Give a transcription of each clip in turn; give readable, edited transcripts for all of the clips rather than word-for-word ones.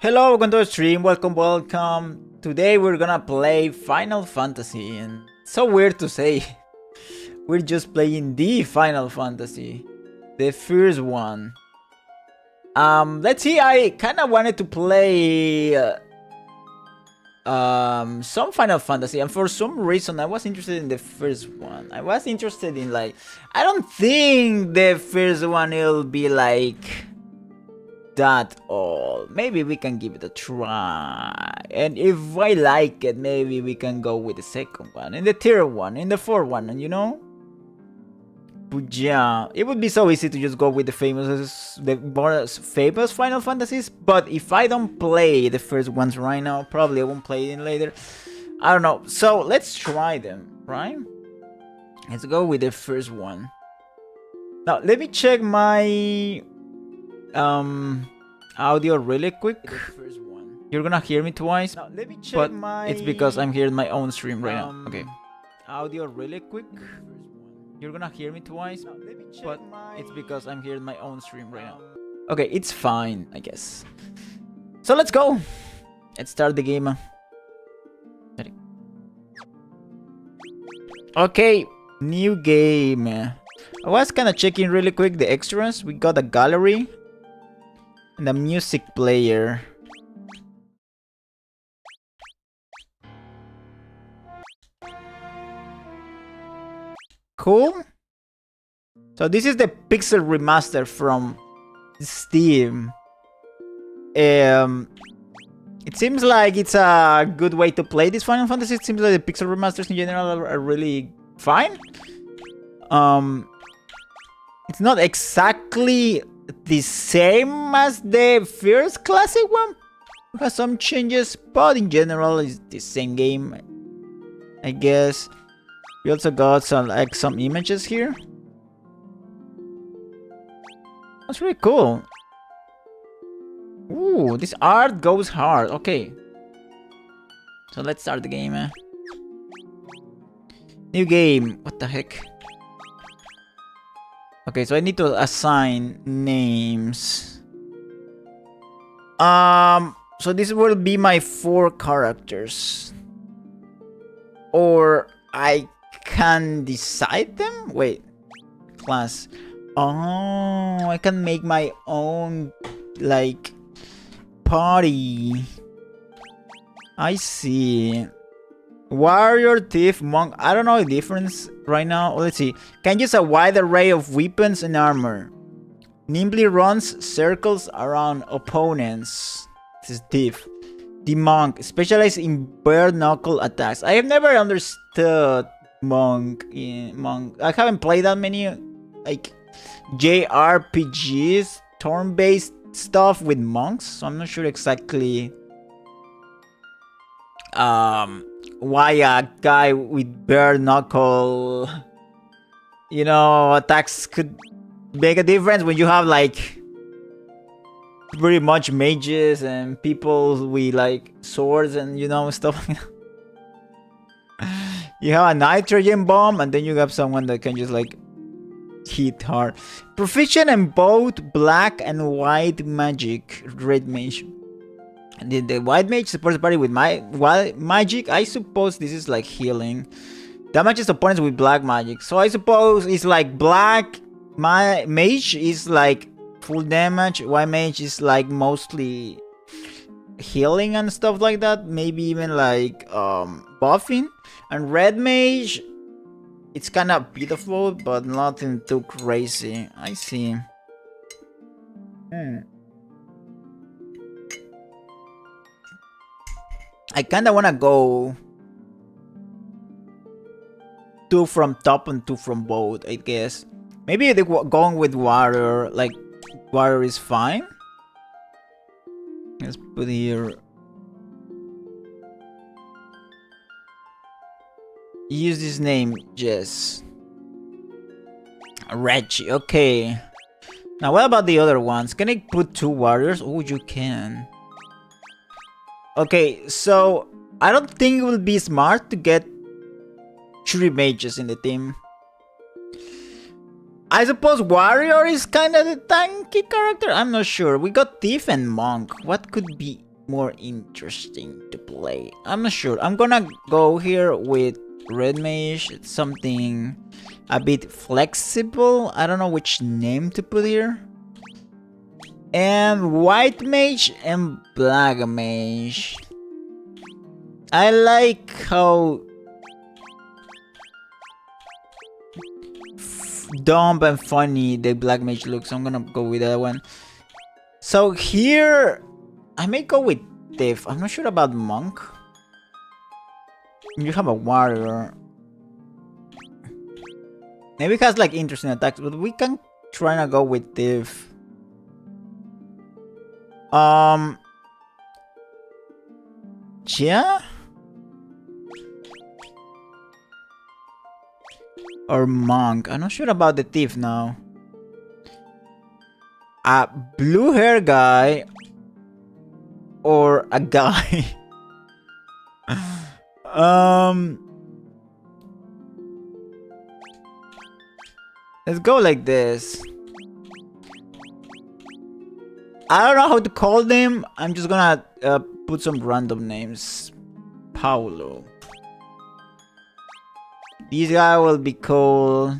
Hello, welcome to the stream. Welcome. Today we're gonna play Final Fantasy, and it's so weird to say. We're just playing the Final Fantasy, the first one. Let's see. I kind of wanted to play some Final Fantasy, and for some reason I was interested in the first one. I was interested in I don't think the first one will be like that all. Maybe we can give it a try, and if I like it, maybe we can go with the second one, and the third one, and the fourth one, and you know. But yeah, it would be so easy to just go with the more famous Final Fantasies. But if I don't play the first ones right now, probably I won't play it later. I don't know. So let's try them, right? Let's go with the first one. Now let me check my audio really quick. You're gonna hear me twice, but it's because I'm here in my own stream right now. Okay. Audio really quick. You're gonna hear me twice, but it's because I'm here in my own stream right now. Okay, it's fine, I guess. So let's go. Let's start the game. Ready. Okay, new game. I was kind of checking really quick the extras. We got a gallery and a music player. Cool. So this is the Pixel remaster from Steam. It seems like it's a good way to play this Final Fantasy. It seems like the Pixel remasters in general are really fine. It's not exactly the same as the first classic one. It has some changes, but in general it's the same game, I guess. We also got some images here. That's really cool. Ooh, this art goes hard. Okay. So let's start the game. New game. What the heck? Okay, so I need to assign names. So this will be my 4 characters. Or I can decide them? Wait. Class. Oh, I can make my own, like, party. I see. Warrior, thief, monk. I don't know the difference right now. Let's see. Can use a wide array of weapons and armor. Nimbly runs circles around opponents. This is thief. The monk specializes in bare knuckle attacks. I have never understood monk. I haven't played that many like JRPGs, turn-based stuff with monks, so I'm not sure exactly why a guy with bare knuckle, you know, attacks could make a difference when you have like pretty much mages and people with like swords and, you know, stuff like that. You have a nitrogen bomb, and then you have someone that can just like hit hard. Proficient in both black and white magic. Red mage. And the white mage supports the party with my white magic. I suppose this is like healing. Damages opponents with black magic. So I suppose it's like black mage is like full damage. White mage is like mostly healing and stuff like that. Maybe even like buffing. And red mage, it's kind of beautiful, but nothing too crazy. I see. I kind of want to go 2 from top and 2 from both, I guess. Maybe going with warrior, like warrior is fine. Let's put here. Use this name, Jess. Rechi, okay. Now what about the other ones? Can I put 2 warriors? Oh, you can. Okay, so I don't think it would be smart to get 3 mages in the team. I suppose Warrior is kind of the tanky character. I'm not sure. We got Thief and Monk. What could be more interesting to play. I'm not sure. I'm gonna go here with red mage. It's something a bit flexible. I don't know which name to put here. And white mage and black mage. I like how dumb and funny the black mage looks. I'm gonna go with that one. So here, I may go with Thief. I'm not sure about monk. You have a warrior. Maybe it has like interesting attacks, but we can try to go with Thief. Yeah? Or monk. I'm not sure about the Thief now. A blue hair guy or a guy. Let's go like this. I don't know how to call them. I'm just gonna put some random names. Paulo. This guy will be called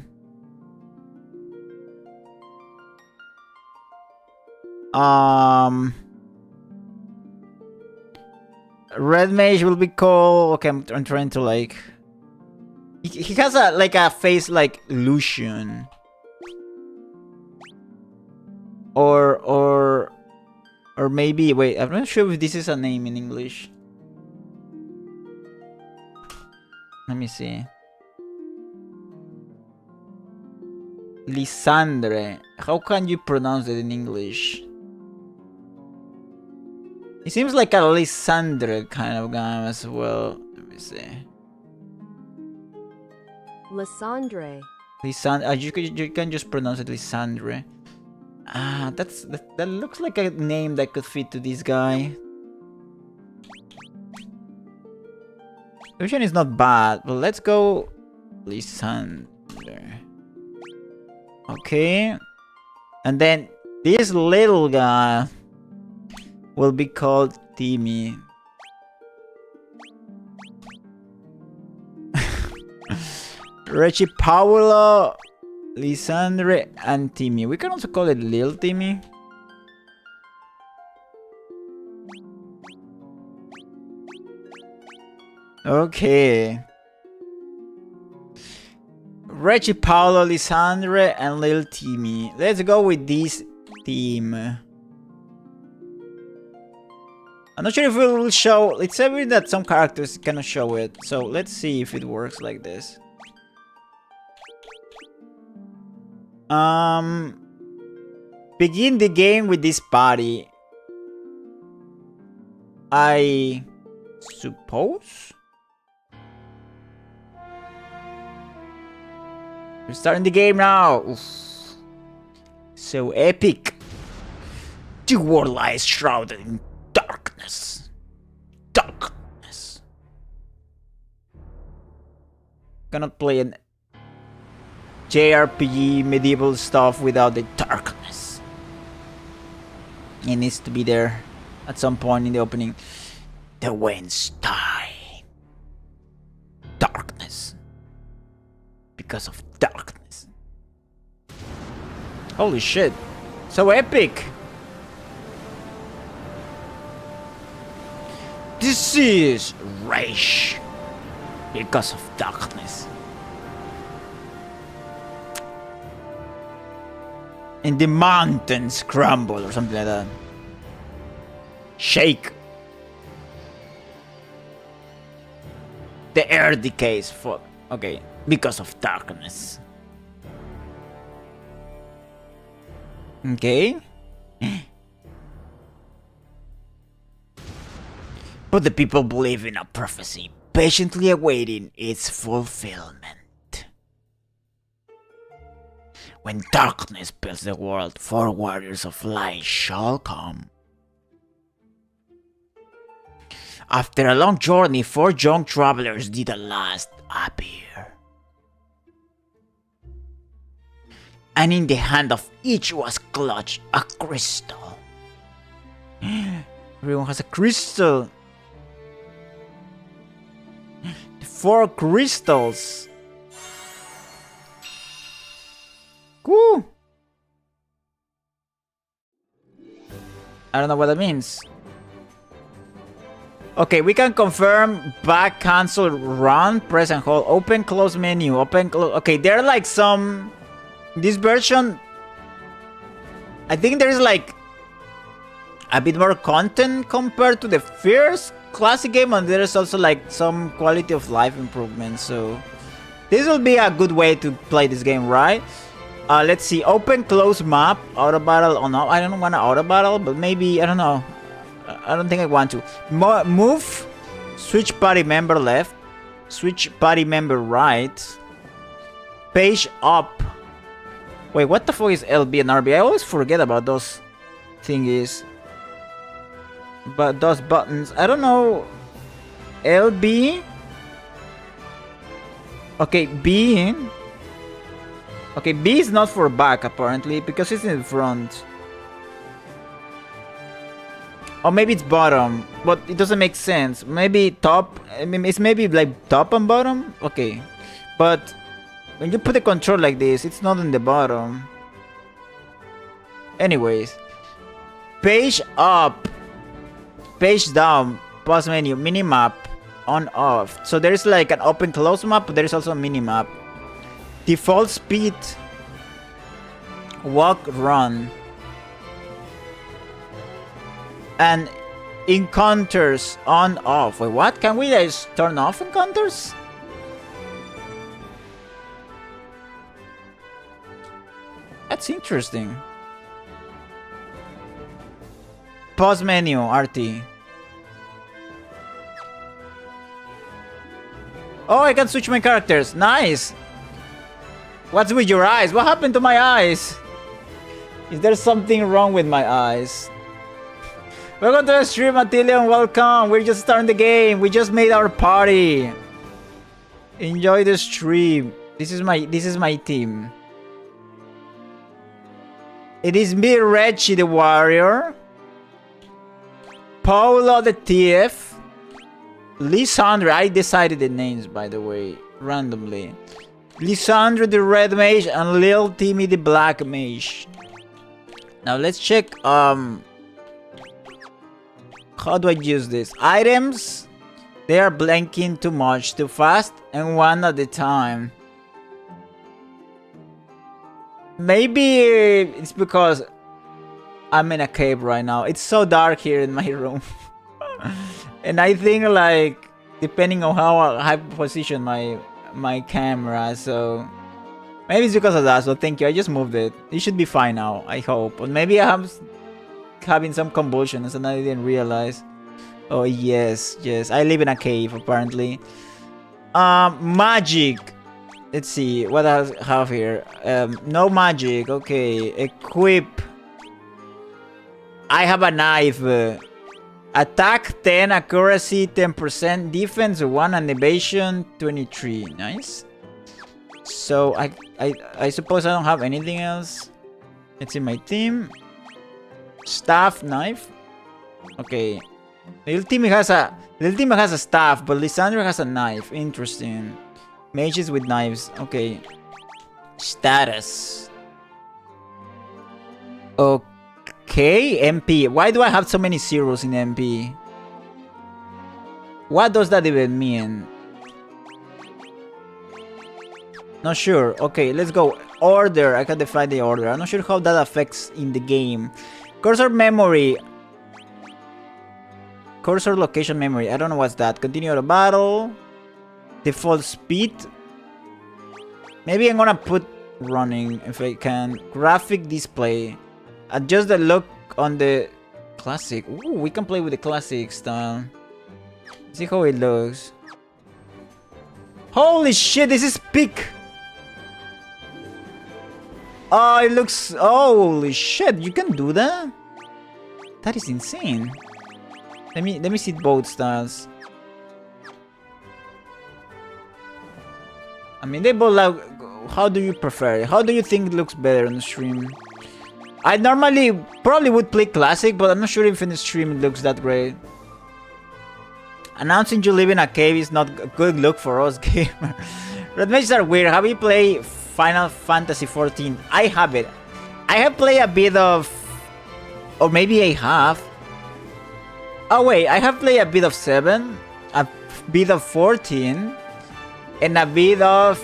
red mage will be called. Okay, I'm trying to like. He has a like a face like Lucian. Or maybe wait. I'm not sure if this is a name in English. Let me see. Lisandre. How can you pronounce it in English? It seems like a Lisandre kind of guy as well. Let me see. Lisandre. You can just pronounce it Lisandre. That looks like a name that could fit to this guy. Lucian is not bad, but let's go Lisandre. Okay. And then this little guy will be called Timmy. Rechi, Paolo, Lisandre, and Timmy. We can also call it Lil Timmy. Okay. Rechi, Paolo, Lisandre, and Lil Timmy. Let's go with this team. I'm not sure if it will show. It's evident that some characters cannot show it. So let's see if it works like this. Begin the game with this party. I suppose? We're starting the game now. Oof. So epic. The world lies shrouded in darkness. Darkness. Cannot play an JRPG medieval stuff without the darkness. It needs to be there at some point in the opening. The winds die. Darkness. Because of darkness. Holy shit. So epic. This is Rechi. Because of darkness. And the mountains crumble or something like that. Shake. The air decays. Fuck. Okay. Because of darkness. Okay. But the people believe in a prophecy, patiently awaiting its fulfillment. When darkness fills the world, 4 warriors of light shall come. After a long journey, 4 young travelers did at last appear. And in the hand of each was clutched a crystal. Everyone has a crystal. 4 crystals. Cool. I don't know what that means. Okay, we can confirm back, cancel, run, press and hold, open, close menu, open, close. Okay, there are like some. This version, I think there is like a bit more content compared to the first classic game, and there is also like some quality of life improvements. So this will be a good way to play this game, right? Let's see, open, close map, auto battle. Oh no, I don't want to auto battle, but maybe, I don't know. I don't think I want to. Move, switch party member left, switch party member right, page up. Wait, what the fuck is LB and RB? I always forget about those thingies. But those buttons, I don't know. LB. Okay, B. Okay, B is not for back apparently because it's in front. Or maybe it's bottom, but it doesn't make sense. Maybe top. I mean, it's maybe like top and bottom. Okay, but when you put the control like this, it's not in the bottom. Anyways, page up, page down, pause menu, minimap, on off. So there's like an open close map, but there's also a minimap. Default speed, walk, run. And encounters on off. Wait, what? Can we just turn off encounters? That's interesting. Pause menu, RT. Oh, I can switch my characters. Nice. What's with your eyes? What happened to my eyes? Is there something wrong with my eyes? Welcome to the stream, Attilian. Welcome. We're just starting the game. We just made our party. Enjoy the stream. This is my team. It is me, Rechi the warrior, Paolo the thief, Lisandra. I decided the names, by the way, randomly. Lisandra the red mage and Lil Timmy the black mage. Now let's check. How do I use this? Items. They are blinking too much, too fast, and one at a time. Maybe it's because I'm in a cave right now. It's so dark here in my room. And I think like depending on how I position my camera, so maybe it's because of that. So thank you. I just moved it. It should be fine now, I hope. But maybe I have having some convulsions and I didn't realize. Oh yes, yes. I live in a cave apparently. Magic. Let's see what else I have here. No magic. Okay. Equip. I have a knife. Attack 10, accuracy 10%, defense 1, and evasion 23. Nice. So I suppose I don't have anything else. It's in my team. Staff, knife. Okay. Little Timmy has a staff, but Lysandra has a knife. Interesting. Mages with knives. Okay. Status. Okay, MP. Why do I have so many zeros in MP? What does that even mean? Not sure. Okay, let's go. Order. I can define the order. I'm not sure how that affects in the game. Cursor memory. Cursor location memory. I don't know what's that. Continue the battle. Default speed. Maybe I'm gonna put running if I can. Graphic display. Adjust the look on the classic. Ooh, we can play with the classic style. See how it looks. Holy shit, this is peak. Oh, it looks... Holy shit, you can do that? That is insane. Let me see both styles. I mean, they both like... How do you prefer it? How do you think it looks better on the stream? I normally probably would play Classic, but I'm not sure if in the stream it looks that great. Announcing you live in a cave is not a good look for us, gamer. Red mages are weird. Have you played Final Fantasy XIV? I have it. I have played a bit of... Or maybe I have. Oh wait, I have played a bit of 7, a bit of 14, and a bit of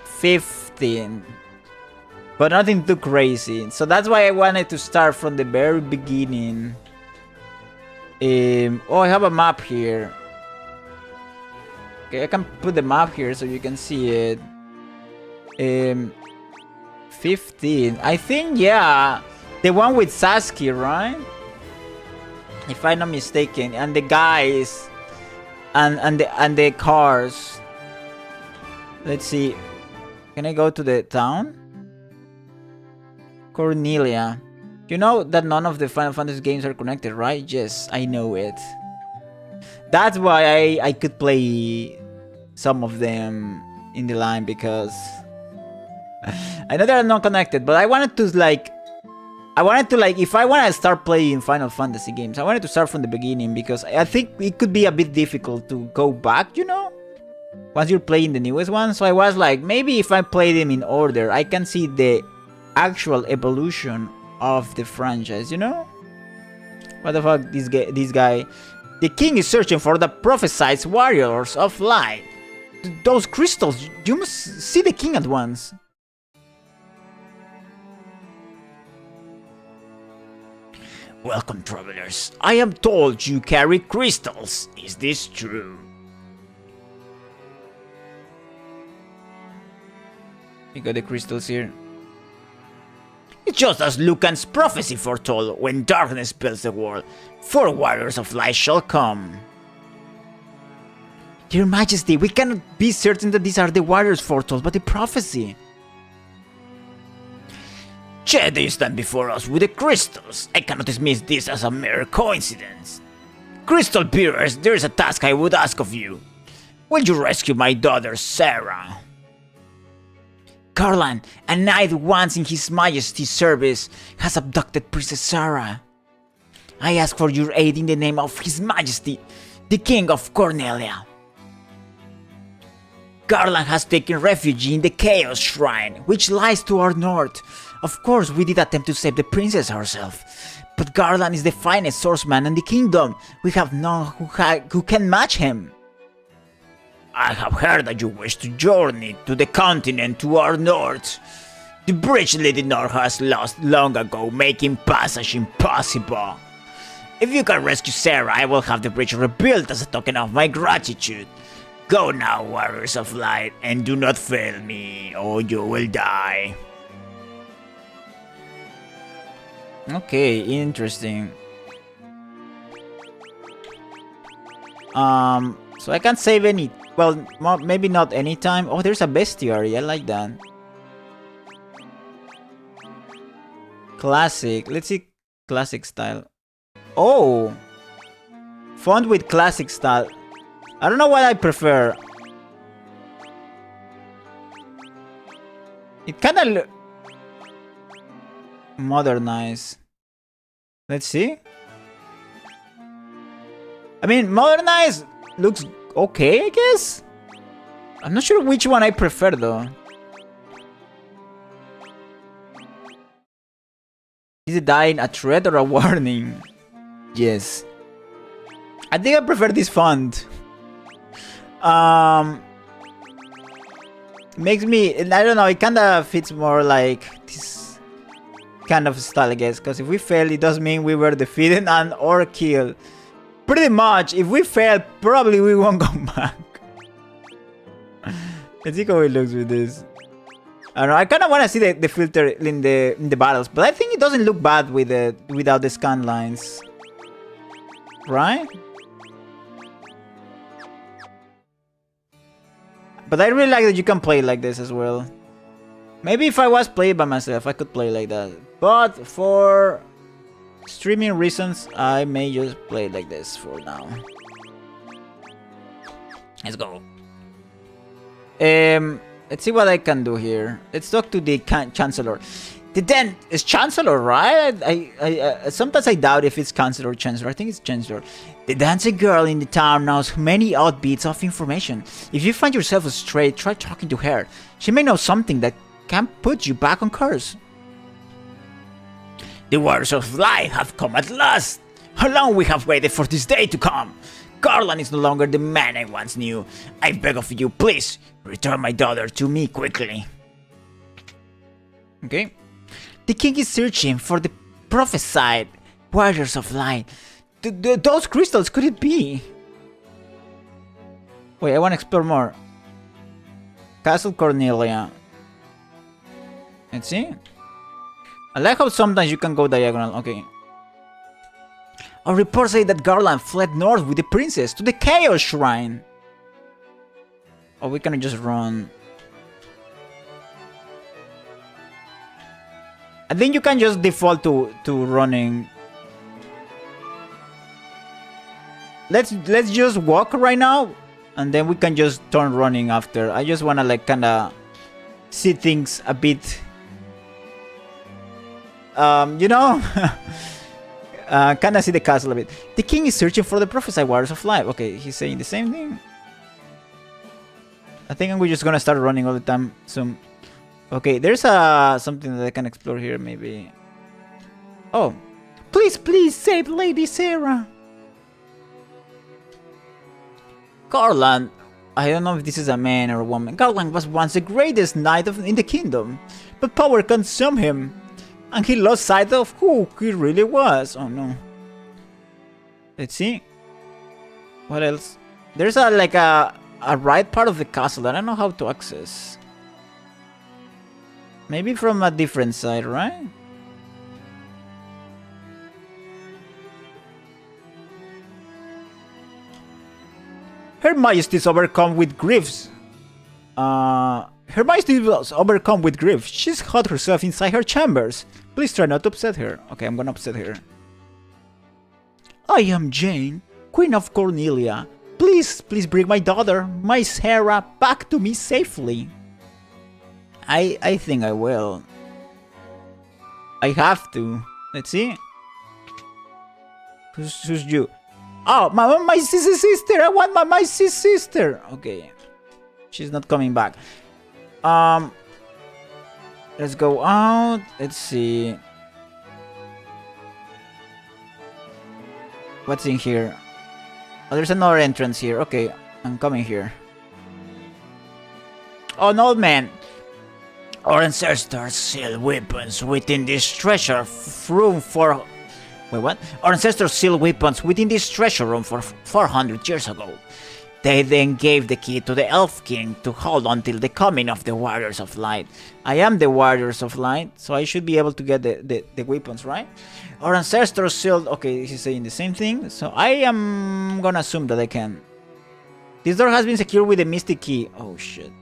15. But nothing too crazy. So that's why I wanted to start from the very beginning. Oh, I have a map here. Okay, I can put the map here so you can see it. 15. I think, yeah. The one with Sasuke, right? If I'm not mistaken. And the guys. And the cars. Let's see. Can I go to the town? Cornelia. You know that none of the Final Fantasy games are connected, right? Yes, I know it. That's why I could play some of them in the line, because I know they're not connected, but I wanted to like, if I want to start playing Final Fantasy games, I wanted to start from the beginning, because I think it could be a bit difficult to go back, you know, once you're playing the newest one. So I was like, maybe if I play them in order, I can see the actual evolution of the franchise, you know? What the fuck, this guy? The king is searching for the prophesied warriors of light. Those crystals, you must see the king at once. Welcome, travelers. I am told you carry crystals. Is this true? You got the crystals here. It's just as Lucan's prophecy foretold. When darkness fills the world, 4 warriors of light shall come. Your Majesty, we cannot be certain that these are the warriors foretold, but the prophecy. Yet they stand before us with the crystals. I cannot dismiss this as a mere coincidence. Crystal bearers, there is a task I would ask of you. Will you rescue my daughter, Sarah? Garland, a knight once in His Majesty's service, has abducted Princess Sarah. I ask for your aid in the name of His Majesty, the King of Cornelia. Garland has taken refuge in the Chaos Shrine, which lies to our north. Of course, we did attempt to save the princess ourselves, but Garland is the finest swordsman in the kingdom. We have none who can match him. I have heard that you wish to journey to the continent to our north. The bridge leading north has lost long ago, making passage impossible. If you can rescue Sarah, I will have the bridge rebuilt as a token of my gratitude. Go now, warriors of light, and do not fail me, or you will die. Okay, interesting. So I can't save any. Well, maybe not anytime. Oh, there's a bestiary. I like that. Classic. Let's see. Classic style. Oh! Font with classic style. I don't know what I prefer. It kinda modernize. Let's see. I mean, modernize looks okay, I guess? I'm not sure which one I prefer, though. Is it dying a threat or a warning? Yes. I think I prefer this font. Makes me... I don't know, it kinda fits more like this kind of style, I guess. Because if we fail, it does mean we were defeated and or killed. Pretty much, if we fail, probably we won't go back. Let's see how it looks with this. I don't know, I kind of want to see the filter in the battles, but I think it doesn't look bad with without the scan lines, right? But I really like that you can play like this as well. Maybe if I was playing by myself, I could play like that. But for streaming reasons, I may just play like this for now. Let's go. Let's see what I can do here. Let's talk to the Chancellor. The then is Chancellor, right? I sometimes I doubt if it's Chancellor or Chancellor. I think it's Chancellor. The dancing girl in the town knows many odd bits of information. If you find yourself astray, try talking to her. She may know something that can put you back on course. The Warriors of Light have come at last. How long we have waited for this day to come? Garland is no longer the man I once knew. I beg of you, please, return my daughter to me quickly. Okay. The king is searching for the prophesied Warriors of Light. Those crystals, could it be? Wait, I want to explore more. Castle Cornelia. Let's see. I like how sometimes you can go diagonal. Okay. A report say that Garland fled north with the princess to the Chaos Shrine. Oh, we can just run. I think you can just default to running. Let's just walk right now, and then we can just turn running after. I just wanna like kinda see things a bit. You know, kinda see the castle a bit. The king is searching for the prophesied Warriors of Life. Okay, he's saying the same thing. I think we're just gonna start running all the time soon. Okay, there's something that I can explore here, maybe. Oh, please save Lady Sarah. Garland, I don't know if this is a man or a woman. Garland was once the greatest knight in the kingdom, but power consumed him, and he lost sight of who he really was. Oh no. Let's see. What else? There's a right part of the castle that I don't know how to access. Maybe from a different side, right? Her Majesty is overcome with griefs. Her Majesty was overcome with grief. She's hid herself inside her chambers. Please try not to upset her. Okay, I'm gonna upset her. I am Jane, Queen of Cornelia. Please bring my daughter, my Sarah, back to me safely. I think I will. I have to. Let's see. Who's you? Oh, my sister. I want my sister. Okay. She's not coming back. Let's go out. Let's see. What's in here? Oh, there's another entrance here. Okay, I'm coming here. Oh, an old man. Our ancestors sealed weapons within this treasure room for... Wait, what? Our ancestors sealed weapons within this treasure room for 400 years ago. They then gave the key to the Elf King to hold until the coming of the Warriors of Light. I am the Warriors of Light, so I should be able to get the weapons, right? Our ancestors sealed... Okay, he's saying the same thing, so I am gonna assume that I can. This door has been secured with a mystic key. Oh, shit.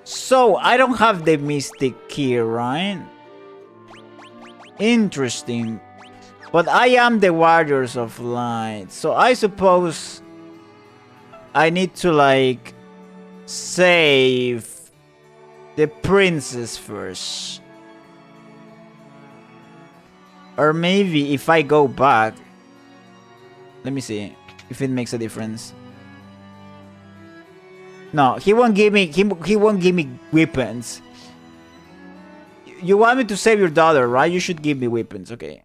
So, I don't have the mystic key, right? Interesting. But I am the Warriors of Light. So, I suppose I need to, like, save the princess first. Or maybe if I go back... Let me see if it makes a difference. No, he won't give me. He won't give me weapons. You want me to save your daughter, right? You should give me weapons. Okay.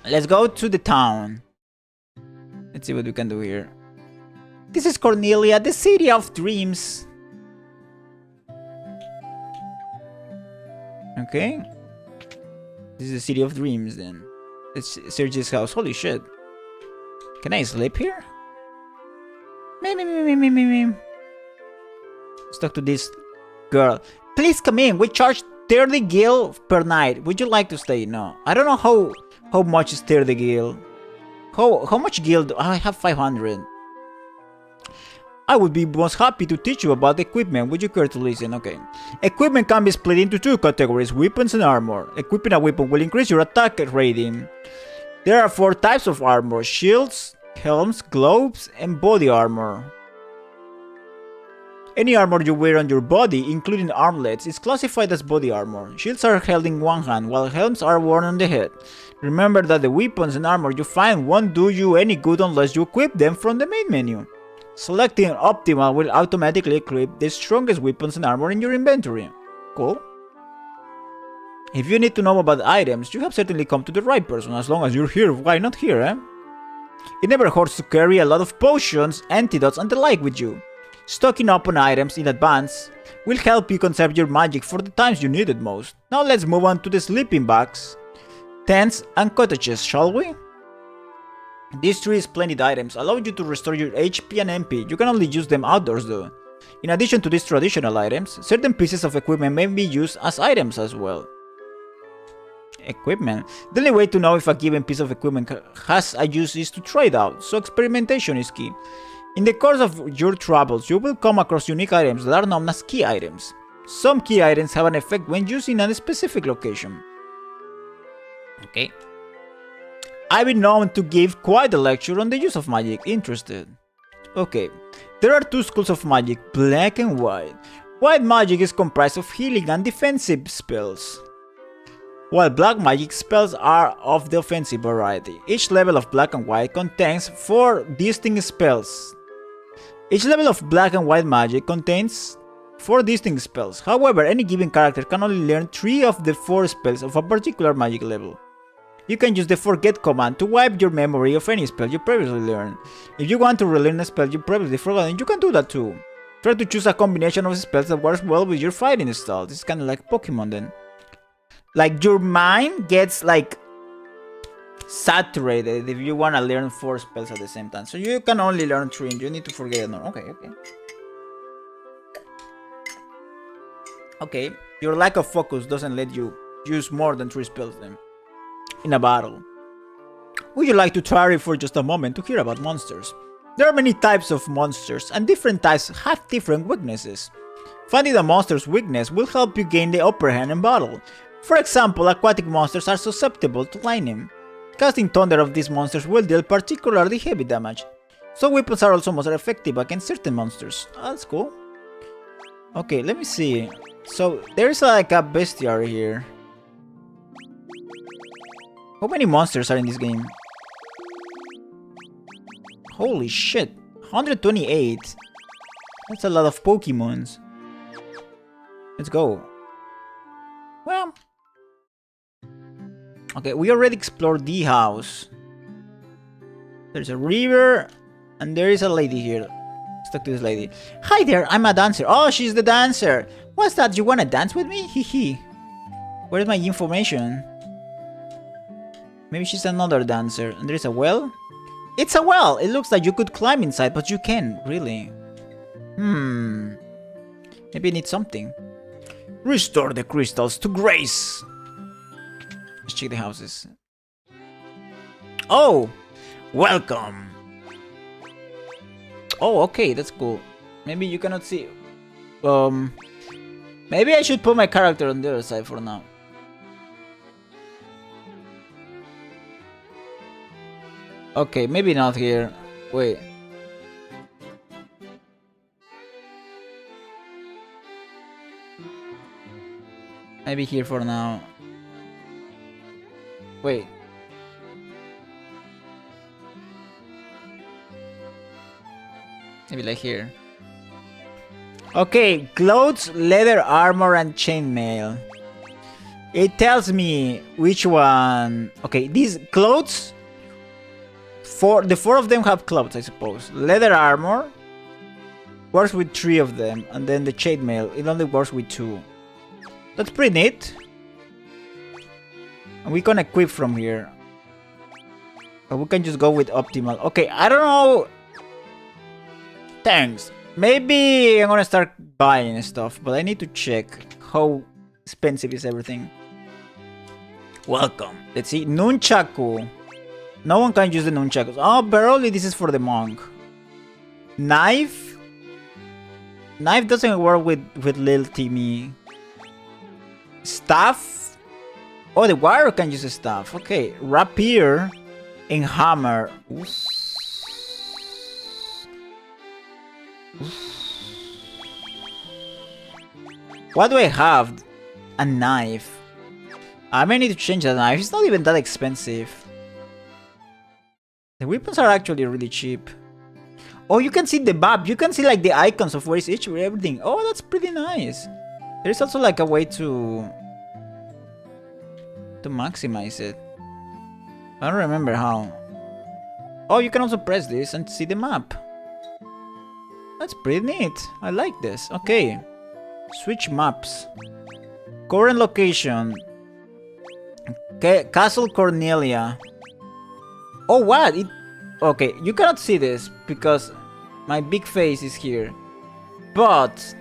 Let's go to the town. Let's see what we can do here. This is Cornelia, the city of dreams. Okay. This is the city of dreams. Then let's search this house. Holy shit! Can I sleep here? Me. Let's talk to this girl. Please come in. We charge 30 gil per night. Would you like to stay? No. I don't know how much is 30 gil. How much gil do I have? 500. I would be most happy to teach you about equipment. Would you care to listen? Okay. Equipment can be split into two categories: weapons and armor. Equipping a weapon will increase your attack rating. There are 4 types of armor: shields, helms, gloves, and body armor. Any armor you wear on your body, including armlets, is classified as body armor. Shields are held in one hand, while helms are worn on the head. Remember that the weapons and armor you find won't do you any good unless you equip them from the main menu. Selecting optimal will automatically equip the strongest weapons and armor in your inventory. Cool. If you need to know about items, you have certainly come to the right person. As long as you're here, why not here, eh? It never hurts to carry a lot of potions, antidotes, and the like with you. Stocking up on items in advance will help you conserve your magic for the times you need it most. Now let's move on to the sleeping bags, tents, and cottages, shall we? These three splendid items allow you to restore your HP and MP. You can only use them outdoors though. In addition to these traditional items, certain pieces of equipment may be used as items as well. Equipment. The only way to know if a given piece of equipment has a use is to try it out, so experimentation is key. In the course of your travels, you will come across unique items that are known as key items. Some key items have an effect when used in a specific location. Okay. I've been known to give quite a lecture on the use of magic. Interested? Okay. There are two schools of magic, black and white. White magic is comprised of healing and defensive spells, while black magic spells are of the offensive variety. Each level of black and white contains 4 distinct spells. Each level of black and white magic contains 4 distinct spells. However, any given character can only learn 3 of the 4 spells of a particular magic level. You can use the forget command to wipe your memory of any spell you previously learned. If you want to relearn a spell you previously forgotten, you can do that too. Try to choose a combination of spells that works well with your fighting style. This is kind of like Pokemon then. Like your mind gets like saturated if you want to learn 4 spells at the same time. So you can only learn 3 and you need to forget it. Okay. Okay, your lack of focus doesn't let you use more than 3 spells then in a battle. Would you like to try it for just a moment to hear about monsters? There are many types of monsters and different types have different weaknesses. Finding a monster's weakness will help you gain the upper hand in battle. For example, aquatic monsters are susceptible to lightning. Casting thunder of these monsters will deal particularly heavy damage. Some weapons are also more effective against certain monsters. Oh, that's cool. Okay, let me see. So there's like a bestiary here. How many monsters are in this game? Holy shit, 128. That's a lot of Pokemons. Let's go. Well, okay, we already explored the house. There's a river, and there is a lady here. Let's talk to this lady. Hi there, I'm a dancer. Oh, she's the dancer. What's that? You wanna dance with me? Hee. Where's my information? Maybe she's another dancer. And there's a well? It's a well! It looks like you could climb inside, but you can't, really. Maybe I need something. Restore the crystals to grace. Let's check the houses. Oh! Welcome! Oh, okay, that's cool. Maybe you cannot see. Maybe I should put my character on the other side for now. Okay, maybe not here. Wait. Maybe here for now. Wait. Maybe like here. Okay, clothes, leather, armor, and chainmail. It tells me which one. Okay, these clothes. The 4 of them have clothes, I suppose. Leather armor works with 3 of them, and then the chainmail, it only works with 2. That's pretty neat. And we can equip from here. But we can just go with optimal. Okay, I don't know. Thanks. Maybe I'm gonna start buying stuff, but I need to check how expensive is everything. Welcome. Let's see. Nunchaku. No one can use the nunchakus. Oh, barely this is for the monk. Knife? Knife doesn't work with little Timmy. Staff? Oh, the warrior can use a staff. Okay, rapier and hammer. Oof. What do I have? A knife. I may need to change that knife. It's not even that expensive. The weapons are actually really cheap. Oh, you can see the map. You can see like the icons of where is each everything. Oh, that's pretty nice. There's also like a way to maximize it. I don't remember how. Oh, you can also press this and see the map. That's pretty neat. I like this. Okay. Switch maps. Current location. Castle Cornelia. Oh, what? Okay, you cannot see this because my big face is here. But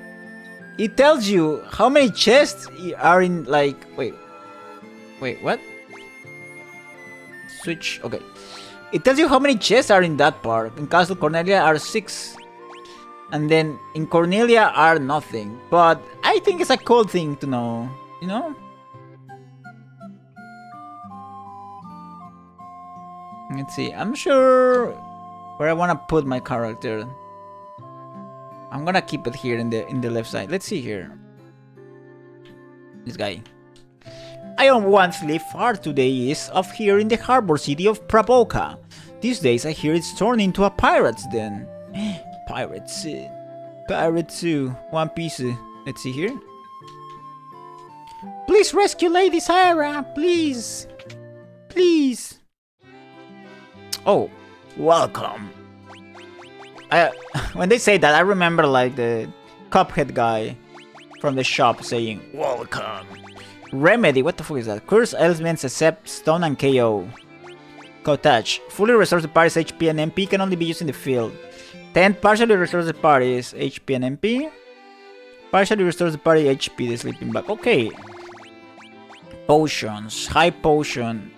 it tells you how many chests are in, like, wait, what? Switch, okay. It tells you how many chests are in that part. In Castle Cornelia are 6. And then in Cornelia are nothing. But I think it's a cool thing to know, you know? Let's see, I'm sure where I want to put my character. I'm gonna keep it here in the left side. Let's see here. This guy. I once lived far to the east of here in the harbor city of Pravoka. These days I hear it's turned into a pirate's den. Pirates. Pirates too. One Piece. Let's see here. Please rescue Lady Sarah. Please. Please. Oh, welcome. When they say that, I remember like the Cuphead guy from the shop saying, welcome. Remedy, what the fuck is that? Curse elements except stun and KO. Cottage, fully restores the party's HP and MP, can only be used in the field. 10 partially restores the party's HP and MP. Partially restores the party HP, the sleeping bag. Okay. Potions, high potion.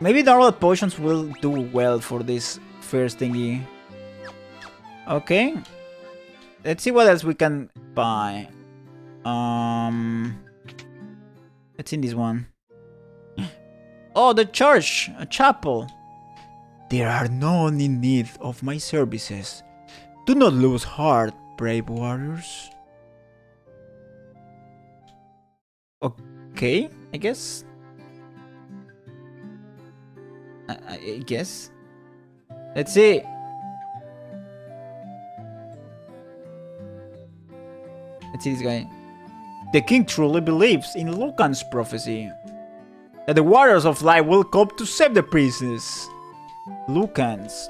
Maybe normal potions will do well for this first thingy. Okay. Let's see what else we can buy. Let's see this one. Oh, the church! A chapel! There are none in need of my services. Do not lose heart, brave warriors. Okay, I guess. I guess. Let's see. Let's see this guy. The king truly believes in Lucan's prophecy that the warriors of light will come to save the princess. Lucans?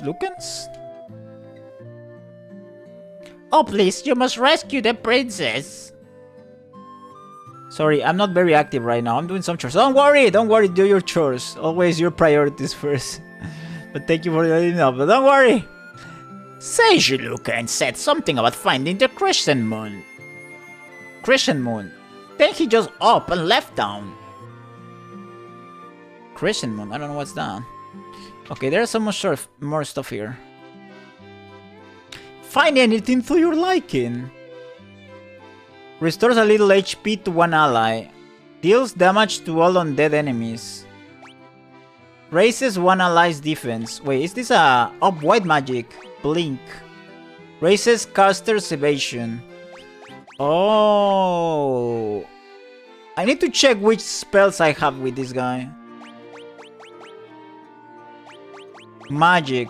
Oh please, you must rescue the princess. Sorry, I'm not very active right now. I'm doing some chores. Don't worry, do your chores. Always your priorities first. But thank you for letting me know, but don't worry. Sage Lucan said something about finding the crescent moon. Crescent moon. Then he just up and left down. Crescent moon, I don't know what's that. Okay, there's so much more stuff here. Find anything to your liking. Restores a little HP to one ally. Deals damage to all undead enemies. Raises one ally's defense. Wait, is this a... Oh, white magic. Blink. Raises caster's evasion. Oh. I need to check which spells I have with this guy. Magic.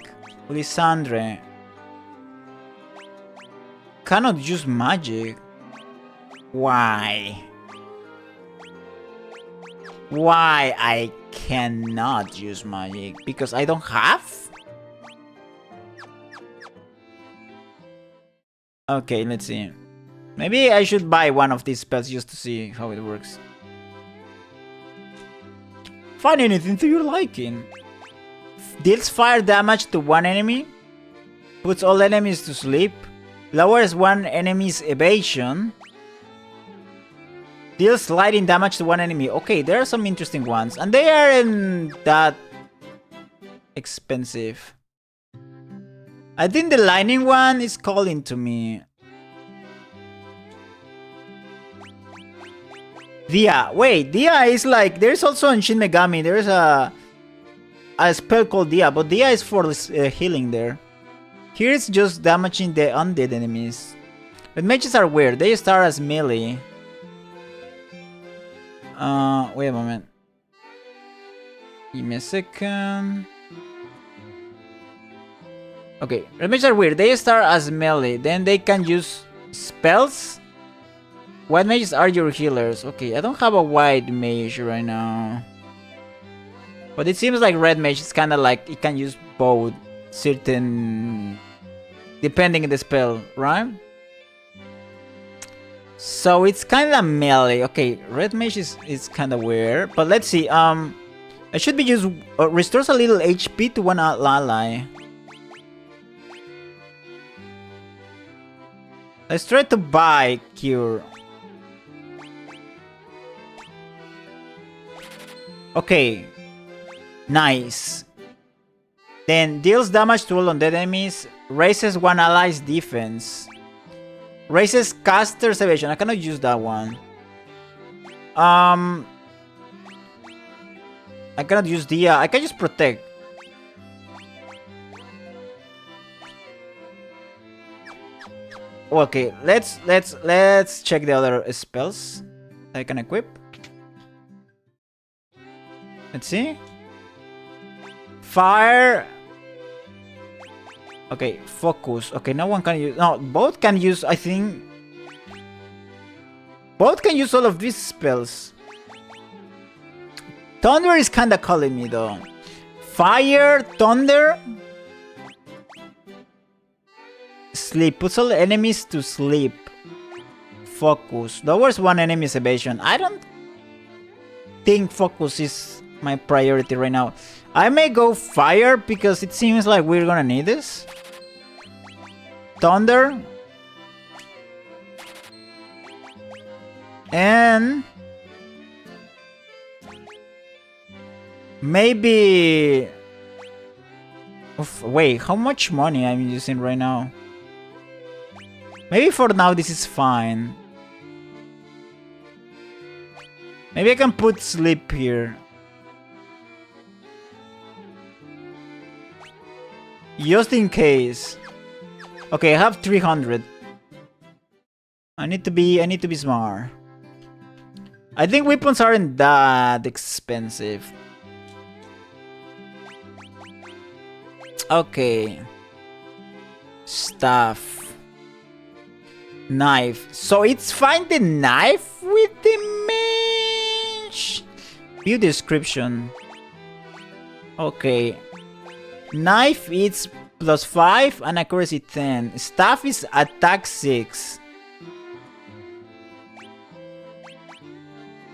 Lysandre. Cannot use magic. Why? Why I cannot use magic? Because I don't have? Okay, let's see. Maybe I should buy one of these spells just to see how it works. Find anything to your liking. Deals fire damage to one enemy. Puts all enemies to sleep. Lowers one enemy's evasion. Deals lightning damage to one enemy. Okay, there are some interesting ones. And they aren't that expensive. I think the lightning one is calling to me. Dia. Wait, Dia is like... There's also in Shin Megami, there's a spell called Dia. But Dia is for healing there. Here it's just damaging the undead enemies. But mages are weird. They start as melee. Wait a moment. Give me a second. Okay, red mages are weird. They start as melee, then they can use spells. White mages are your healers. Okay, I don't have a white mage right now. But it seems like red mage is kind of like it can use both certain... depending on the spell, right? So it's kind of melee. Okay, red mage is kind of weird. But let's see. I should be used... restores a little HP to one ally. Let's try to buy cure. Okay. Nice. Then deals damage to all undead enemies. Raises one ally's defense. Raises caster's evasion. I cannot use that one. I cannot use the... I can just protect. Okay, let's check the other spells I can equip. Let's see. Fire. Okay, focus. Okay, no one can use... No, both can use, I think... Both can use all of these spells. Thunder is kinda calling me though. Fire, thunder... Sleep. Puts all enemies to sleep. Focus. Lowers one enemy's evasion. I don't think focus is my priority right now. I may go fire because it seems like we're gonna need this. Thunder. And... maybe... Oof, wait, how much money I'm using right now? Maybe for now this is fine. Maybe I can put sleep here. Just in case. Okay, I have 300. I need to be smart. I think weapons aren't that expensive. Okay. Stuff. Knife. So it's find the knife with the mage. View description. Okay. Knife is +5 and accuracy 10. Staff is attack 6.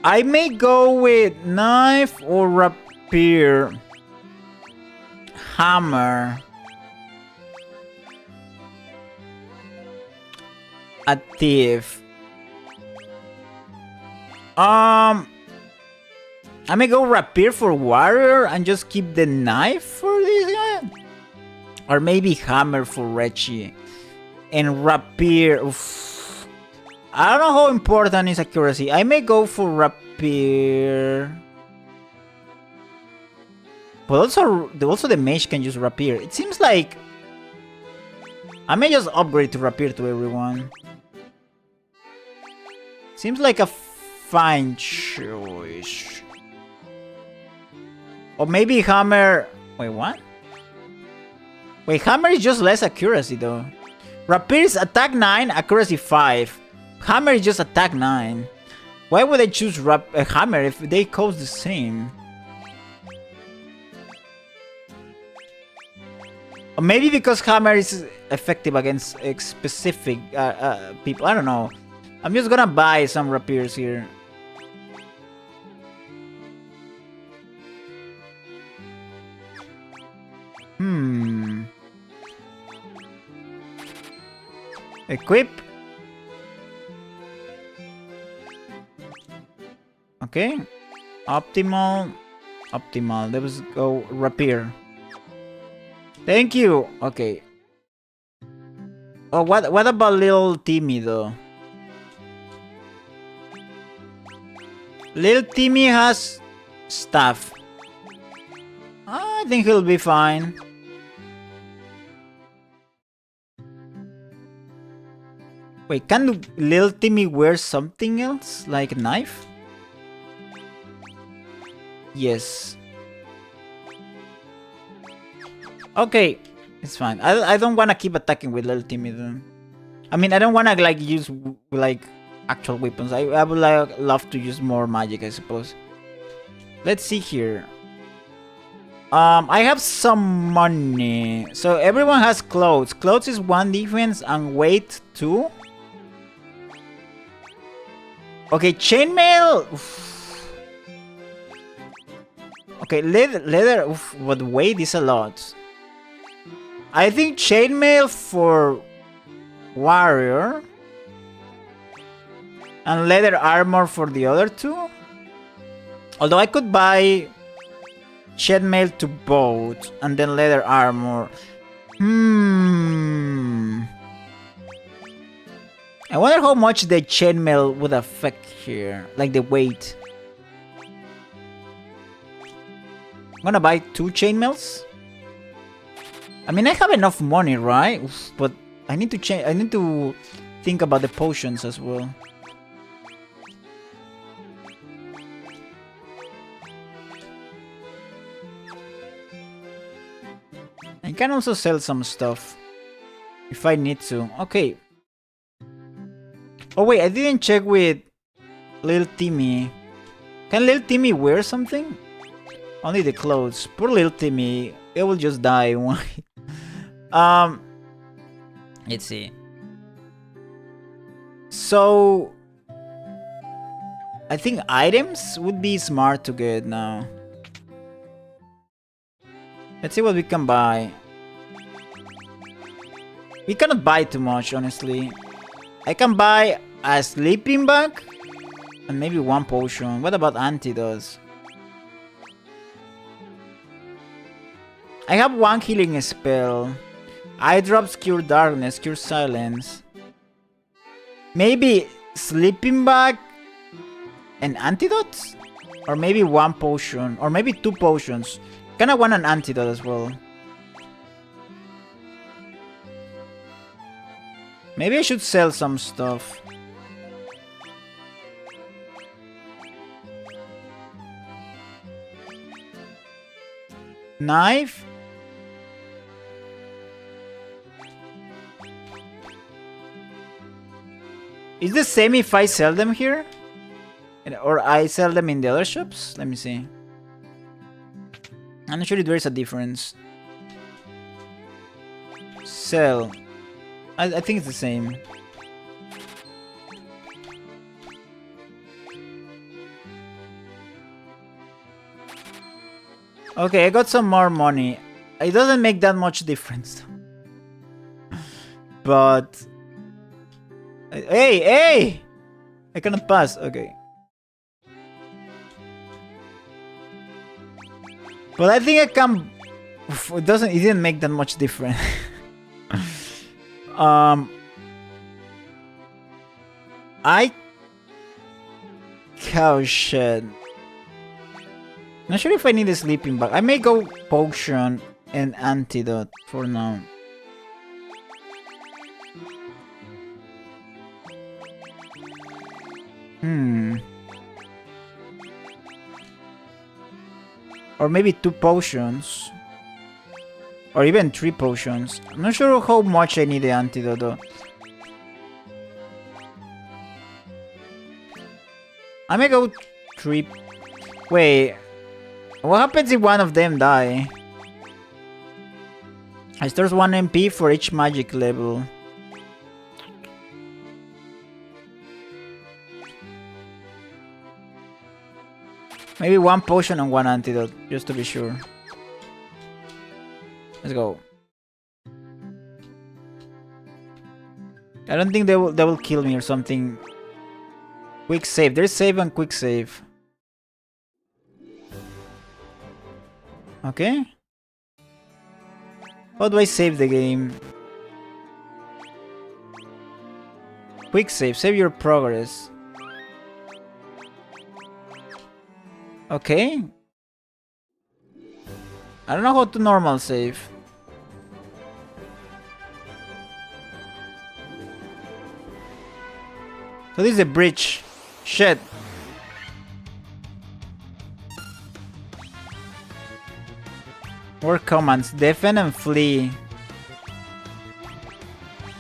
I may go with knife or rapier. Hammer. A thief. I may go rapier for warrior and just keep the knife for this guy. Or maybe hammer for Rechi. And rapier. Oof. I don't know how important is accuracy. I may go for rapier. But also the mage can use rapier. It seems like I may just upgrade to rapier to everyone. Seems like a fine choice. Or maybe hammer... Wait, what? Wait, hammer is just less accuracy though. Rapier is attack 9, accuracy 5. Hammer is just attack 9. Why would I choose a hammer if they cost the same? Or maybe because hammer is effective against specific people. I don't know. I'm just gonna buy some rapiers here. Equip. Okay. Optimal. Optimal. Let's go rapier. Thank you. Okay. Oh, what about little Timmy though? Little Timmy has stuff. I think he'll be fine. Wait, can little Timmy wear something else? Like a knife? Yes. Okay, it's fine. I don't want to keep attacking with little Timmy though. I mean, I don't want to like use like actual weapons. I would like love to use more magic, I suppose. Let's see here. I have some money. So everyone has clothes. Clothes is 1 defense and weight 2. Okay, chainmail. Oof. Okay, leather. Oof, but weight is a lot. I think chainmail for warrior and leather armor for the other 2. Although I could buy chainmail to both and then leather armor. I wonder how much the chainmail would affect here, like the weight. I'm gonna buy 2 chainmails. I mean, I have enough money, right? Oof, but I need to change. I need to think about the potions as well. I can also sell some stuff if I need to. Okay. Oh wait, I didn't check with Lil Timmy. Can Lil Timmy wear something? Only the clothes. Poor Lil Timmy. It will just die. Let's see. So I think items would be smart to get now. Let's see what we can buy. We cannot buy too much, honestly. I can buy a sleeping bag and maybe 1 potion. What about antidotes? I have 1 healing spell. Eye drops, cure darkness, cure silence. Maybe sleeping bag and antidotes? Or maybe 1 potion. Or maybe 2 potions. Kinda want an antidote as well. Maybe I should sell some stuff. Knife? Is the same if I sell them here? Or I sell them in the other shops? Let me see. I'm not sure if there is a difference. Sell. I think it's the same. Okay, I got some more money. It doesn't make that much difference. But... Hey, hey! I cannot pass. Okay. But I think I can... It didn't make that much difference. Oh shit. Not sure if I need a sleeping bag. I may go potion and antidote for now. Or maybe 2 potions. Or even 3 potions. I'm not sure how much I need the antidote though. I may go 3... Wait. What happens if one of them die? I stores 1 MP for each magic level. Maybe 1 potion and 1 antidote, just to be sure. Let's go. I don't think they will kill me or something. Quick save. There's save and quick save. Okay. How do I save the game? Quick save. Save your progress. Okay. I don't know how to normal save. So this is a bridge. Shit. More commands. Defend and flee.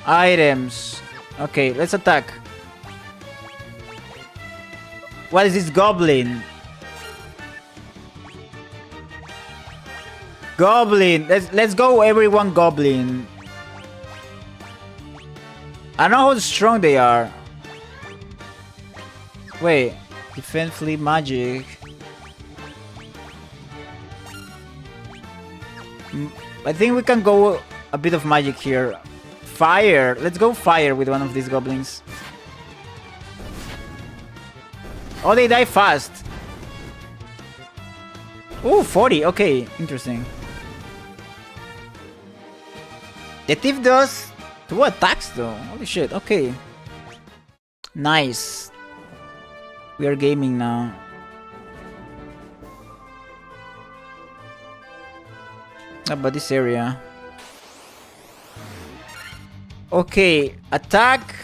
Items. Okay, let's attack. What is this goblin? Goblin. Let's go everyone goblin. I don't know how strong they are. Wait. Defend, flee, magic. I think we can go a bit of magic here. Fire. Let's go fire with one of these goblins. Oh, they die fast. Ooh, 40. Okay, interesting. The thief does 2 attacks though. Holy shit. Okay. Nice. We are gaming now. How about this area? Okay, attack.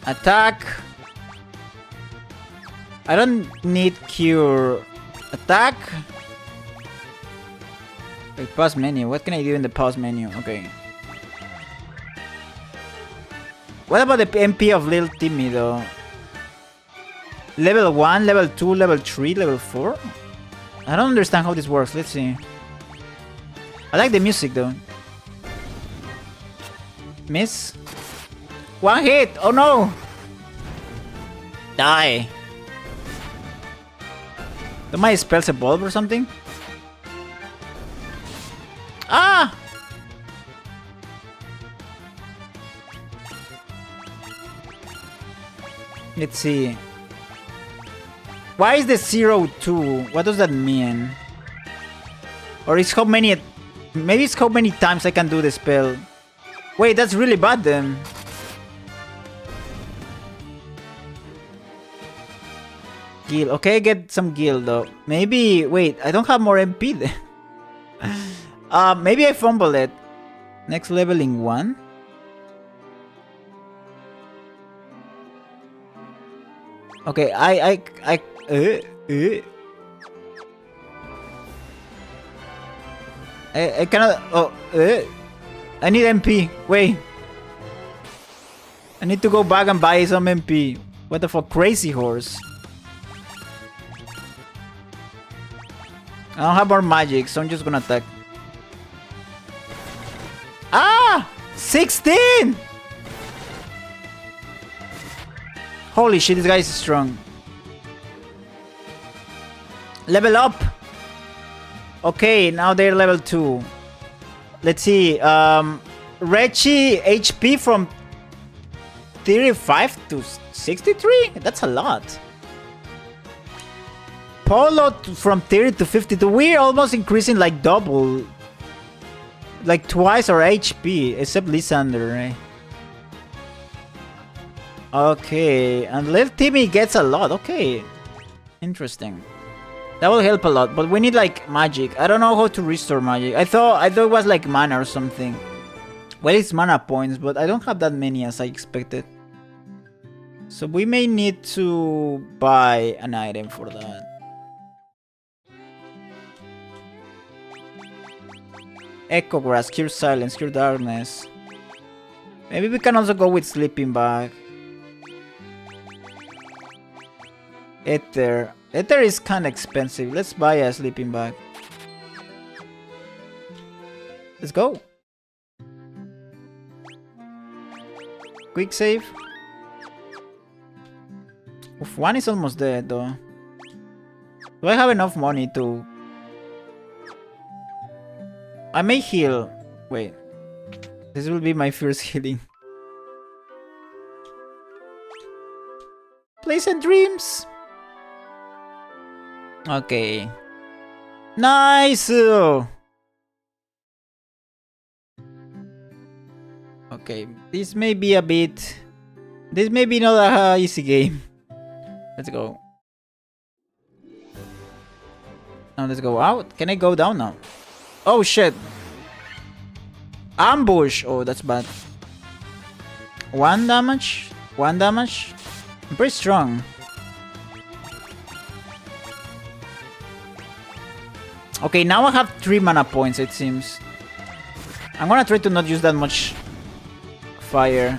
Attack. I don't need cure. Attack. Wait, pause menu. What can I do in the pause menu? Okay. What about the MP of Little Timmy though? Level 1, level 2, level 3, level 4? I don't understand how this works. Let's see. I like the music though. Miss. 1 hit! Oh no! Die! Do my spells evolve or something? Ah! Let's see. Why is the 0-2? What does that mean? Or it's how many... Maybe it's how many times I can do the spell. Wait, that's really bad then. Gil. Okay, get some gil though. Maybe... Wait, I don't have more MP then. Maybe I fumbled it. Next leveling 1. Okay, I cannot. Oh, I need MP. Wait, I need to go back and buy some MP. What the fuck, crazy horse? I don't have more magic, so I'm just gonna attack. Ah, 16. Holy shit, this guy is strong. Level up! Okay, now they're level 2. Let's see. Rechi HP from 35 to 63? That's a lot. Polo from 30 to 52. We're almost increasing like double. Like twice our HP, except Lysander, right? Okay, and Little Timmy gets a lot. Okay, interesting. That will help a lot, but we need like magic. I don't know how to restore magic. I thought it was like mana or something. Well, it's mana points, but I don't have that many as I expected. So we may need to buy an item for that. Echo Grass, Cure Silence, Cure Darkness. Maybe we can also go with Sleeping Bag. Ether. Ether is kind of expensive. Let's buy a Sleeping Bag. Let's go. Quick save. Oof, one is almost dead though. Do I have enough money to... I may heal. Wait. This will be my first healing. Pleasant dreams. Okay. Nice. Okay. This may be a bit... This may be not a easy game. Let's go. Now let's go out. Can I go down now? Oh shit. Ambush. Oh, that's bad. 1 damage. 1 damage. I'm pretty strong. Okay, now I have 3 mana points, it seems. I'm gonna try to not use that much fire.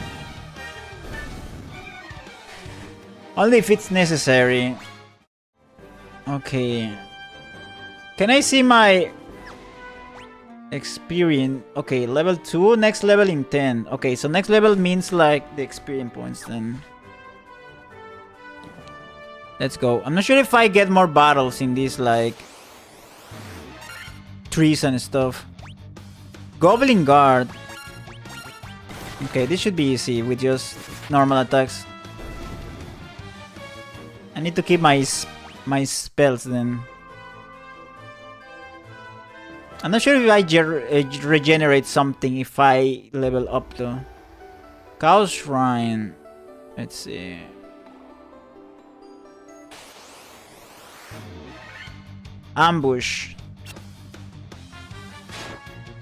Only if it's necessary. Okay. Can I see my experience? Okay, level 2, next level in 10. Okay, so next level means like the experience points then. Let's go. I'm not sure if I get more battles in these like trees and stuff. Goblin Guard. Okay, this should be easy with just normal attacks. I need to keep my spells then. I'm not sure if I regenerate something if I level up though. Cow Shrine. Let's see. Ambush.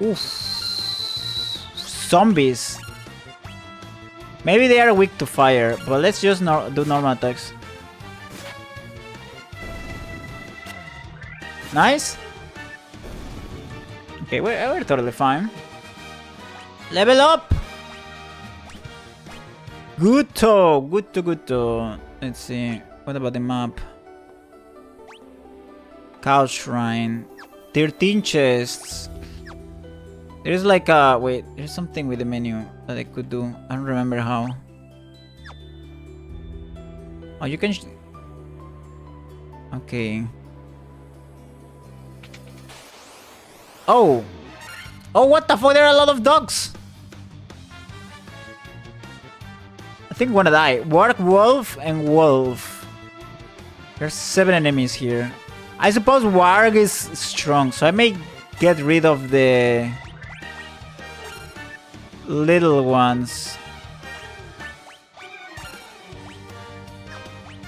Oof. Zombies. Maybe they are weak to fire, but let's just do normal attacks. Nice. Okay, we're totally fine. Level up. Good to. Let's see. What about the map? Cow Shrine. 13 chests. There's like a... Wait, there's something with the menu that I could do. I don't remember how. Oh, you can... Okay. Oh! Oh, what the fuck? There are a lot of dogs! I think I'm gonna die. Warg, Wolf, and Wolf. There's 7 enemies here. I suppose Warg is strong, so I may get rid of the little ones.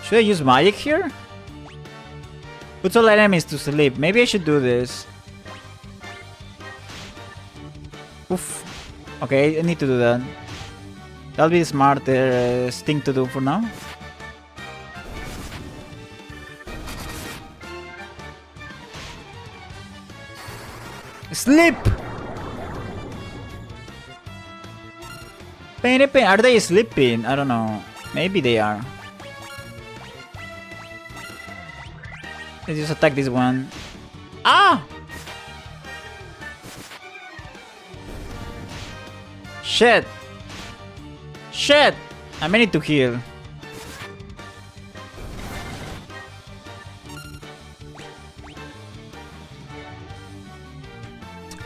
Should I use magic here? Puts all enemies to sleep. Maybe I should do this. Oof. Okay, I need to do that. That'll be the smarter thing to do for now. Sleep! Are they sleeping? I don't know. Maybe they are. Let's just attack this one. Ah! Shit! Shit! I may need to heal.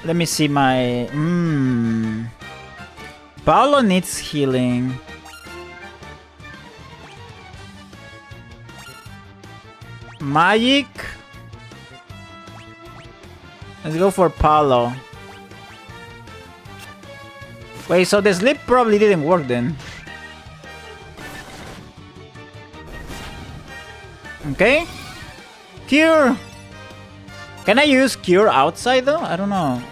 Let me see my... Paolo needs healing. Magic. Let's go for Paolo. Wait, so the sleep probably didn't work then. Okay. Cure. Can I use Cure outside though? I don't know.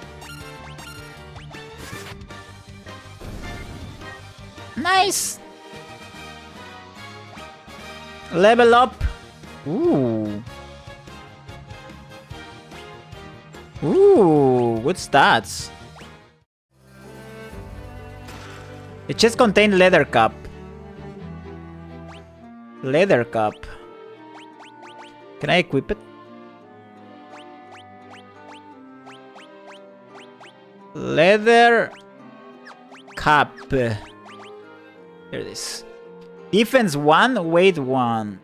Nice. Level up. Ooh. Ooh, good stats. The chest contained leather cup. Leather cup. Can I equip it? Leather cup. Here it is. Defense 1, weight 1.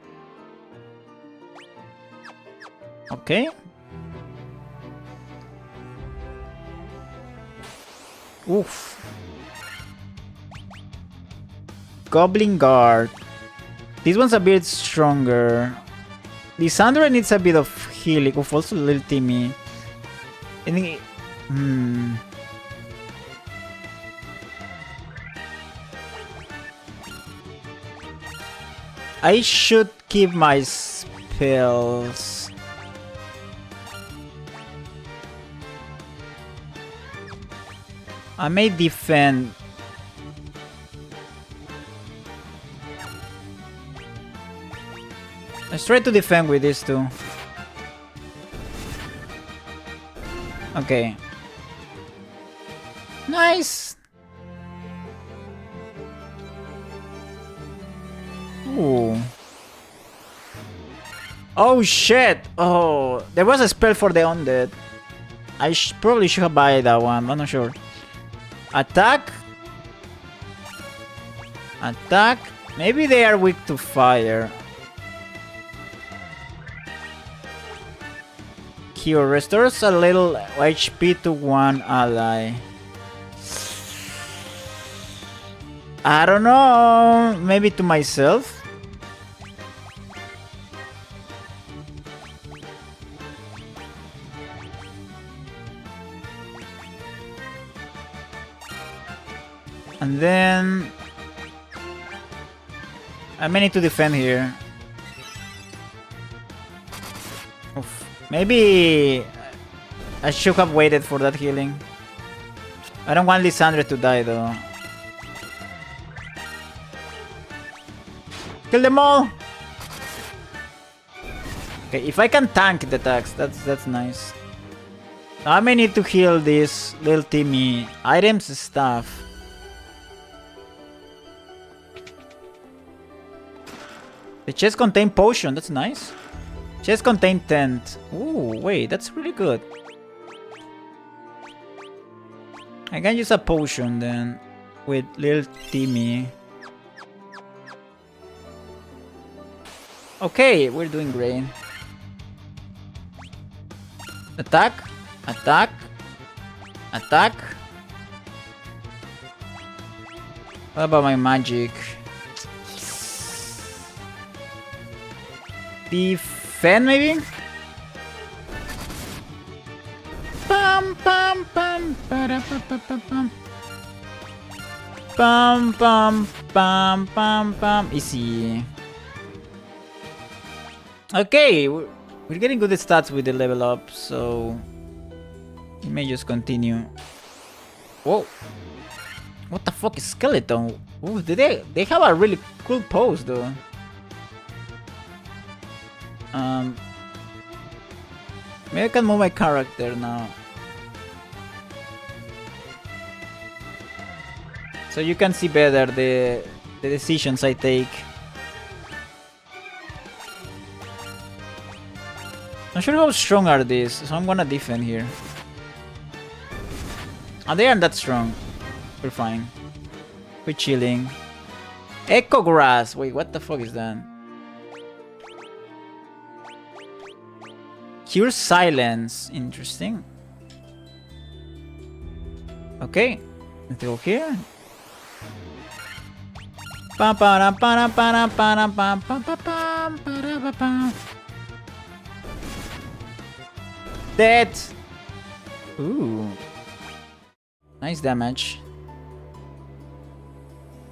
Okay. Oof. Goblin Guard. This one's a bit stronger. Lysandra needs a bit of healing. Oof, also a little Timmy. I think... I should keep my spells. I may defend. Let's try to defend with this too. Okay. Nice. Ooh. Oh shit! Oh, there was a spell for the undead. I probably should have buy that one. I'm not sure. Attack. Attack. Maybe they are weak to fire. Cure restores a little HP to one ally. I don't know. Maybe to myself. And then I may need to defend here. Oof. Maybe I should have waited for that healing. I don't want Lysandre to die though. Kill them all! Okay, if I can tank the attacks, that's nice. I may need to heal this little Timmy. Items, stuff. The chest contain potion, that's nice. Chest contain tent. Ooh, wait, that's really good. I can use a potion then with little Timmy. Okay, we're doing great. Attack, attack, attack. What about my magic? Defend maybe? Pam pam pam para pa pa pa pam. Pam pam pam pam pam. Easy. Okay, we're getting good stats with the level up, so we may just continue. Whoa! What the fuck is skeleton? Ooh, they have a really cool pose though. Maybe I can move my character now. So you can see better the decisions I take. Not sure how strong are these, so I'm gonna defend here. Oh, they aren't that strong. We're fine. We're chilling. Echo grass. Wait, what the fuck is that? Cure silence. Interesting. Okay. Let's go here. Dead. Ooh. Nice damage.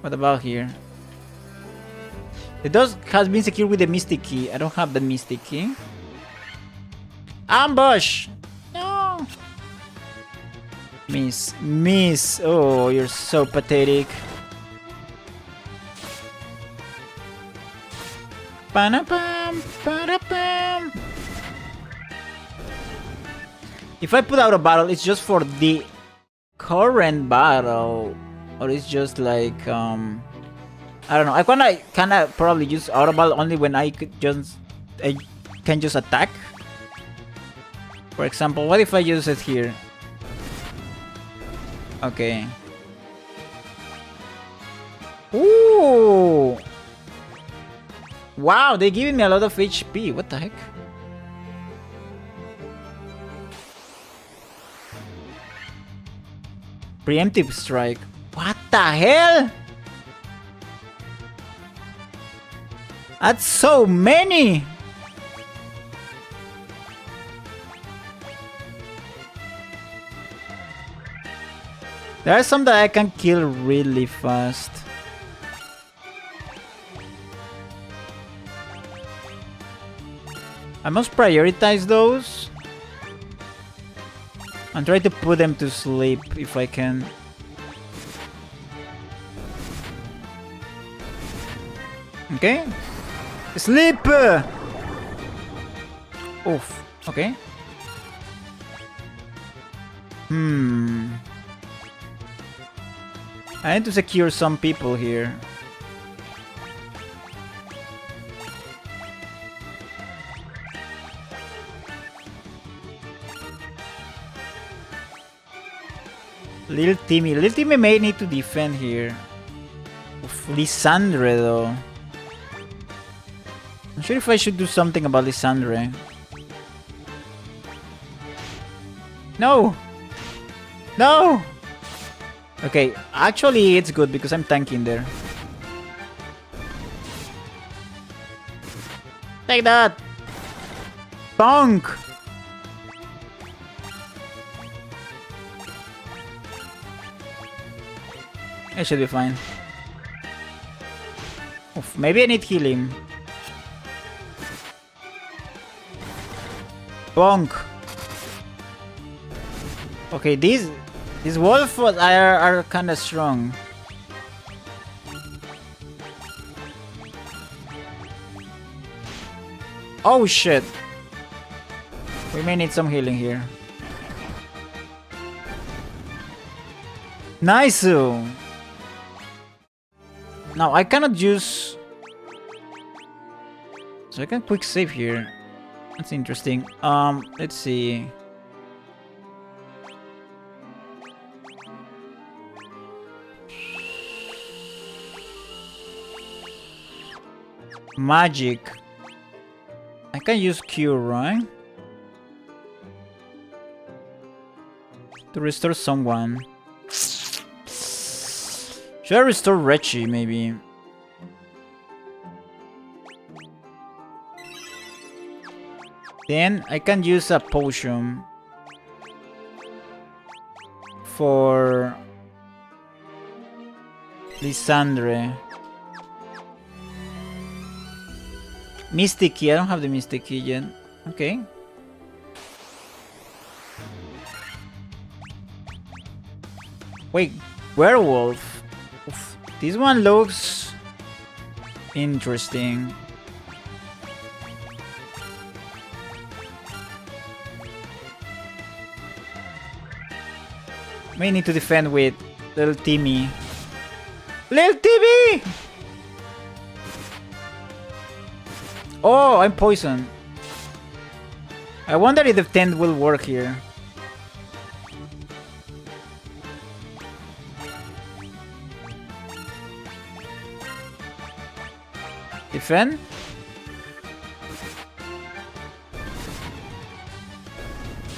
What about here? The dog has been secured with the mystic key. I don't have the mystic key. Ambush! No! Miss. Miss. Oh, you're so pathetic. Panapam, panapam. If I put out a battle, it's just for the current battle, or it's just like I don't know. I kinda probably use auto battle only when I can just attack. For example, what if I use it here? Okay. Ooh! Wow, they're giving me a lot of HP. What the heck? Preemptive strike. What the hell? That's so many! There are some that I can kill really fast. I must prioritize those and try to put them to sleep if I can. Okay. Sleep! Oof. Okay. I need to secure some people here. Little Timmy may need to defend here. Oof, Lissandre though. I'm sure if I should do something about Lissandre. No! No! Okay, actually it's good because I'm tanking there. Take that! Bonk! I should be fine. Oof, maybe I need healing. Bonk! Okay, these wolves are kind of strong. Oh shit! We may need some healing here. Nice! Now I cannot use... So I can quick save here. That's interesting. Let's see. Magic. I can use Cure, right? To restore someone. Should I restore Rechi, maybe? Then I can use a potion for Lissandre. Mystic Key. I don't have the Mystic Key yet. Okay. Wait, werewolf. Oof. This one looks interesting. May need to defend with little Timmy. Little Timmy! Oh, I'm poisoned. I wonder if the tent will work here. Defend?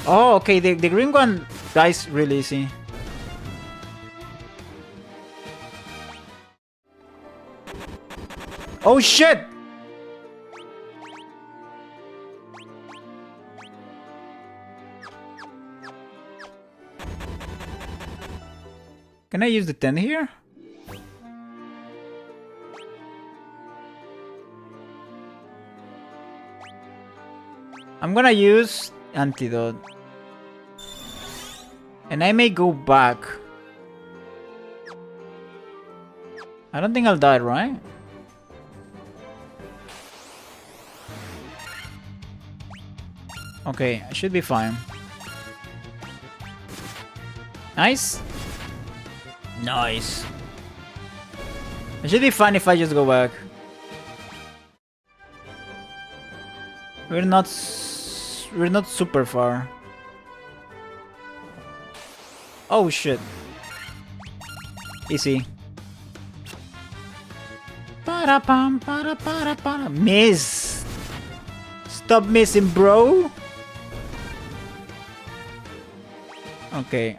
Oh, okay, the green one dies really easy. Oh shit! Can I use the 10 here? I'm gonna use antidote. And I may go back. I don't think I'll die, right? Okay, I should be fine. Nice. Nice. I should be fine if I just go back. We're not super far. Oh shit. Easy. Para pam para para para. Miss. Stop missing, bro. Okay.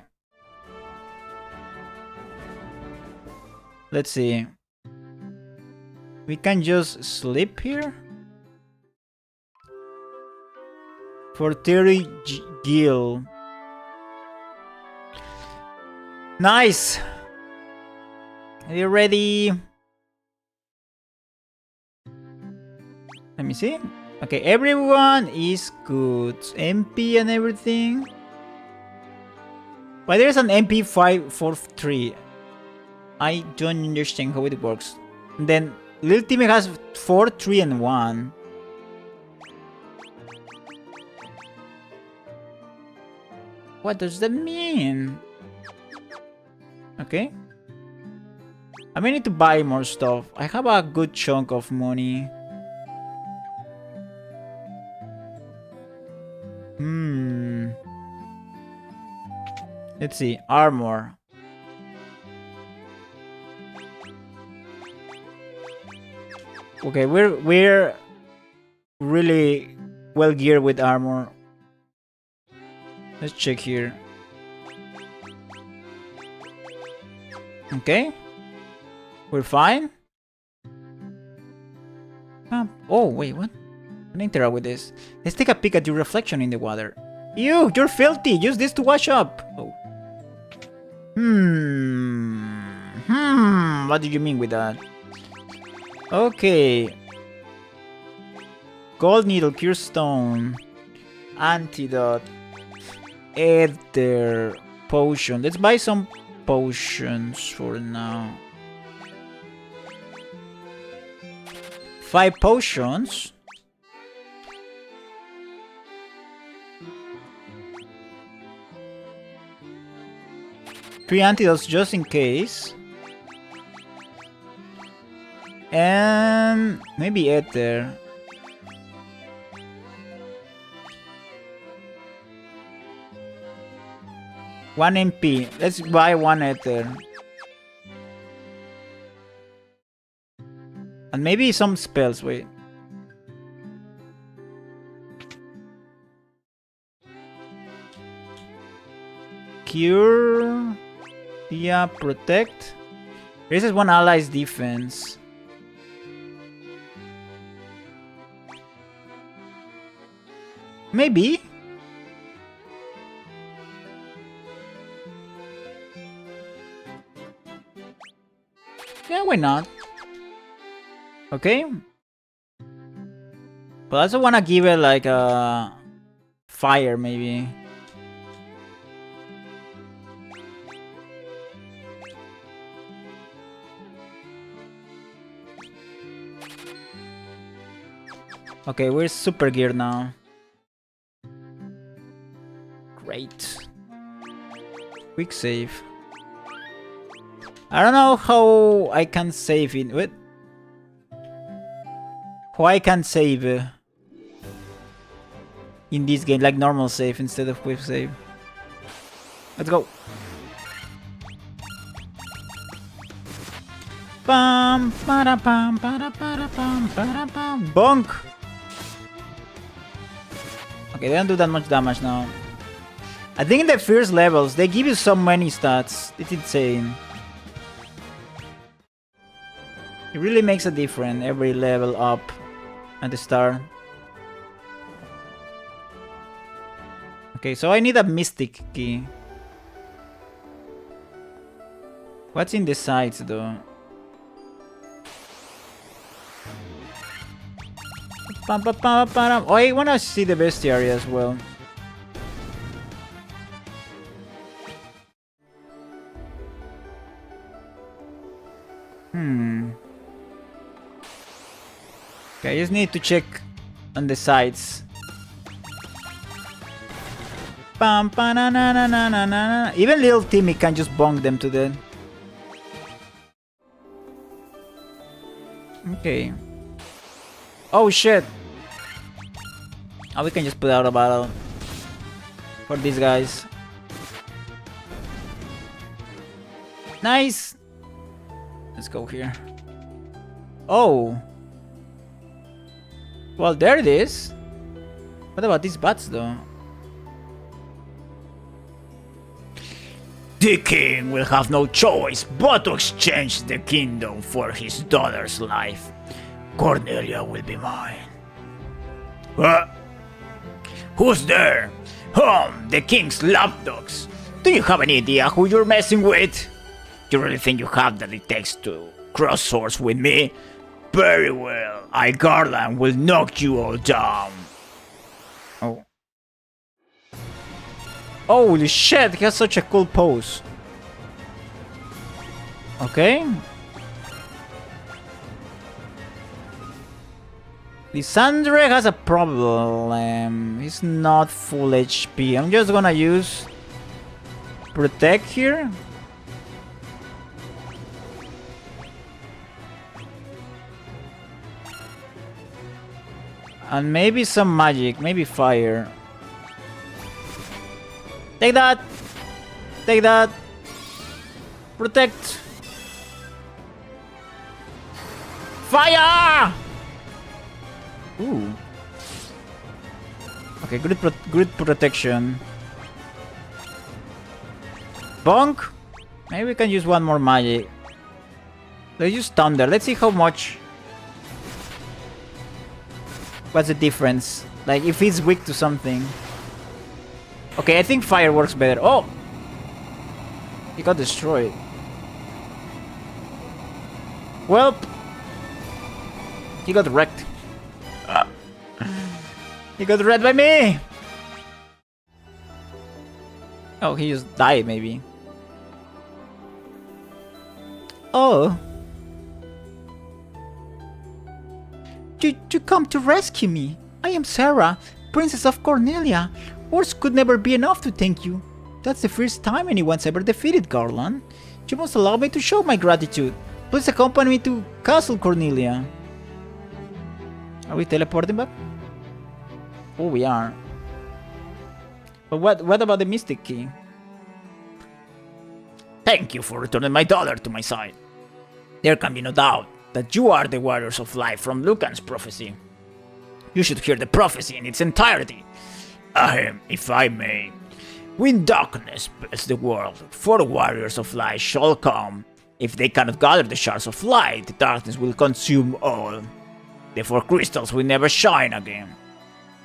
Let's see. We can just sleep here for 30 gil. Nice. Are you ready? Let me see. Okay, everyone is good. MP and everything. But there's an MP 543. I don't understand how it works. And then Little Timmy has 4, 3, and 1. What does that mean? Okay. I may need to buy more stuff. I have a good chunk of money. Let's see. Armor. Okay, we're really well geared with armor. Let's check here. Okay. We're fine. Oh, wait, what? I'm gonna interact with this. Let's take a peek at your reflection in the water. Ew, you're filthy. Use this to wash up. Oh. What do you mean with that? Okay. Gold needle, cure stone, antidote, ether, potion. Let's buy some potions for now. 5 potions. Three antidotes just in case. And maybe ether. One MP. Let's buy 1 ether. And maybe some spells, wait. Cure. Yeah, protect. Raises 1 ally's defense. Maybe. Yeah, why not? Okay. But I also wanna give it like a fire, maybe. Okay, we're super geared now. Great. Quick save. I don't know how I can save it. What? How I can save in this game, like normal save instead of quick save. Let's go. Bam, para pam, para pam, para pam. Bonk. Okay, they don't do that much damage now. I think in the first levels they give you so many stats. It's insane. It really makes a difference every level up at the start. Okay, so I need a mystic key. What's in the sides though? Oh, I wanna see the bestiary as well. Okay, I just need to check on the sides. Pam, pa, na, na, na, na, na, na. Even little Timmy can just bonk them to death. Okay. Oh shit. Oh, we can just put out a battle for these guys. Nice. Let's go here. Oh. Well, there it is. What about these bats, though? The king will have no choice but to exchange the kingdom for his daughter's life. Cornelia will be mine. Who's there? The king's lapdogs. Do you have any idea who you're messing with? You really think you have that it takes to cross swords with me? Very well, I Garland will knock you all down. Oh. Holy shit, he has such a cool pose. Okay. Lysandre has a problem. He's not full HP. I'm just gonna use protect here. And maybe some magic, maybe fire. Take that! Take that! Protect! Fire! Ooh. Okay, good protection. Bonk! Maybe we can use one more magic. Let's use thunder. Let's see how much. What's the difference? Like, if he's weak to something. Okay, I think fire works better. Oh! He got destroyed. Well, he got wrecked. He got wrecked by me! Oh, he just died, maybe. Oh. Did you come to rescue me? I am Sarah, Princess of Cornelia. Words could never be enough to thank you. That's the first time anyone's ever defeated Garland. You must allow me to show my gratitude. Please accompany me to Castle Cornelia. Are we teleporting back? Oh, we are. But what about the Mystic Key? Thank you for returning my daughter to my side. There can be no doubt that you are the warriors of life from Lucan's prophecy. You should hear the prophecy in its entirety. If I may, when darkness fills the world, 4 warriors of light shall come. If they cannot gather the shards of light, the darkness will consume all. The 4 crystals will never shine again.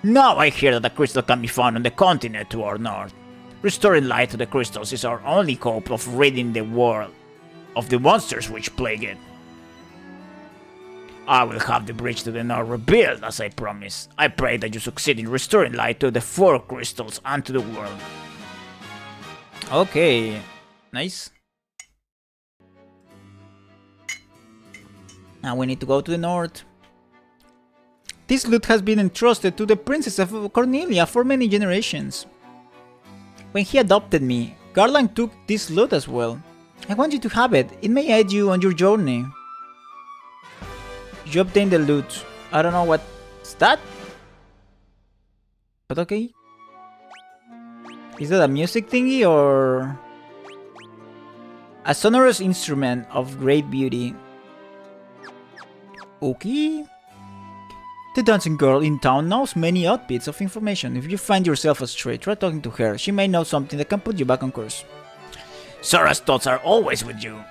Now I hear that the crystal can be found on the continent to our north. Restoring light to the crystals is our only hope of ridding the world of the monsters which plague it. I will have the bridge to the north rebuilt as I promised. I pray that you succeed in restoring light to the 4 crystals and to the world. Okay, nice. Now we need to go to the north. This loot has been entrusted to the Princess of Cornelia for many generations. When he adopted me, Garland took this loot as well. I want you to have it. It may aid you on your journey. You obtain the loot. I don't know what's that. But okay. Is that a music thingy or a sonorous instrument of great beauty? Okay. The dancing girl in town knows many odd bits of information. If you find yourself astray, try talking to her. She may know something that can put you back on course. Sarah's thoughts are always with you.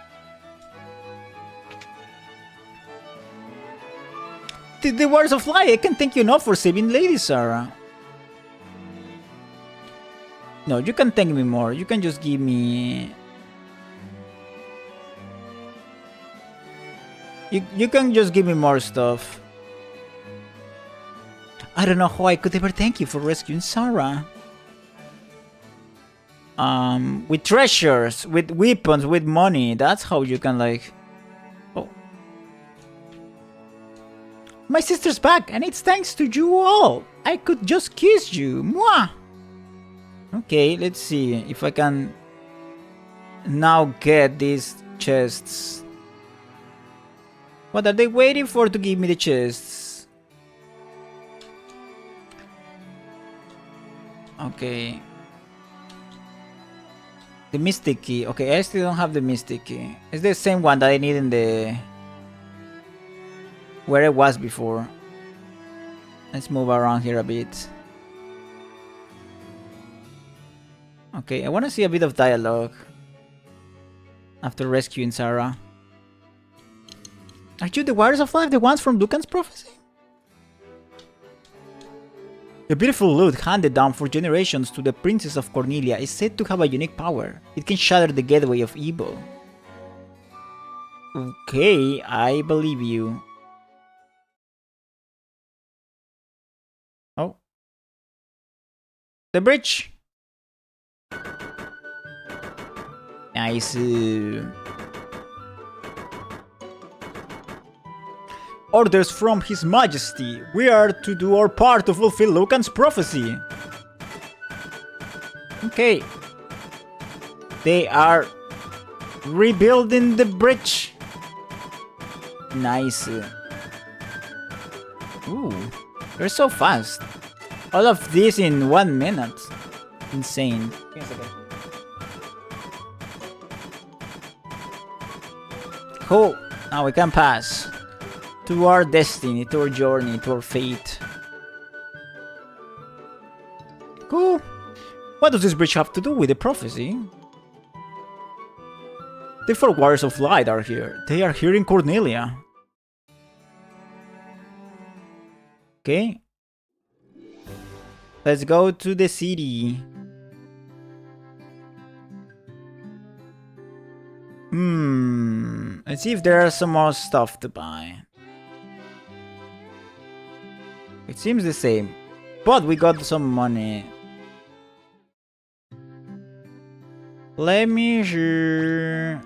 The words of light, I can thank you enough for saving Lady Sarah. No, you can thank me more. You can just give me... You can just give me more stuff. I don't know how I could ever thank you for rescuing Sarah. With treasures, with weapons, with money. That's how you can like... Oh. My sister's back, and it's thanks to you all. I could just kiss you. Mwah! Okay, let's see if I can now get these chests. What are they waiting for to give me the chests? Okay. The Mystic Key. Okay, I still don't have the Mystic Key. It's the same one that I need in the... where it was before. Let's move around here a bit. Okay, I want to see a bit of dialogue after rescuing Sarah. Are you the Warriors of Life, the ones from Lucan's prophecy? The beautiful loot handed down for generations to the Princess of Cornelia is said to have a unique power. It can shatter the gateway of evil. Okay, I believe you. Oh. The bridge! Nice. Orders from His Majesty. We are to do our part to fulfill Lucan's prophecy. Okay. They are rebuilding the bridge. Nice. Ooh, they're so fast. All of this in 1 minute. Insane. Cool. Now we can pass to our destiny, to our journey, to our fate. Cool. What does this bridge have to do with the prophecy? The 4 warriors of light are here. They are here in Cornelia. Okay. Let's go to the city. Let's see if there are some more stuff to buy. It seems the same, but we got some money. Let me see.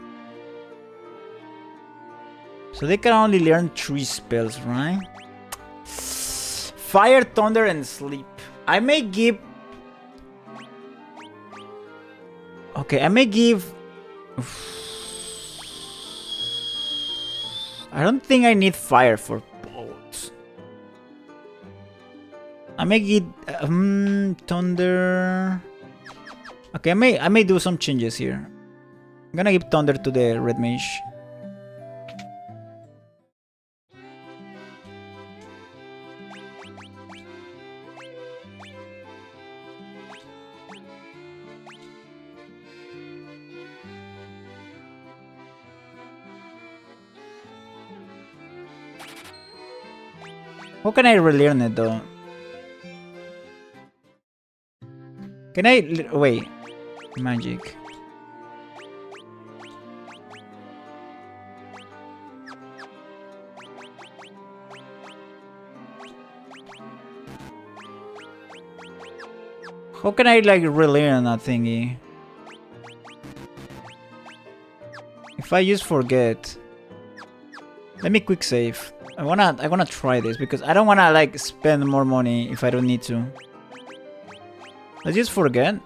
So they can only learn 3 spells, right? Fire, thunder, and sleep. I may give... Okay, I may give... I don't think I need fire for both. I may give... thunder... Okay, I may do some changes here. I'm gonna give thunder to the red mage. How can I relearn it though? Can I... Wait. Magic. How can I like relearn that thingy? If I use forget. Let me quick save. I wanna try this because I don't wanna like spend more money if I don't need to. Let's just forget.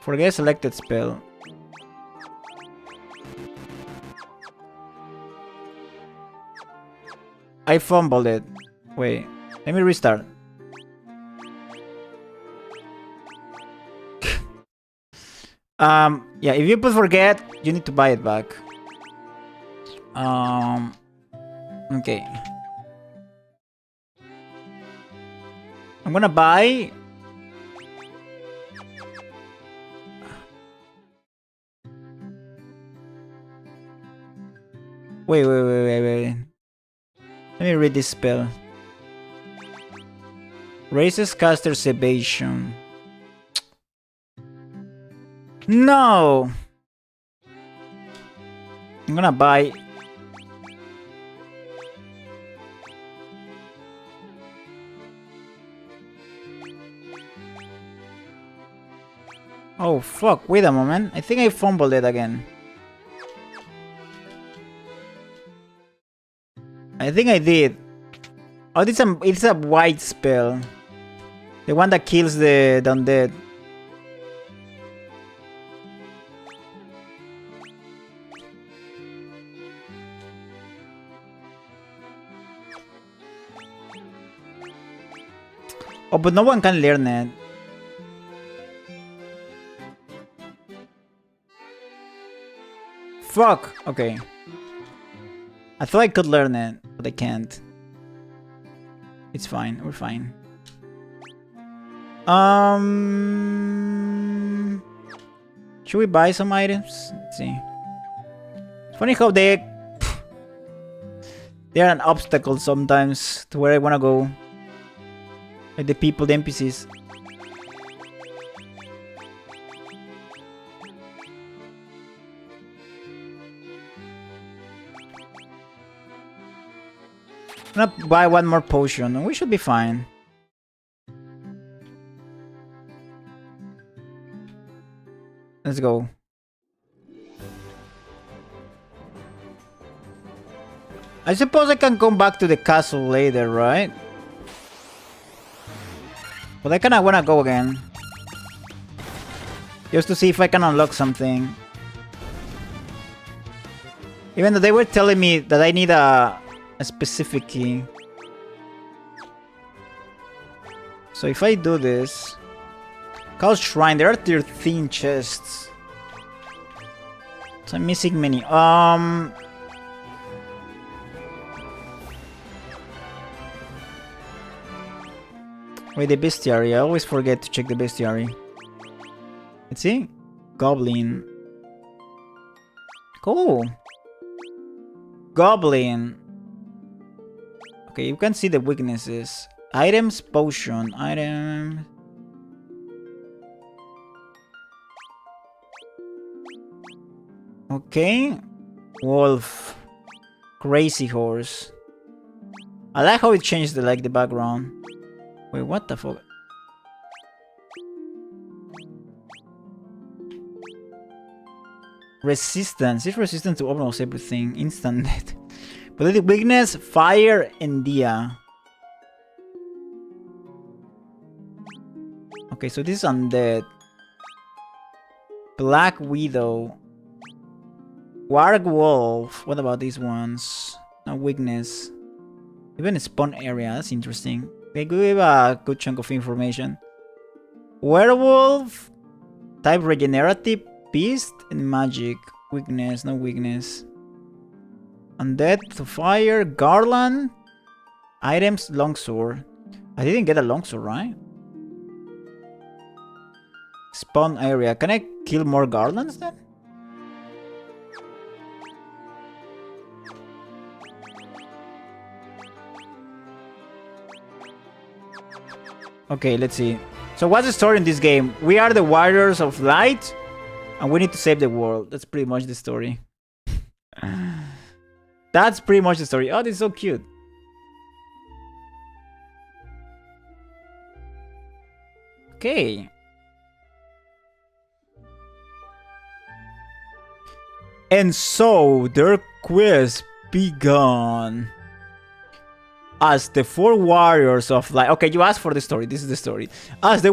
Forget selected spell. I fumbled it. Wait, let me restart. Yeah, if you put forget, you need to buy it back. Okay. I'm gonna buy... Wait. Let me read this spell. Raises caster's evasion. No! I'm gonna buy... Oh fuck, wait a moment. I think I fumbled it again. I think I did. Oh, it's a white spell. The one that kills the undead. Oh, but no one can learn it. Fuck! Okay. I thought I could learn it, but I can't. It's fine, we're fine. Should we buy some items? Let's see. It's funny how they're an obstacle sometimes to where I wanna go. Like the people, the NPCs. I'm gonna buy one more potion and we should be fine. Let's go. I suppose I can come back to the castle later, right? But I kinda wanna go again. Just to see if I can unlock something. Even though they were telling me that I need a specific key. So if I do this... Chaos Shrine, there are 13 chests. So I'm missing many. Wait, the bestiary. I always forget to check the bestiary. Let's see. Goblin. Cool. Goblin. Okay, you can see the weaknesses. Items, potion, item. Okay. Wolf. Crazy horse. I like how it changed the background. Wait, what the fuck? Resistance. It's resistant to almost everything. Instant death. Pathetic weakness, fire, and dia. Okay, so this is undead. Black Widow. Warg Wolf. What about these ones? No weakness. Even spawn area. That's interesting. They give a good chunk of information. Werewolf. Type regenerative. Beast and magic. Weakness. No weakness. Undead to fire. Garland. Items. Longsword. I didn't get a longsword, right? Spawn area. Can I kill more garlands then? Okay, let's see. So what's the story in this game? We are the warriors of light and we need to save the world. That's pretty much the story. That's pretty much the story. Oh, this is so cute. Okay. And so their quest began. As the four warriors of light... Okay, you asked for the story. This is the story. As the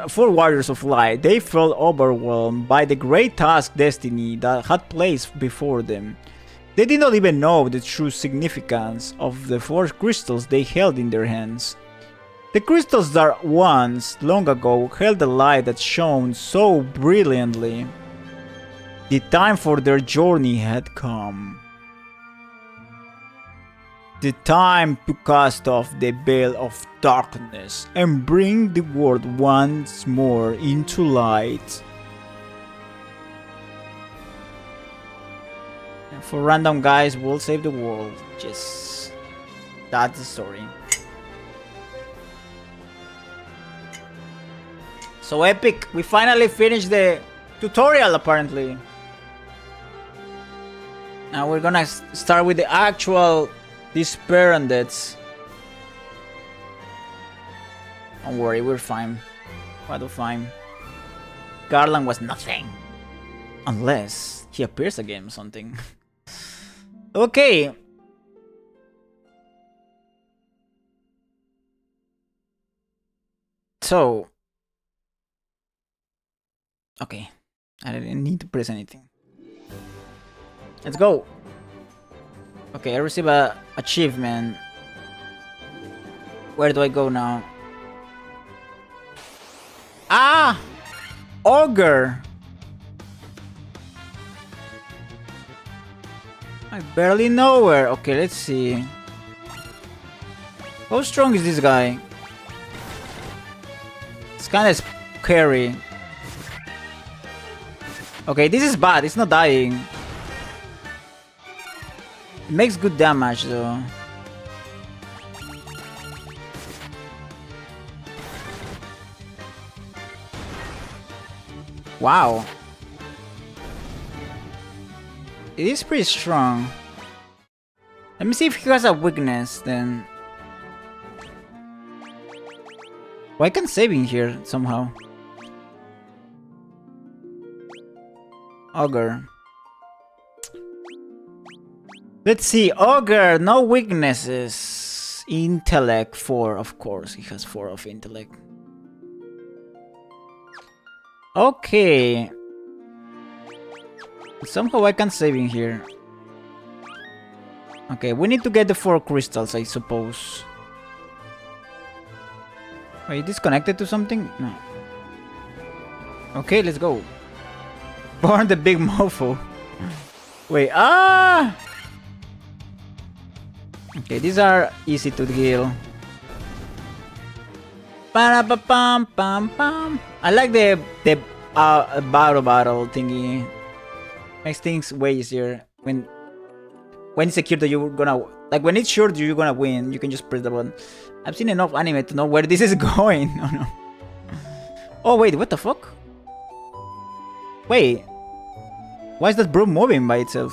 four warriors of light, they felt overwhelmed by the great task destiny that had placed before them. They did not even know the true significance of the four crystals they held in their hands. The crystals that once, long ago, held the light that shone so brilliantly. The time for their journey had come. The time to cast off the veil of darkness and bring the world once more into light. And for random guys, we'll save the world. Just that's the story. So epic! We finally finished the tutorial apparently. Now we're gonna start with the actual despair undeads. Don't worry, we're fine. Quite fine. Garland was nothing. Unless he appears again or something. Okay. So. Okay. I didn't need to press anything. Let's go. Okay, I receive a achievement. Where do I go now? Ah! Ogre! I barely know her. Okay, let's see. How strong is this guy? It's kind of scary. Okay, this is bad. It's not dying. It makes good damage though. Wow. It is pretty strong. Let me see if he has a weakness then. Why can't save in here somehow? Ogre. Let's see. Ogre, no weaknesses. Intellect 4, of course. He has 4 of intellect. Okay. Somehow I can't save in here. Okay, we need to get the 4 crystals, I suppose. Wait, this connected to something? No. Okay, let's go. Burn the big mofo. Wait, ah! Okay, these are easy to kill. Pam pam pam. I like the battle thingy. Makes things way easier when it's secure that you're gonna, like, when it's sure that you're gonna win, you can just press the button. I've seen enough anime to know where this is going. Oh no. Oh wait, what the fuck? Wait. Why is that broom moving by itself?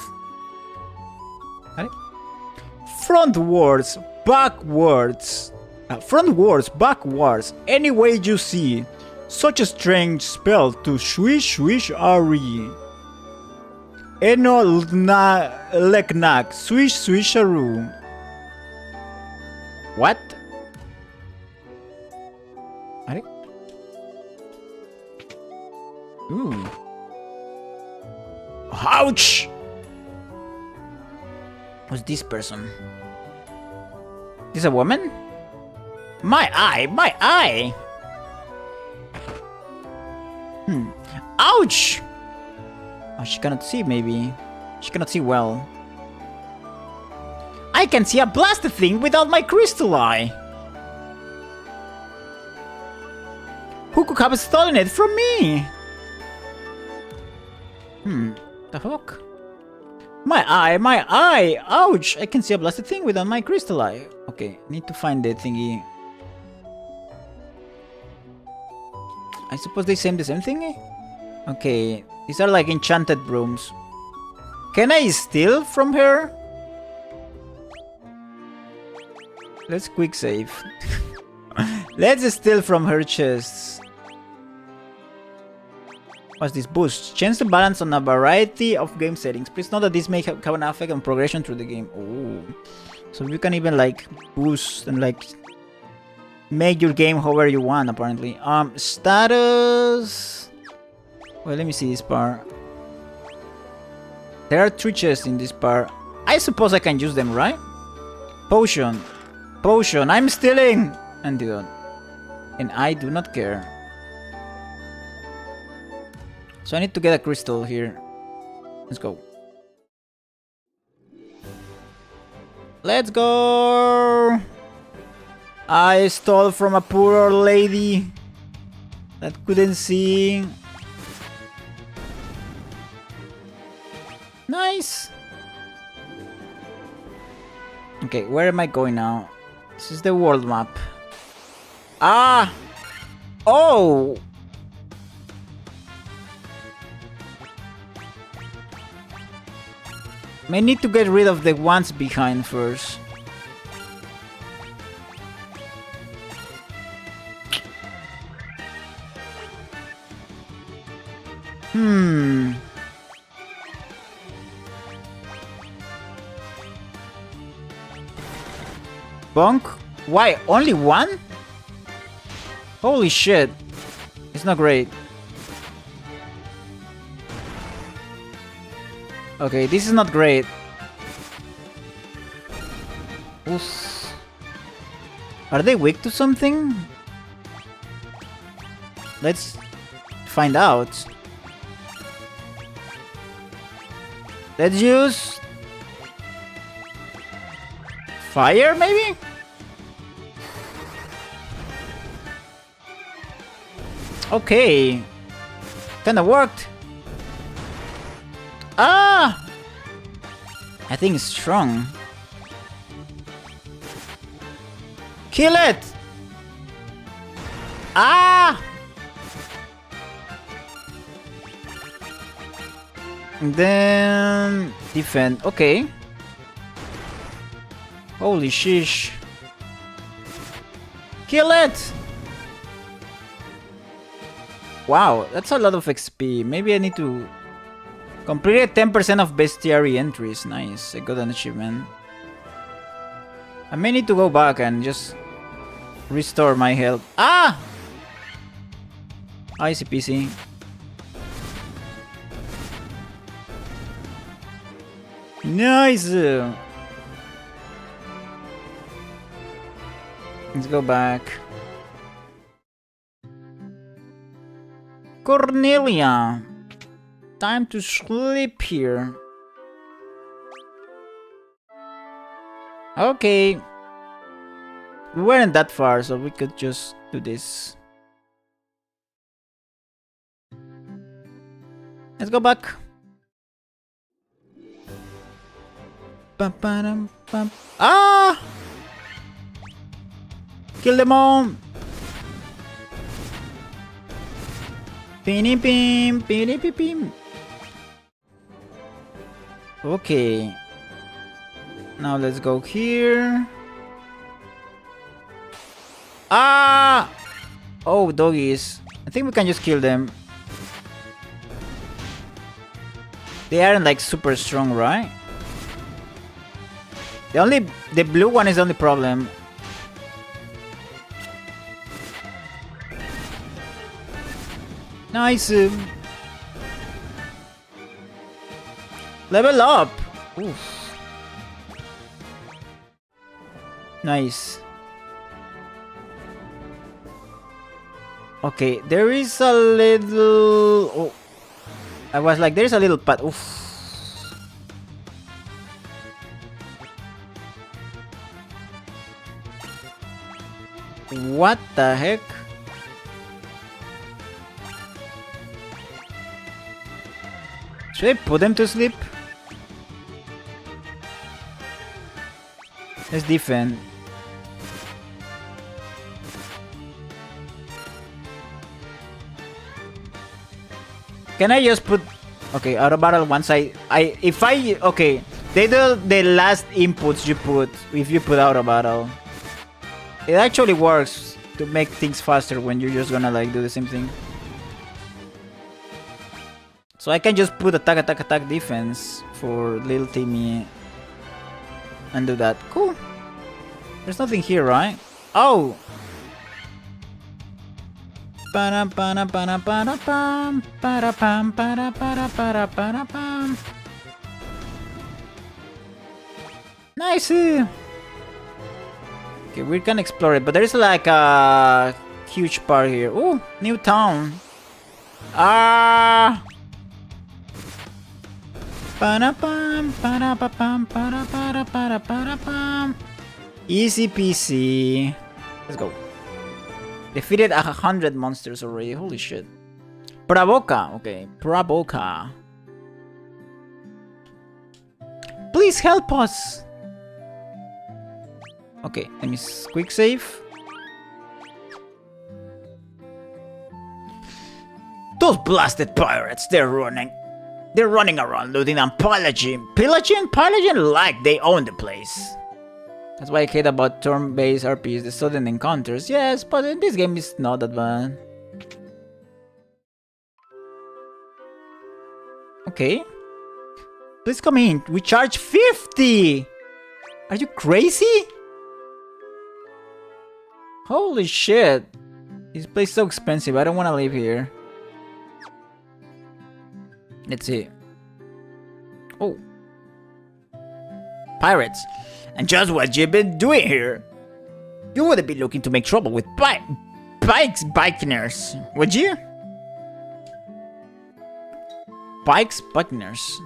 Frontwards, backwards. Frontwards, backwards. Any way you see. Such a strange spell to swish swish ari. Eno leknak, swish swisharoo. What? Ooh. Ouch! Who's this person? This a woman? My eye! My eye! Ouch! Oh, she cannot see, maybe. She cannot see well. I can see a blasted thing without my crystal eye! Who could have stolen it from me? The fuck? My eye! Ouch! I can see a blasted thing without my crystal eye. Okay, need to find the thingy. I suppose they say the same thing? Okay, these are like enchanted brooms. Can I steal from her? Let's quick save. Let's steal from her chests. What's this? Boost. Change the balance on a variety of game settings. Please note that this may have an effect on progression through the game. Oh. So you can even like boost and like make your game however you want, apparently. Status. Well, let me see this part. There are 3 chests in this part. I suppose I can use them, right? Potion. Potion. I'm stealing! Antidote. And I do not care. So I need to get a crystal here. Let's go. Let's go! I stole from a poor lady that couldn't see. Nice! Okay, where am I going now? This is the world map. Ah! Oh! May need to get rid of the ones behind first. Bonk? Why? Only one? Holy shit. It's not great. Okay, this is not great. Oof. Are they weak to something? Let's find out. Let's use fire, maybe? Okay. Kinda worked. Ah! I think it's strong. Kill it! Ah! And then defend. Okay. Holy shish. Kill it! Wow, that's a lot of XP. Maybe I need to complete 10% of bestiary entries. Nice. I got an achievement. I may need to go back and just restore my health. Ah! Easy peasy. Nice! Let's go back. Cornelia! Time to sleep here. Okay. We weren't that far, so we could just do this. Let's go back. Ah! Kill them all! Pim, pim, pim, pim, pim. Okay. Now let's go here. Ah! Oh, doggies. I think we can just kill them. They aren't like super strong, right? The blue one is the only problem. Nice. Level up. Oof. Nice. Okay, there is a little... Oh. I was like, there's a little path. Oof. What the heck? Should I put them to sleep? Let's defend. Can I just put... Okay, auto battle once okay, they do the last inputs you put if you put auto battle. It actually works to make things faster when you're just gonna like do the same thing. So I can just put attack, attack, attack, defense for little Timmy and do that. Cool. There's nothing here, right? Oh! Nice! Okay, we can explore it, but there's like a huge part here. Ooh, new town. Ah! Easy peasy. Let's go. Defeated 100 monsters already. Holy shit. Provoca. Okay. Provoca. Please help us. Okay. Let me quick save. Those blasted pirates. They're running around looting and pillaging. Pillaging like they own the place. That's why I hate about turn-based RPs, the sudden encounters. Yes, but in this game it's not that bad. Okay. Please come in. We charge 50! Are you crazy? Holy shit. This place is so expensive. I don't want to live here. Let's see. Oh. Pirates. And just what you've been doing here. You wouldn't be looking to make trouble with bikers, would you? Bikers?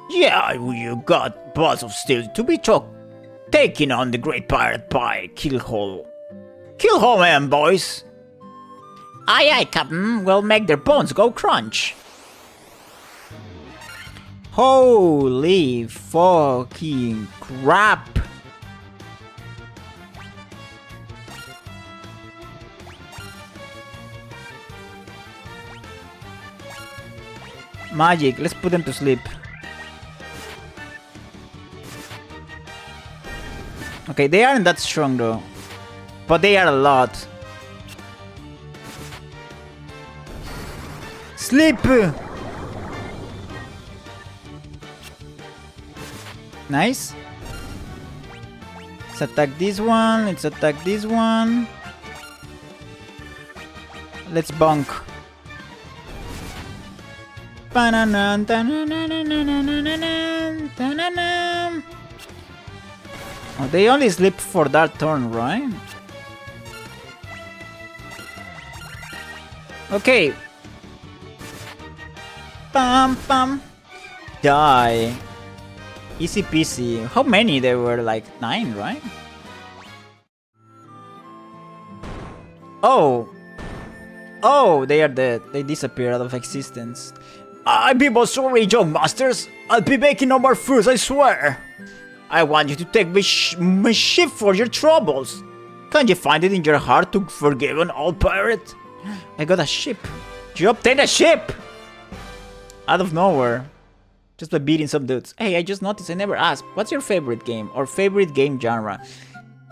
Yeah, you got balls of steel to be taking on the great pirate pike. Killhole, man, boys. Aye, aye, Captain. We'll make their bones go crunch. Holy fucking crap. Magic, let's put them to sleep. Okay, they aren't that strong though. But they are a lot. Sleep! Nice. Let's attack this one. Let's attack this one. Let's bonk. Ba-na-na, ta-na-na-na-na-na-na-na-na, ta-na-na. Oh, they only sleep for that turn, right? Okay. Pam pam. Die. Easy peasy. How many? There were like 9, right? Oh. Oh, they are dead. They disappear out of existence. I'm people sorry, young masters. I'll be making no more fools, I swear. I want you to take my ship for your troubles. Can't you find it in your heart to forgive an old pirate? I got a ship. You obtained a ship! Out of nowhere. Just by beating some dudes. Hey, I just noticed I never asked. What's your favorite game or favorite game genre?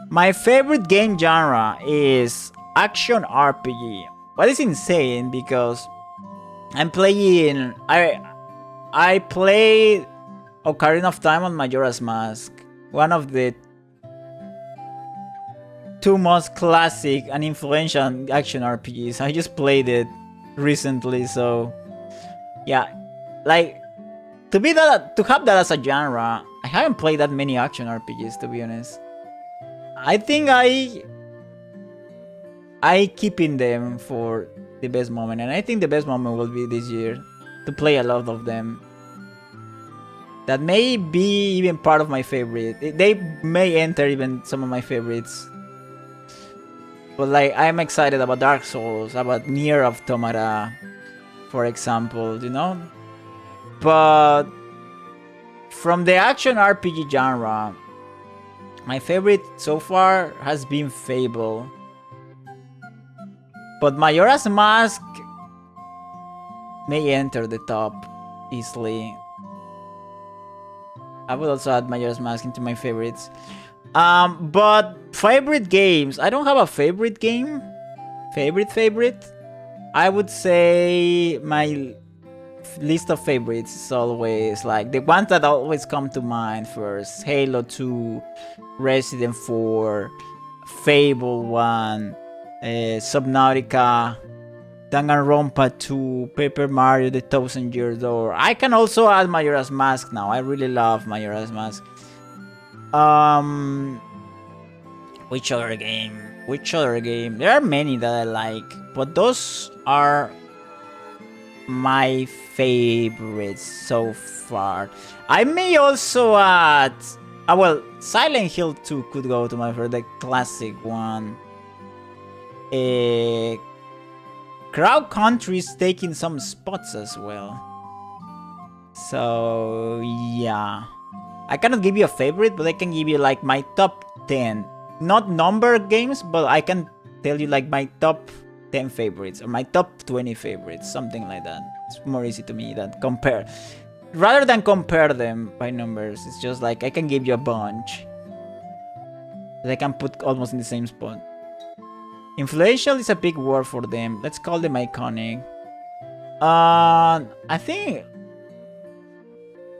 My favorite game genre is action RPG. What is insane because I'm playing... I play Ocarina of Time on Majora's Mask. One of the 2 most classic and influential action RPGs. I just played it recently, so yeah, like to have that as a genre. I haven't played that many action RPGs, to be honest. I think I keeping them for the best moment, and I think the best moment will be this year to play a lot of them. That may be even part of my favorite. They may enter even some of my favorites. But like, I'm excited about Dark Souls, about Nier Automata, for example, you know? But from the action RPG genre, my favorite so far has been Fable. But Majora's Mask may enter the top easily. I would also add Majora's Mask into my favorites. But favorite games, I don't have a favorite game. Favorite. I would say my list of favorites is always like the ones that always come to mind first. Halo 2, Resident 4, Fable 1, Subnautica, Danganronpa 2, Paper Mario The Thousand Year Door. I can also add Majora's Mask now. I really love Majora's Mask. Which other game? There are many that I like, but those are my favorites so far. I may also add... well, Silent Hill 2 could go to my favorite, the classic one. Crowd Country is taking some spots as well. So, yeah. I cannot give you a favorite, but I can give you like my top 10. Not number games, but I can tell you like my top 10 favorites or my top 20 favorites, something like that. It's more easy to me than compare. Rather than compare them by numbers, it's just like I can give you a bunch that I can put almost in the same spot. Influential is a big word for them. Let's call them iconic. I think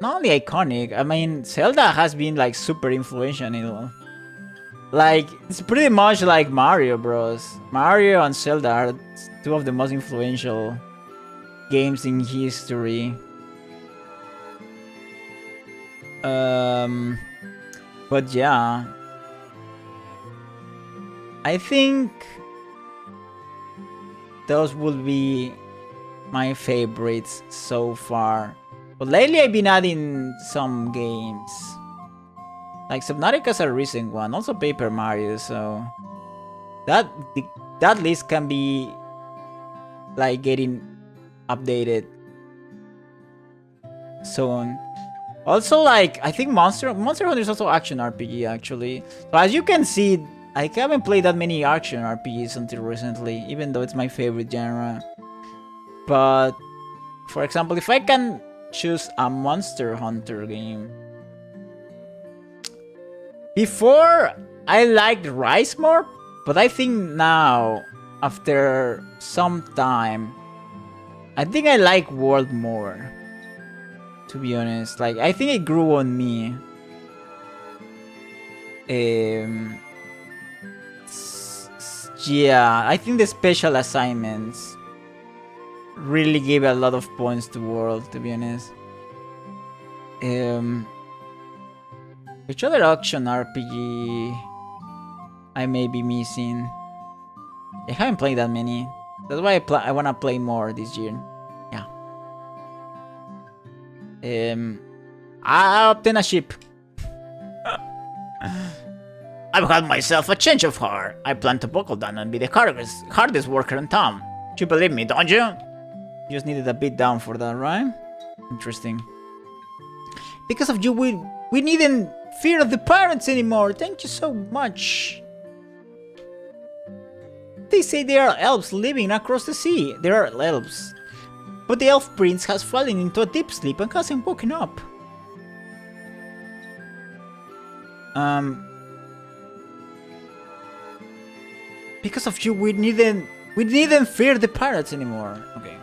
not only iconic, I mean Zelda has been like super influential. Like it's pretty much like Mario Bros. Mario and Zelda are 2 of the most influential games in history. But yeah, I think those would be my favorites so far. But lately I've been adding some games. Like Subnautica's a recent one, also Paper Mario, so that list can be like getting updated soon. Also, like I think Monster Hunter is also action RPG actually. So as you can see, I haven't played that many action RPGs until recently, even though it's my favorite genre. But for example, if I can choose a Monster Hunter game. Before, I liked Rise more, but I think now, after some time, I think I like World more. To be honest, like I think it grew on me. Yeah, I think the special assignments really give a lot of points to World, to be honest. Which other action RPG I may be missing? I haven't played that many. That's why I wanna play more this year. Yeah. I obtain a ship. I've had myself a change of heart. I plan to buckle down and be the hardest worker in town. You believe me, don't you? You just needed a bit down for that, right? Interesting. Because of you, we needn't fear the pirates anymore. Thank you so much. They say there are elves living across the sea. There are elves. But the elf prince has fallen into a deep sleep and hasn't woken up. Because of you, we needn't fear the pirates anymore. Okay.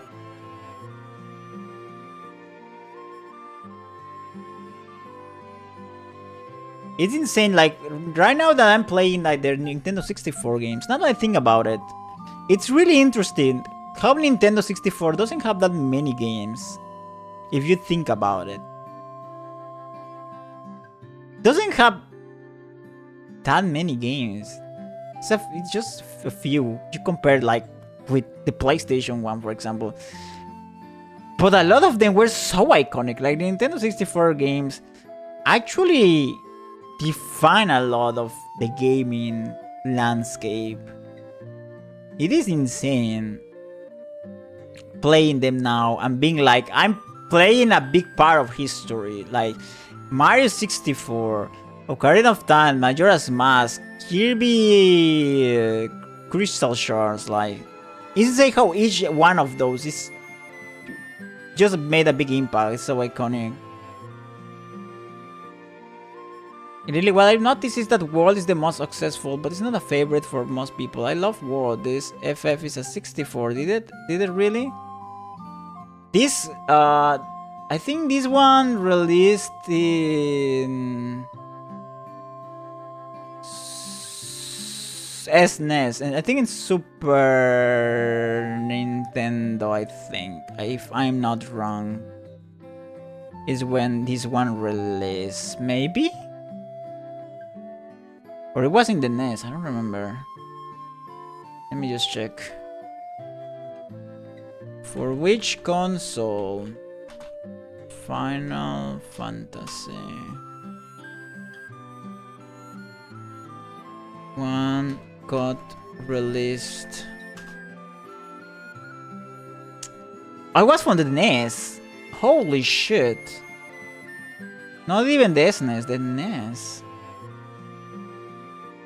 It's insane, like, right now that I'm playing, like, their Nintendo 64 games, now that I think about it, it's really interesting how Nintendo 64 doesn't have that many games, if you think about it. Doesn't have that many games. It's just a few. You compare, like, with the PlayStation 1, for example. But a lot of them were so iconic, like, the Nintendo 64 games actually define a lot of the gaming landscape. It is insane playing them now and being like, I'm playing a big part of history. Like Mario 64, Ocarina of Time, Majora's Mask, Kirby Crystal Shards. Like, it's like how each one of those is just made a big impact. It's so iconic. Really, what I've noticed is that World is the most successful, but it's not a favorite for most people. I love World. This FF is a 64. Did it really? This, I think this one released in SNES, and I think it's Super Nintendo, I think, if I'm not wrong, is when this one released, maybe? Or it was in the NES, I don't remember. Let me just check. For which console? Final Fantasy. One got released. I was from the NES. Holy shit. Not even the SNES, the NES.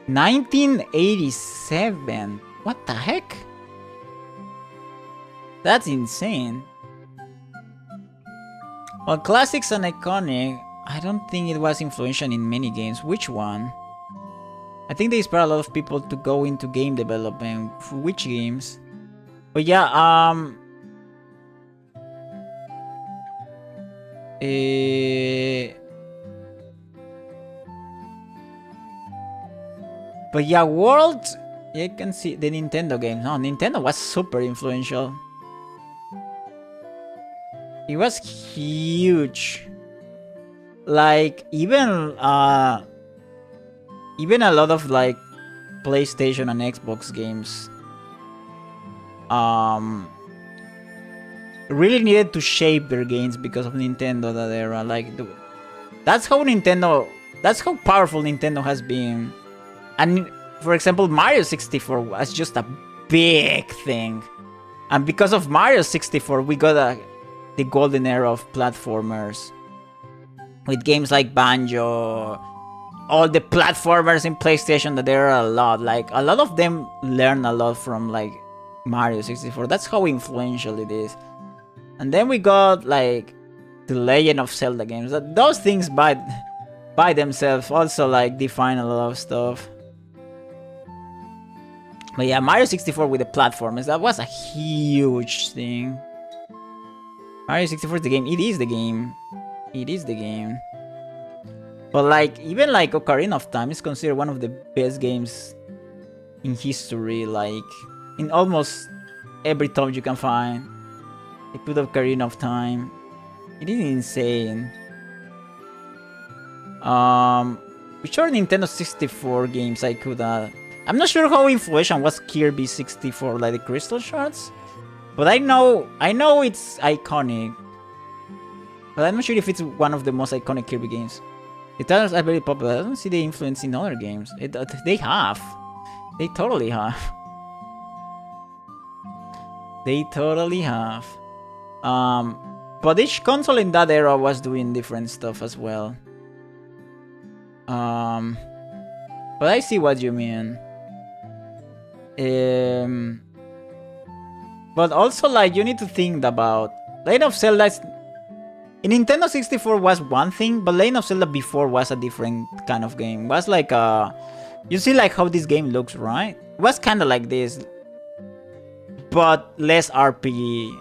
1987. What the heck? That's insane. Well, classics and iconic, I don't think it was influential in many games. Which one? I think they inspired a lot of people to go into game development. For which games? But yeah, but yeah, World, you can see the Nintendo games. No, Nintendo was super influential. It was huge. Like, even a lot of, like, PlayStation and Xbox games really needed to shape their games because of Nintendo that era. Like, that's how powerful Nintendo has been. And for example, Mario 64 was just a big thing, and because of Mario 64 we got the golden era of platformers with games like Banjo, all the platformers in PlayStation, that there are a lot. Like, a lot of them learn a lot from, like, Mario 64. That's how influential it is. And then we got, like, the Legend of Zelda games. Those things by themselves also, like, define a lot of stuff. But yeah, Mario 64 with the platformers, that was a huge thing. Mario 64 is the game. It is the game. It is the game. But, like, even, like, Ocarina of Time is considered one of the best games in history. Like, in almost every tome you can find. They put up Ocarina of Time. It is insane. Which are Nintendo 64 games I could add? I'm not sure how influential was Kirby 64, like the Crystal Shards, but I know it's iconic. But I'm not sure if it's one of the most iconic Kirby games. The titles are very popular. I don't see the influence in other games. They have. They totally have. They totally have. But each console in that era was doing different stuff as well. But I see what you mean. But also, like, you need to think about Legend of Zelda. In Nintendo 64 was one thing, but Legend of Zelda before was a different kind of game. It was like you see like how this game looks, right? It was kind of like this, but less RPG.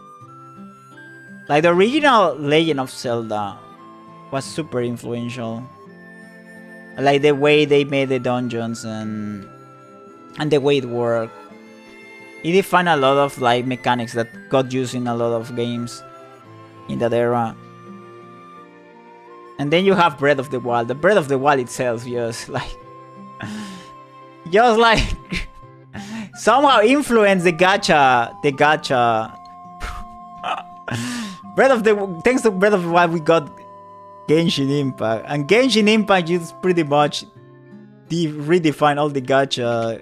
Like the original Legend of Zelda was super influential. Like the way they made the dungeons and the way it worked. It defined a lot of like mechanics that got used in a lot of games in that era. And then you have Breath of the Wild. The Breath of the Wild itself just like somehow influenced the gacha. Thanks to Breath of the Wild, we got Genshin Impact, and Genshin Impact is pretty much redefine all the gacha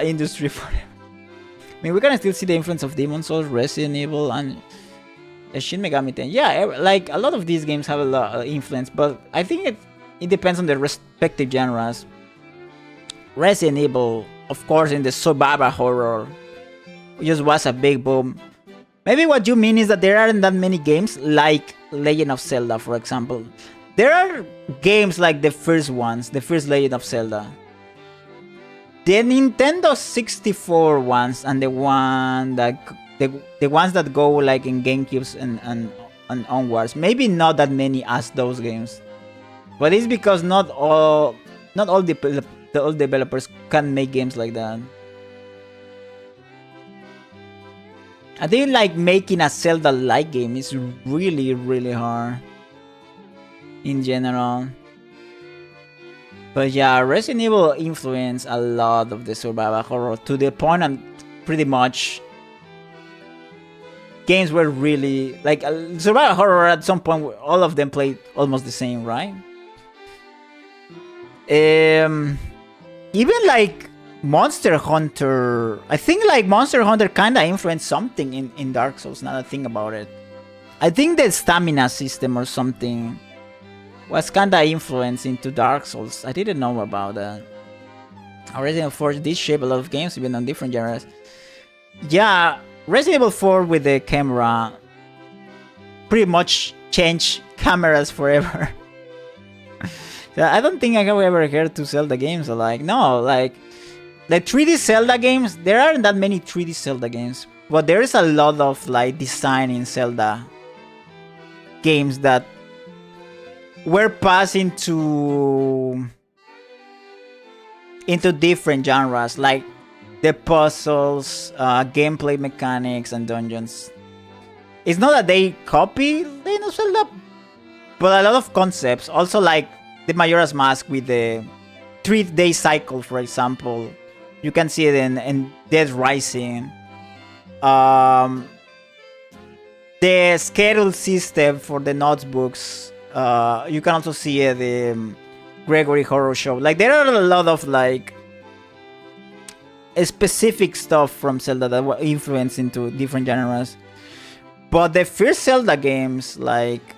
industry forever. I mean, we can still see the influence of Demon's Souls, Resident Evil, and Shin Megami Tensei. Yeah, like a lot of these games have a lot of influence, but I think it depends on the respective genres. Resident Evil, of course, in the survival horror, just was a big boom. Maybe what you mean is that there aren't that many games like Legend of Zelda, for example. There are games like the first ones, the first Legend of Zelda. The Nintendo 64 ones and the ones that go like in GameCubes and onwards. Maybe not that many as those games, but it's because not all developers can make games like that. I think like making a Zelda-like game is really, really hard in general. But yeah, Resident Evil influenced a lot of the survival horror to the point and pretty much games were really like survival horror at some point. All of them played almost the same, right? Even like Monster Hunter, I think like Monster Hunter kinda influenced something in Dark Souls, now that I think about it. I think the stamina system or something was kinda influenced into Dark Souls. I didn't know about that. Resident Evil 4 did shape a lot of games, even on different genres. Yeah, Resident Evil 4 with the camera pretty much changed cameras forever. I don't think I have ever heard two Zelda games alike. No, like the 3D Zelda games, there aren't that many 3D Zelda games, but there is a lot of like design in Zelda games that were passed into different genres, like the puzzles, gameplay mechanics, and dungeons. It's not that they copy Legend of Zelda, but a lot of concepts. Also, like the Majora's Mask with the 3-day cycle, for example. You can see it in Dead Rising. The schedule system for the notebooks. You can also see the Gregory Horror Show. Like there are a lot of like specific stuff from Zelda that were influenced into different genres. But the first Zelda games, like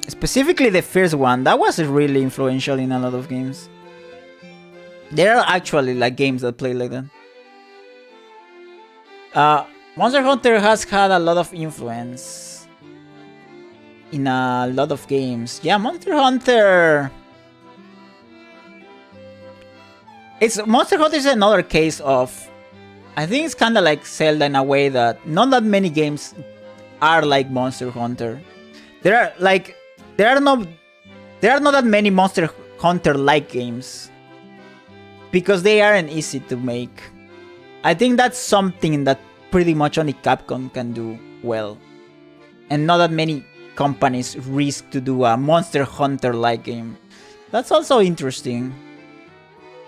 specifically the first one, that was really influential in a lot of games. There are actually like games that play like that. Monster Hunter has had a lot of influence in a lot of games. Yeah, Monster Hunter. Monster Hunter is another case of, I think it's kind of like Zelda in a way that not that many games are like Monster Hunter. There are not that many Monster Hunter like games because they aren't easy to make. I think that's something that pretty much only Capcom can do well. And not that many companies risk to do a Monster Hunter-like game. That's also interesting.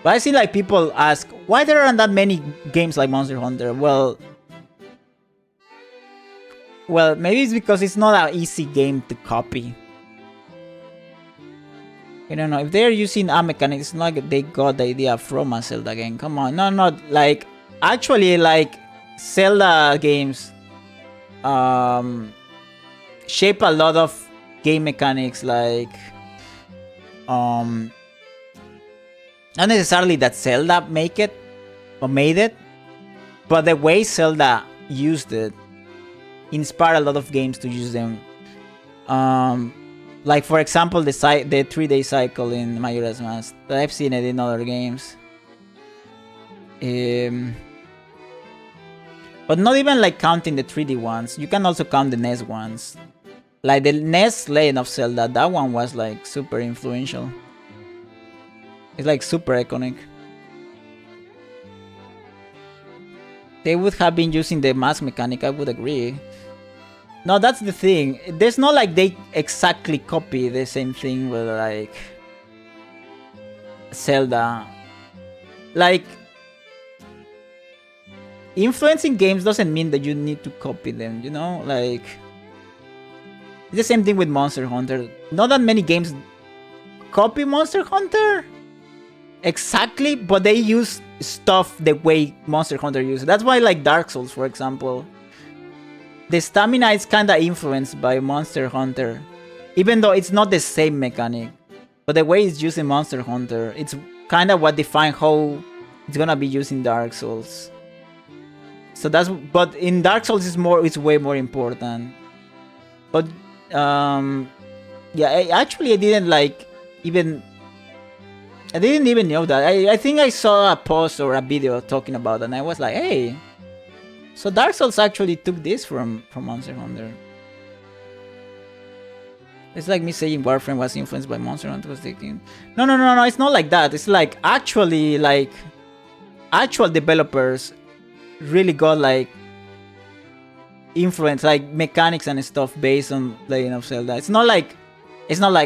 But I see like people ask, why there aren't that many games like Monster Hunter? Well, maybe it's because it's not an easy game to copy. I don't know, if they're using a mechanic, it's not like they got the idea from a Zelda game. Come on, no, not like... Actually, like, Zelda games shape a lot of game mechanics, like... Not necessarily that Zelda made it, but the way Zelda used it inspired a lot of games to use them. Like for example, the 3-day cycle in Majora's Mask. I've seen it in other games. But not even like counting the 3D ones. You can also count the NES ones. Like the NES Legend of Zelda, that one was like super influential. It's like super iconic. They would have been using the mask mechanic, I would agree. No, that's the thing. There's not like they exactly copy the same thing with like Zelda. Like, influencing games doesn't mean that you need to copy them, you know? Like, it's the same thing with Monster Hunter. Not that many games copy Monster Hunter exactly, but they use stuff the way Monster Hunter uses. That's why, like Dark Souls, for example, the stamina is kinda influenced by Monster Hunter, even though it's not the same mechanic. But the way it's used in Monster Hunter, it's kinda what defines how it's gonna be used in Dark Souls. So that's, but in Dark Souls it's way more important. But yeah, I didn't even know that. I think I saw a post or a video talking about it, and I was like, hey, so Dark Souls actually took this from Monster Hunter. It's like me saying Warframe was influenced by Monster Hunter. Was thinking, no, it's not like that. It's like actual developers really got like influence, like mechanics and stuff based on Legend of Zelda. It's not like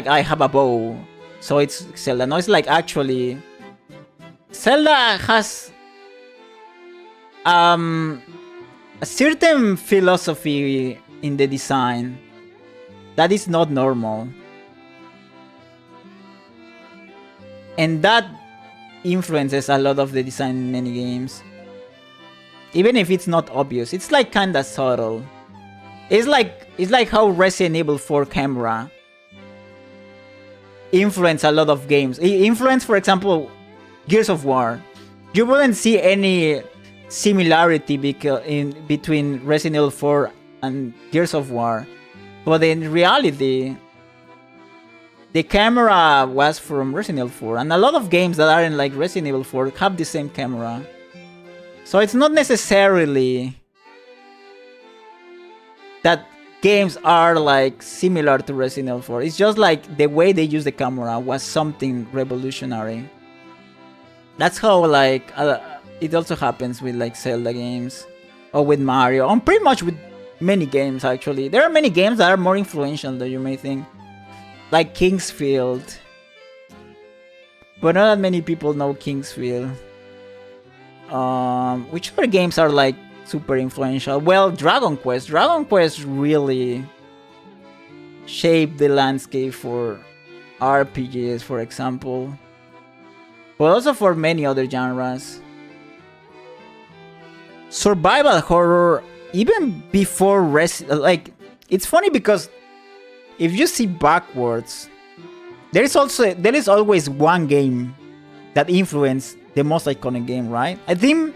I have a bow, so it's Zelda. No, it's like actually Zelda has a certain philosophy in the design that is not normal, and that influences a lot of the design in many games. Even if it's not obvious, it's like kinda subtle. It's like how Resident Evil 4 camera influenced a lot of games. It influenced, for example, Gears of War. You wouldn't see any similarity between Resident Evil 4 and Gears of War, but in reality, the camera was from Resident Evil 4, and a lot of games that aren't like Resident Evil 4 have the same camera. So it's not necessarily that games are like similar to Resident Evil 4. It's just like the way they use the camera was something revolutionary. That's how like it also happens with like Zelda games or with Mario, and pretty much with many games actually. There are many games that are more influential than you may think, like Kingsfield. But not that many people know Kingsfield. Which other games are like super influential? Well, Dragon Quest. Dragon Quest really shaped the landscape for RPGs, for example, but also for many other genres. Survival horror, even before like, it's funny because if you see backwards, there is always one game that influenced the most iconic game, right? I think,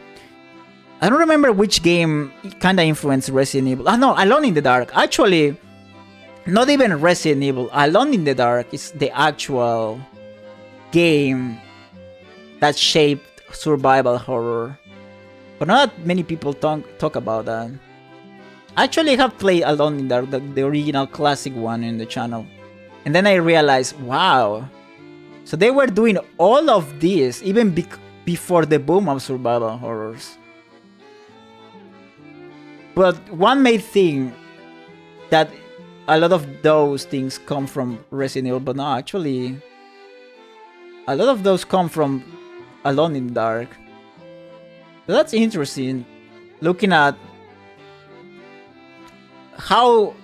I don't remember which game kinda influenced Resident Evil. No, Alone in the Dark. Actually, not even Resident Evil. Alone in the Dark is the actual game that shaped survival horror. But not many people talk about that. Actually, I have played Alone in the Dark, the original classic one in the channel. And then I realized, wow. So they were doing all of this even before the boom of survival horrors. But one may think that a lot of those things come from Resident Evil, but no, actually, a lot of those come from Alone in the Dark. So that's interesting, looking at how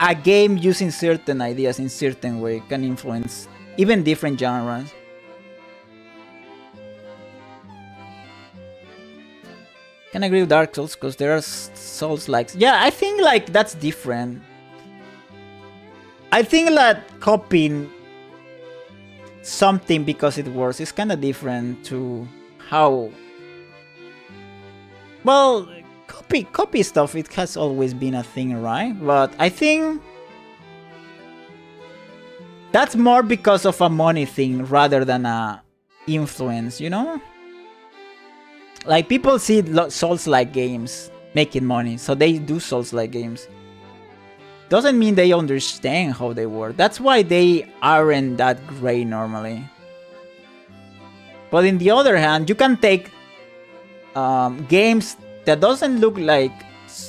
a game using certain ideas in certain way can influence even different genres. Can agree with Dark Souls because there are Souls likes. Yeah, I think like that's different. I think that copying something because it works is kind of different to how. Well, copy stuff. It has always been a thing, right? But I think that's more because of a money thing rather than a influence. You know. Like, people see Souls-like games making money, so they do Souls-like games. Doesn't mean they understand how they work. That's why they aren't that great normally. But in the other hand, you can take games that doesn't look like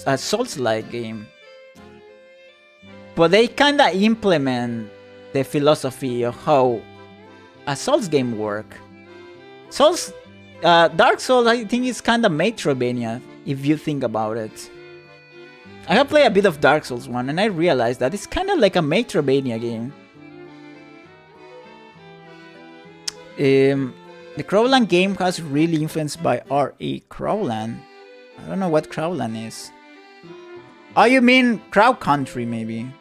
a Souls-like game, but they kind of implement the philosophy of how a Souls game work. Dark Souls, I think, is kind of Metroidvania, if you think about it. I have played a bit of Dark Souls 1, and I realized that it's kind of like a Metroidvania game. The Crowland game has really influenced by R.E. Crowland. I don't know what Crowland is. Oh, you mean Crow Country, maybe?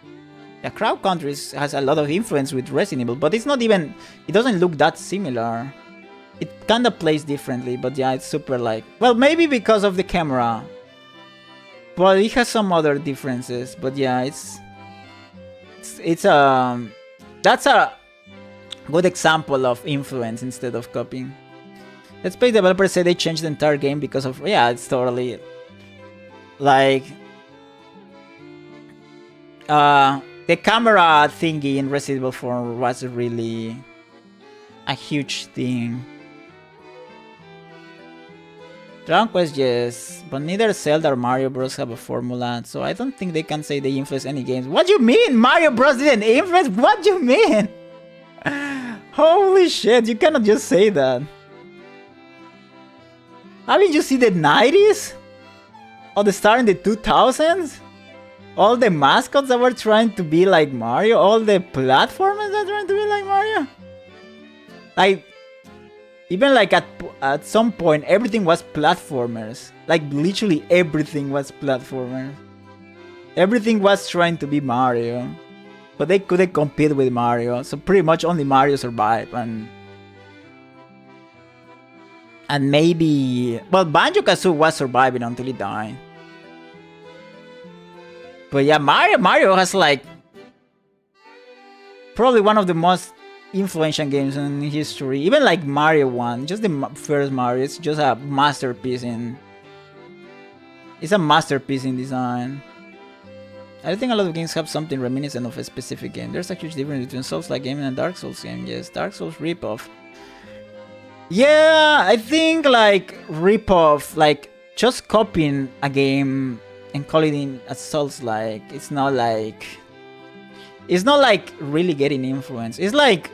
Yeah, Crow Country has a lot of influence with Resident Evil, but it's not even... It doesn't look that similar. It kind of plays differently, but yeah, it's super like... Well, maybe because of the camera. But it has some other differences, but yeah, that's a good example of influence instead of copying. Let's Play developers say they changed the entire game because of... Yeah, it's totally... Like... the camera thingy in Resident Evil 4 was really a huge thing. Dragon Quest, yes, but neither Zelda or Mario Bros have a formula, so I don't think they can say they influence any games. What do you mean Mario Bros didn't influence? What do you mean? Holy shit, you cannot just say that. Haven't you seen the 90s? Or the start in the 2000s? All the mascots that were trying to be like Mario? All the platformers that were trying to be like Mario? Like... Even like at some point, everything was platformers. Like literally everything was platformers. Everything was trying to be Mario. But they couldn't compete with Mario. So pretty much only Mario survived. And maybe... Well, Banjo-Kazooie was surviving until he died. But yeah, Mario has like... Probably one of the most influential games in history. Even like Mario 1, just the first Mario, it's just a masterpiece in... It's a masterpiece in design. I think a lot of games have something reminiscent of a specific game. There's a huge difference between Souls-like game and a Dark Souls game. Yes, Dark Souls ripoff. Yeah, I think like ripoff, like just copying a game and calling it a Souls-like. It's not like really getting influence. It's like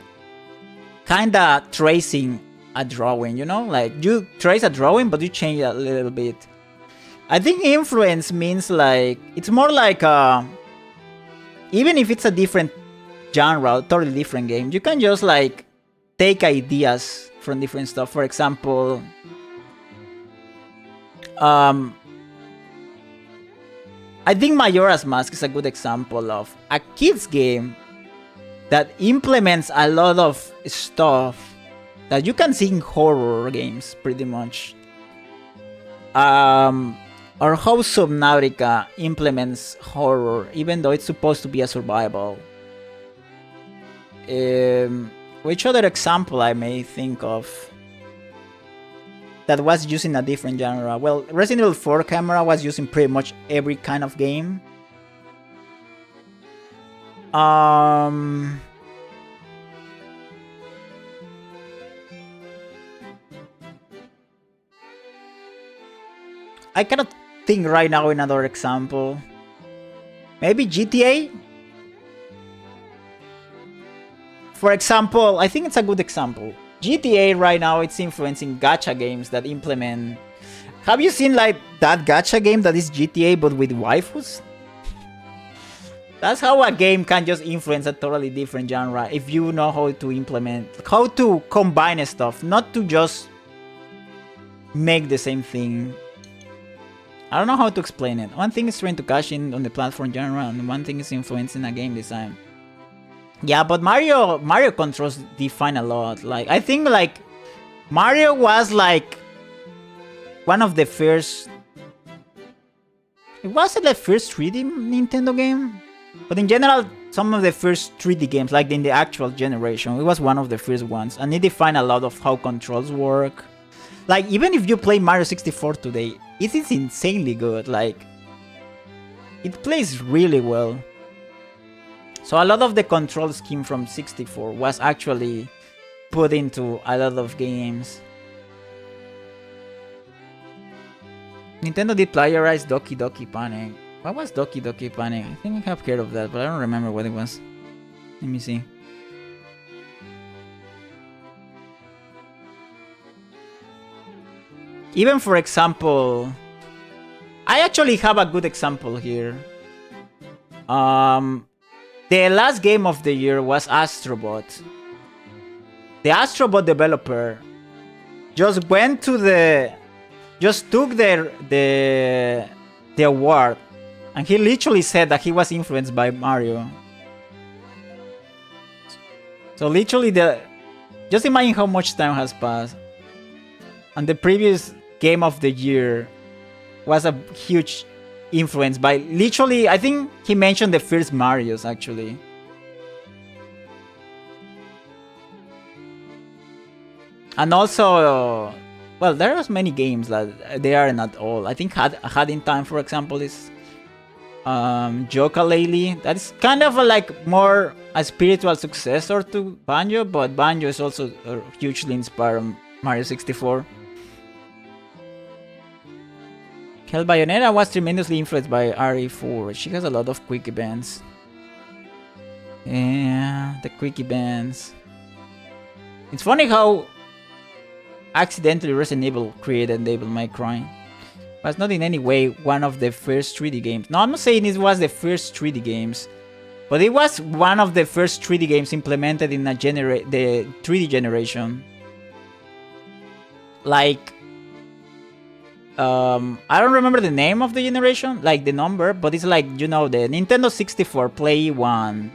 kinda tracing a drawing, you know? Like you trace a drawing, but you change it a little bit. I think influence means like, it's more like even if it's a different genre, totally different game, you can just like take ideas from different stuff. For example, I think Majora's Mask is a good example of a kid's game that implements a lot of stuff that you can see in horror games, pretty much. Or how Subnautica implements horror, even though it's supposed to be a survival. Which other example I may think of that was using a different genre? Well, Resident Evil 4 camera was using pretty much every kind of game. I cannot think right now another example. Maybe GTA? For example, I think it's a good example. GTA right now, it's influencing gacha games that implement... Have you seen like that gacha game that is GTA but with waifus? That's how a game can just influence a totally different genre if you know how to implement, how to combine stuff, not to just make the same thing. I don't know how to explain it. One thing is trying to cash in on the platform genre, and one thing is influencing a game design. Yeah, but Mario controls define a lot. Like, I think like Mario was like one of the first... Was it the first 3D Nintendo game? But in general, some of the first 3D games, like in the actual generation, it was one of the first ones. And it defined a lot of how controls work. Like, even if you play Mario 64 today, it is insanely good. Like, it plays really well. So a lot of the control scheme from 64 was actually put into a lot of games. Nintendo did plagiarize Doki Doki Panic. What was Doki Doki Panic? I think I have heard of that, but I don't remember what it was. Let me see. Even for example, I actually have a good example here. The last game of the year was Astrobot. The Astrobot developer just went to just took the award, and he literally said that he was influenced by Mario. So literally just imagine how much time has passed. And the previous game of the year was a huge influence by literally, I think he mentioned the first Marios actually. And also, well, there was many games that they are not all. I think Had in Time, for example, is Yooka-Laylee. That's kind of like more a spiritual successor to Banjo, but Banjo is also hugely inspired on Mario 64. Hell, Bayonetta was tremendously influenced by RE4. She has a lot of quick events. Yeah, the quick events. It's funny how accidentally Resident Evil created Devil May Cry. But not in any way one of the first 3D games. No, I'm not saying it was the first 3D games, but it was one of the first 3D games implemented in the 3D generation. Like, I don't remember the name of the generation, like the number, but it's like, you know, the Nintendo 64, Play 1.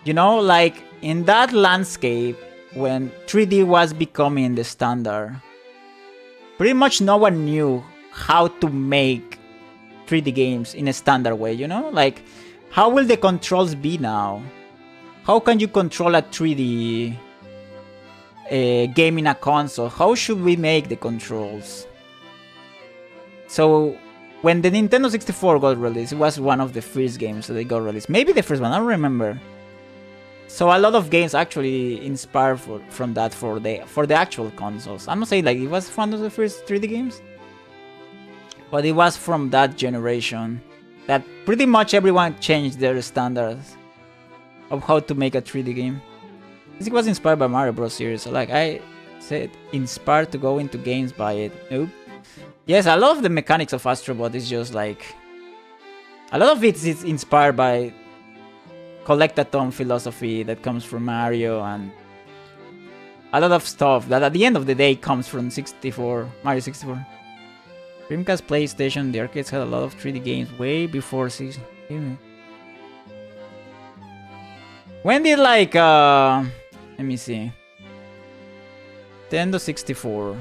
You know, like in that landscape, when 3D was becoming the standard, pretty much no one knew how to make 3D games in a standard way, you know? Like, how will the controls be now? How can you control a 3D game in a console? How should we make the controls? So, when the Nintendo 64 got released, it was one of the first games that they got released. Maybe the first one, I don't remember. So a lot of games actually inspired from that for the actual consoles. I'm not saying like it was one of the first 3D games, but it was from that generation that pretty much everyone changed their standards of how to make a 3D game. It was inspired by Mario Bros. Series. So like I said, inspired to go into games by it. Nope. Yes, a lot of the mechanics of Astrobot is just like... A lot of it is inspired by collectathon philosophy that comes from Mario, and a lot of stuff that at the end of the day comes from Mario 64. Dreamcast, PlayStation, the arcades had a lot of 3D games way before 6. When did like let me see. Nintendo 64.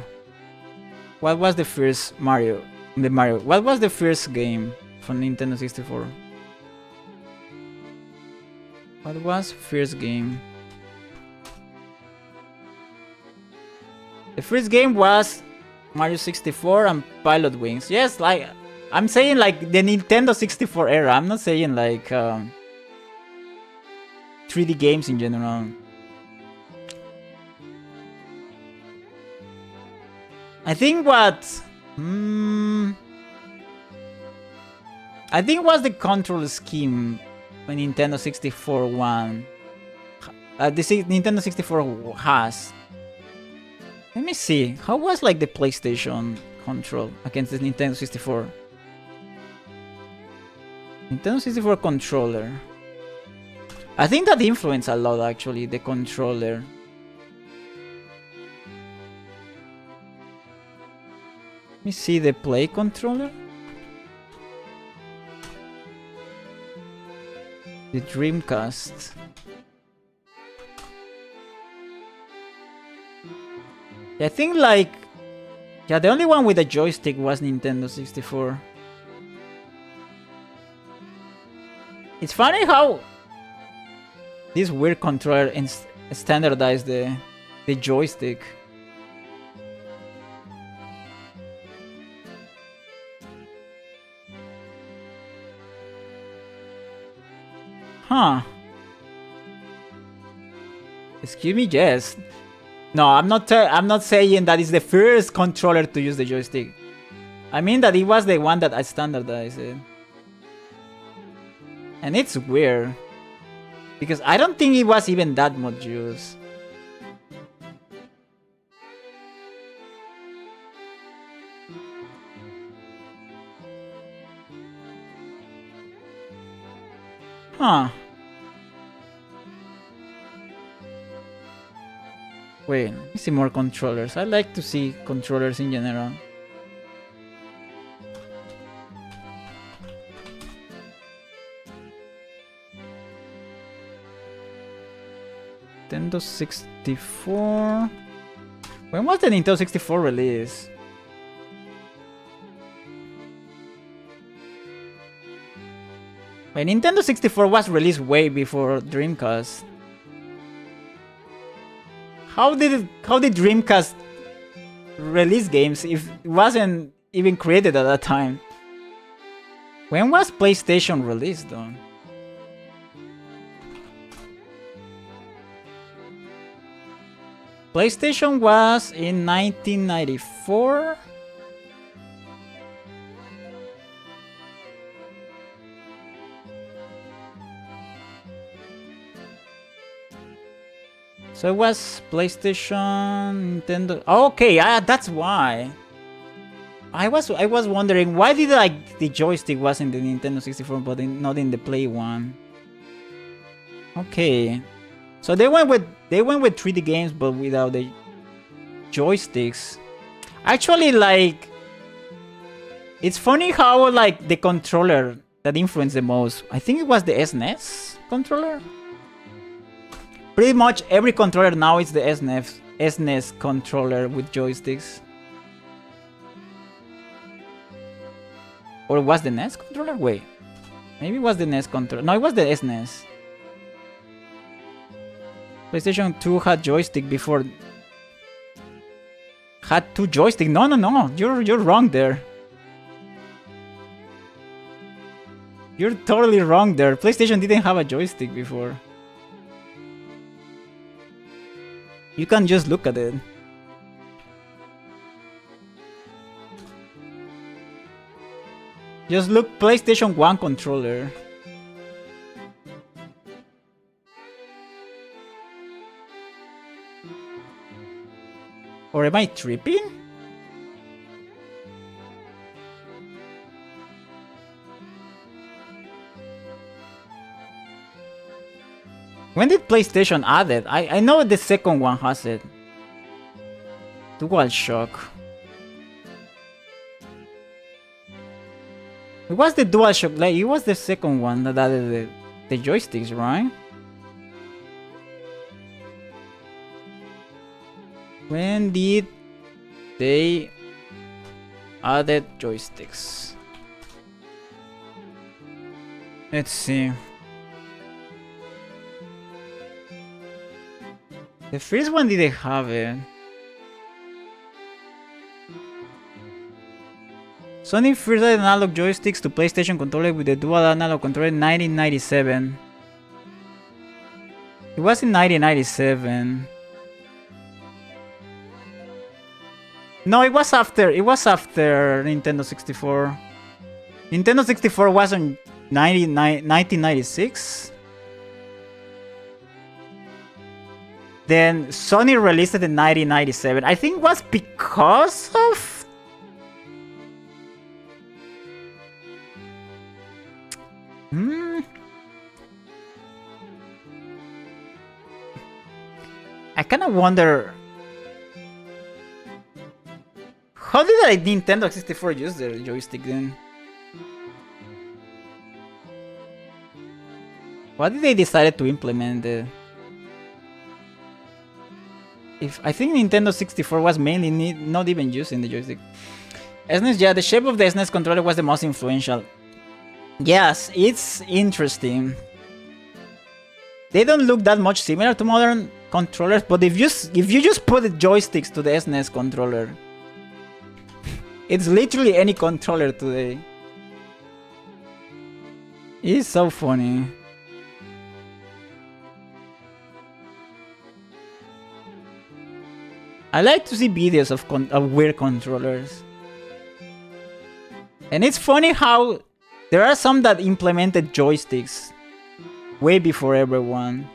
What was the first Mario? What was the first game from Nintendo 64? What was first game? The first game was Mario 64 and Pilot Wings. Yes, like I'm saying like the Nintendo 64 era. I'm not saying like 3D games in general. I think what I think it was the control scheme when Nintendo 64 won. Nintendo 64 has. Let me see. How was like the PlayStation control against the Nintendo 64? Nintendo 64 controller. I think that influenced a lot actually, the controller. Let me see the Play controller. The Dreamcast. I think like... yeah, the only one with a joystick was Nintendo 64. It's funny how this weird controller standardized the joystick. Huh. Excuse me, yes. No, I'm not saying that it's the first controller to use the joystick. I mean that it was the one that I standardized it. And it's weird. Because I don't think it was even that much use. Huh. Wait, let me see more controllers. I like to see controllers in general. Nintendo 64. When was the Nintendo 64 release? When Nintendo 64 was released way before Dreamcast. How did Dreamcast release games if it wasn't even created at that time? When was PlayStation released though? PlayStation was in 1994. So it was PlayStation, Nintendo. Oh, okay, that's why. I was wondering why did like the joystick was in the Nintendo 64 but not in the Play one. Okay, so they went with 3D games but without the joysticks. Actually, like, it's funny how like the controller that influenced the most. I think it was the SNES controller. Pretty much every controller now is the SNES controller with joysticks. Or was the NES controller? Wait. Maybe it was the NES controller. No, it was the SNES. PlayStation 2 had joystick before. Had 2 joysticks. No. You're wrong there. You're totally wrong there. PlayStation didn't have a joystick before. You can just look at it. Just look PlayStation 1 controller. Or am I tripping? When did PlayStation add it? I know the second one has it. DualShock. It was the DualShock, like it was the second one that added the joysticks, right? When did they added joysticks? Let's see. The first one didn't have it. Sony first added analog joysticks to PlayStation controller with the dual analog controller in 1997. It was in 1997. No, it was after Nintendo 64. Nintendo 64 was on 1996. Then Sony released it in 1997. I think it was because of... I kind of wonder... How did a Nintendo 64 use their joystick then? What did they decide to implement? I think Nintendo 64 was mainly not even using the joystick. SNES, yeah, the shape of the SNES controller was the most influential. Yes, it's interesting. They don't look that much similar to modern controllers, but if you just put the joysticks to the SNES controller, it's literally any controller today. It's so funny. I like to see videos of weird controllers. And it's funny how there are some that implemented joysticks way before everyone.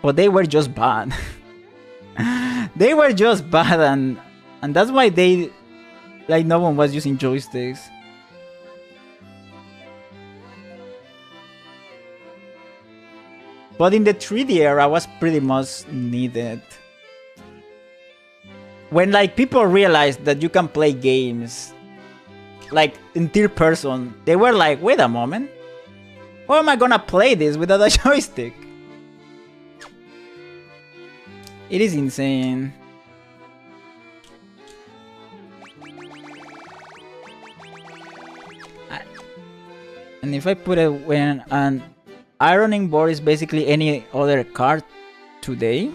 But they were just bad. They were just bad, and that's why they... Like, no one was using joysticks. But in the 3D era was pretty much needed. When like people realized that you can play games like in third person, they were like, wait a moment, how am I gonna play this without a joystick? It is insane. And if I put it when an ironing board is basically any other card today.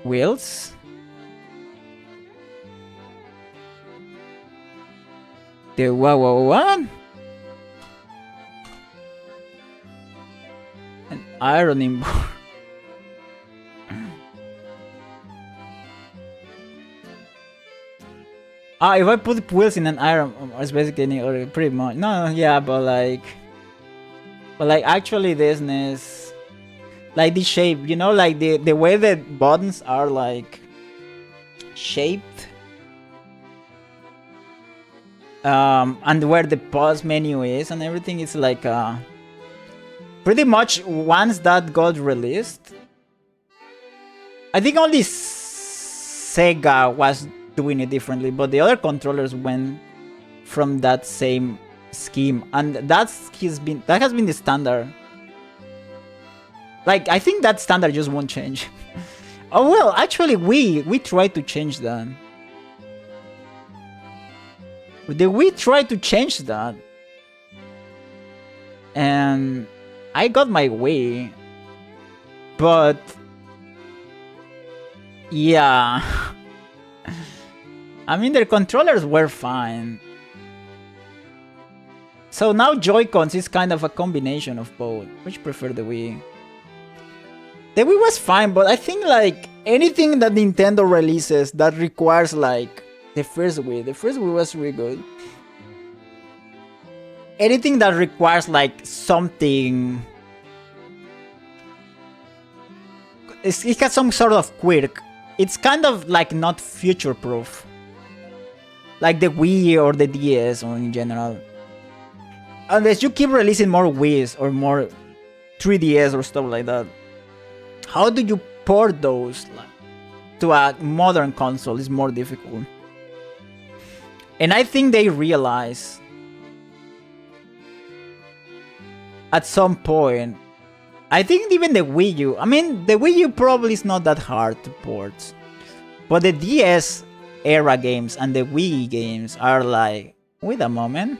Wheels. The what? An ironing board. If I put wheels in an iron, it's basically any other, pretty much. No, yeah, but like actually this SNES, like the shape, you know, like the way that buttons are like shaped. And where the pause menu is and everything, it's like pretty much once that got released, I think only Sega was doing it differently, but the other controllers went from that same scheme, and that has been the standard. Like, I think that standard just won't change. Oh well, actually we tried to change that. We tried to change that, and I got my way, but yeah. I mean, their controllers were fine. So now Joy-Cons is kind of a combination of both. Which prefer the Wii? The Wii was fine, but I think like anything that Nintendo releases that requires like the first Wii was really good. Anything that requires like something, it has some sort of quirk. It's kind of like not future-proof. Like the Wii or the DS or in general. Unless you keep releasing more Wii's or more 3DS or stuff like that. How do you port those to a modern console is more difficult. And I think they realize at some point, I think even the Wii U, I mean, the Wii U probably is not that hard to port. But the DS era games and the Wii games are like, wait a moment,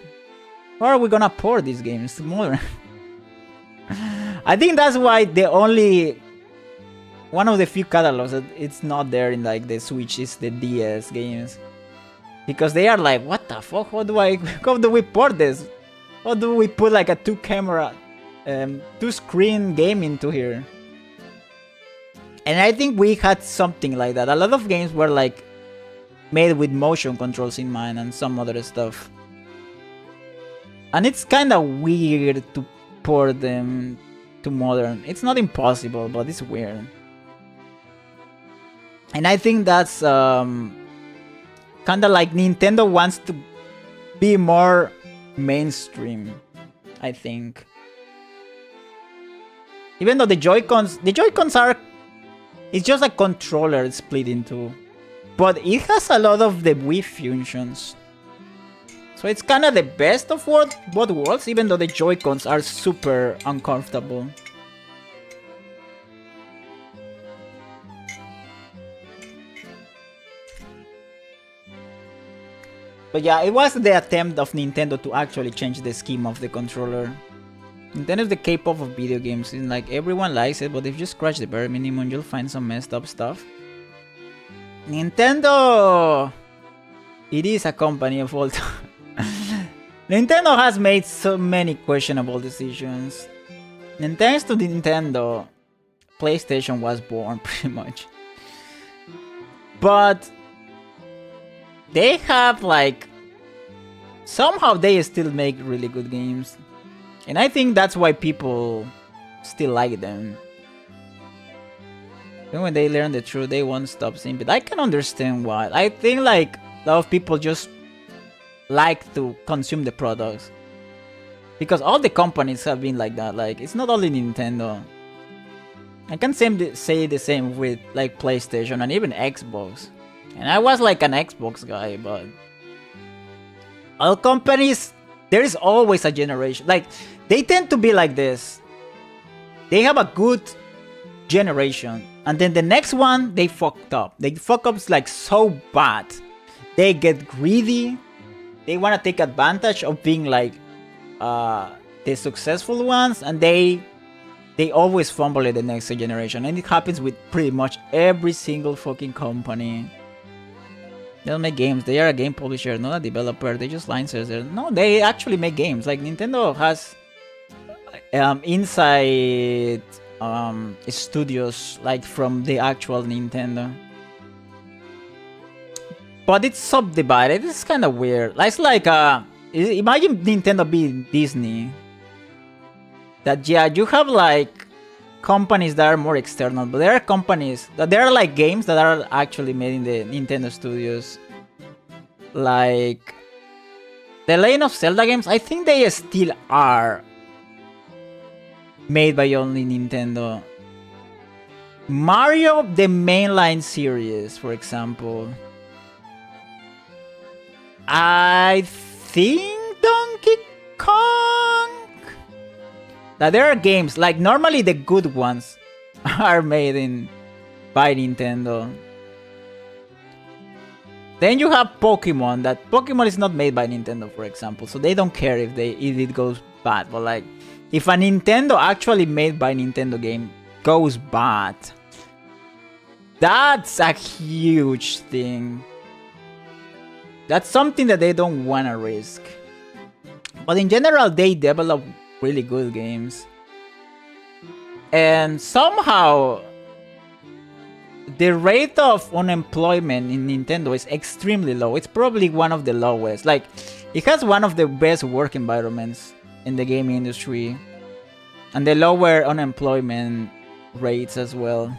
how are we gonna port these games to modern? I think that's why one of the few catalogs that it's not there in like the Switch is the DS games. Because they are like, what the fuck, how do we port this? How do we put like a two screen game into here? And I think we had something like that. A lot of games were like made with motion controls in mind and some other stuff. And it's kind of weird to port them to modern. It's not impossible, but it's weird. And I think that's kind of like Nintendo wants to be more mainstream, I think. Even though the Joy-Cons are, it's just a controller split in two. But it has a lot of the Wii functions. So it's kind of the best of both worlds, even though the Joy-Cons are super uncomfortable. But yeah, it was the attempt of Nintendo to actually change the scheme of the controller. Nintendo's the K-pop of video games. It's like everyone likes it, but if you scratch the bare minimum, you'll find some messed up stuff. Nintendo! It is a company of all time. Nintendo has made so many questionable decisions. And thanks to Nintendo, PlayStation was born, pretty much. But they have, like, somehow they still make really good games. And I think that's why people still like them. Even when they learn the truth, they won't stop saying, but I can understand why. I think, like, a lot of people just like to consume the products. Because all the companies have been like that. Like, it's not only Nintendo. I can say the same with, like, PlayStation and even Xbox. And I was, like, an Xbox guy, but all companies, there is always a generation. Like, they tend to be like this. They have a good generation. And then the next one, they fucked up. They fuck up like so bad. They get greedy. They want to take advantage of being like the successful ones. And they always fumble at the next generation. And it happens with pretty much every single fucking company. They don't make games. They are a game publisher, not a developer. They just licensors. No, they actually make games. Like Nintendo has inside studios like from the actual Nintendo. But it's subdivided. It's kind of weird. It's like imagine Nintendo being Disney. That yeah, you have like companies that are more external, but there are companies that there are like games that are actually made in the Nintendo studios. Like the Legend of Zelda games, I think they still are made by only Nintendo. Mario, the mainline series, for example. I think Donkey Kong. Now there are games like normally the good ones are made by Nintendo. Then you have Pokemon. That Pokemon is not made by Nintendo, for example, so they don't care if it goes bad. But like, if a Nintendo actually made by Nintendo game goes bad, that's a huge thing. That's something that they don't want to risk. But in general, they develop really good games. And somehow, the rate of unemployment in Nintendo is extremely low. It's probably one of the lowest. Like, it has one of the best work environments in the gaming industry. And the lower unemployment rates as well.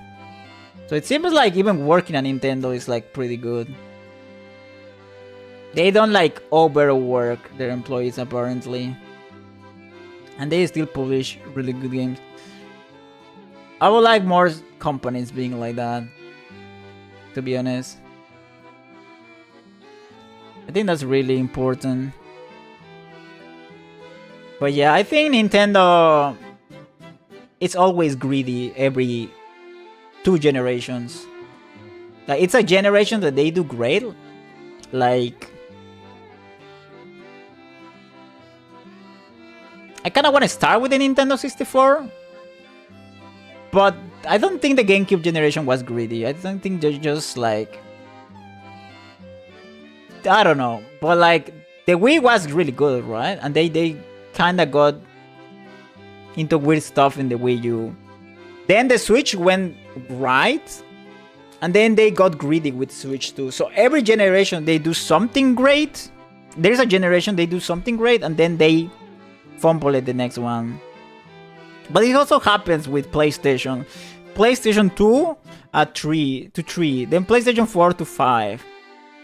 So it seems like even working at Nintendo is like pretty good. They don't like overwork their employees apparently. And they still publish really good games. I would like more companies being like that, to be honest. I think that's really important. But yeah, I think Nintendo, it's always greedy every 2 generations. Like, it's a generation that they do great. Like, I kind of want to start with the Nintendo 64. But I don't think the GameCube generation was greedy. I don't think they're just like, I don't know. But like, the Wii was really good, right? And they kind of got into weird stuff in the Wii U. Then the Switch went right. And then they got greedy with Switch too. So every generation they do something great. There's a generation they do something great. And then they fumble at the next one. But it also happens with PlayStation. PlayStation 2 at 3 to 3, then PlayStation 4 to 5.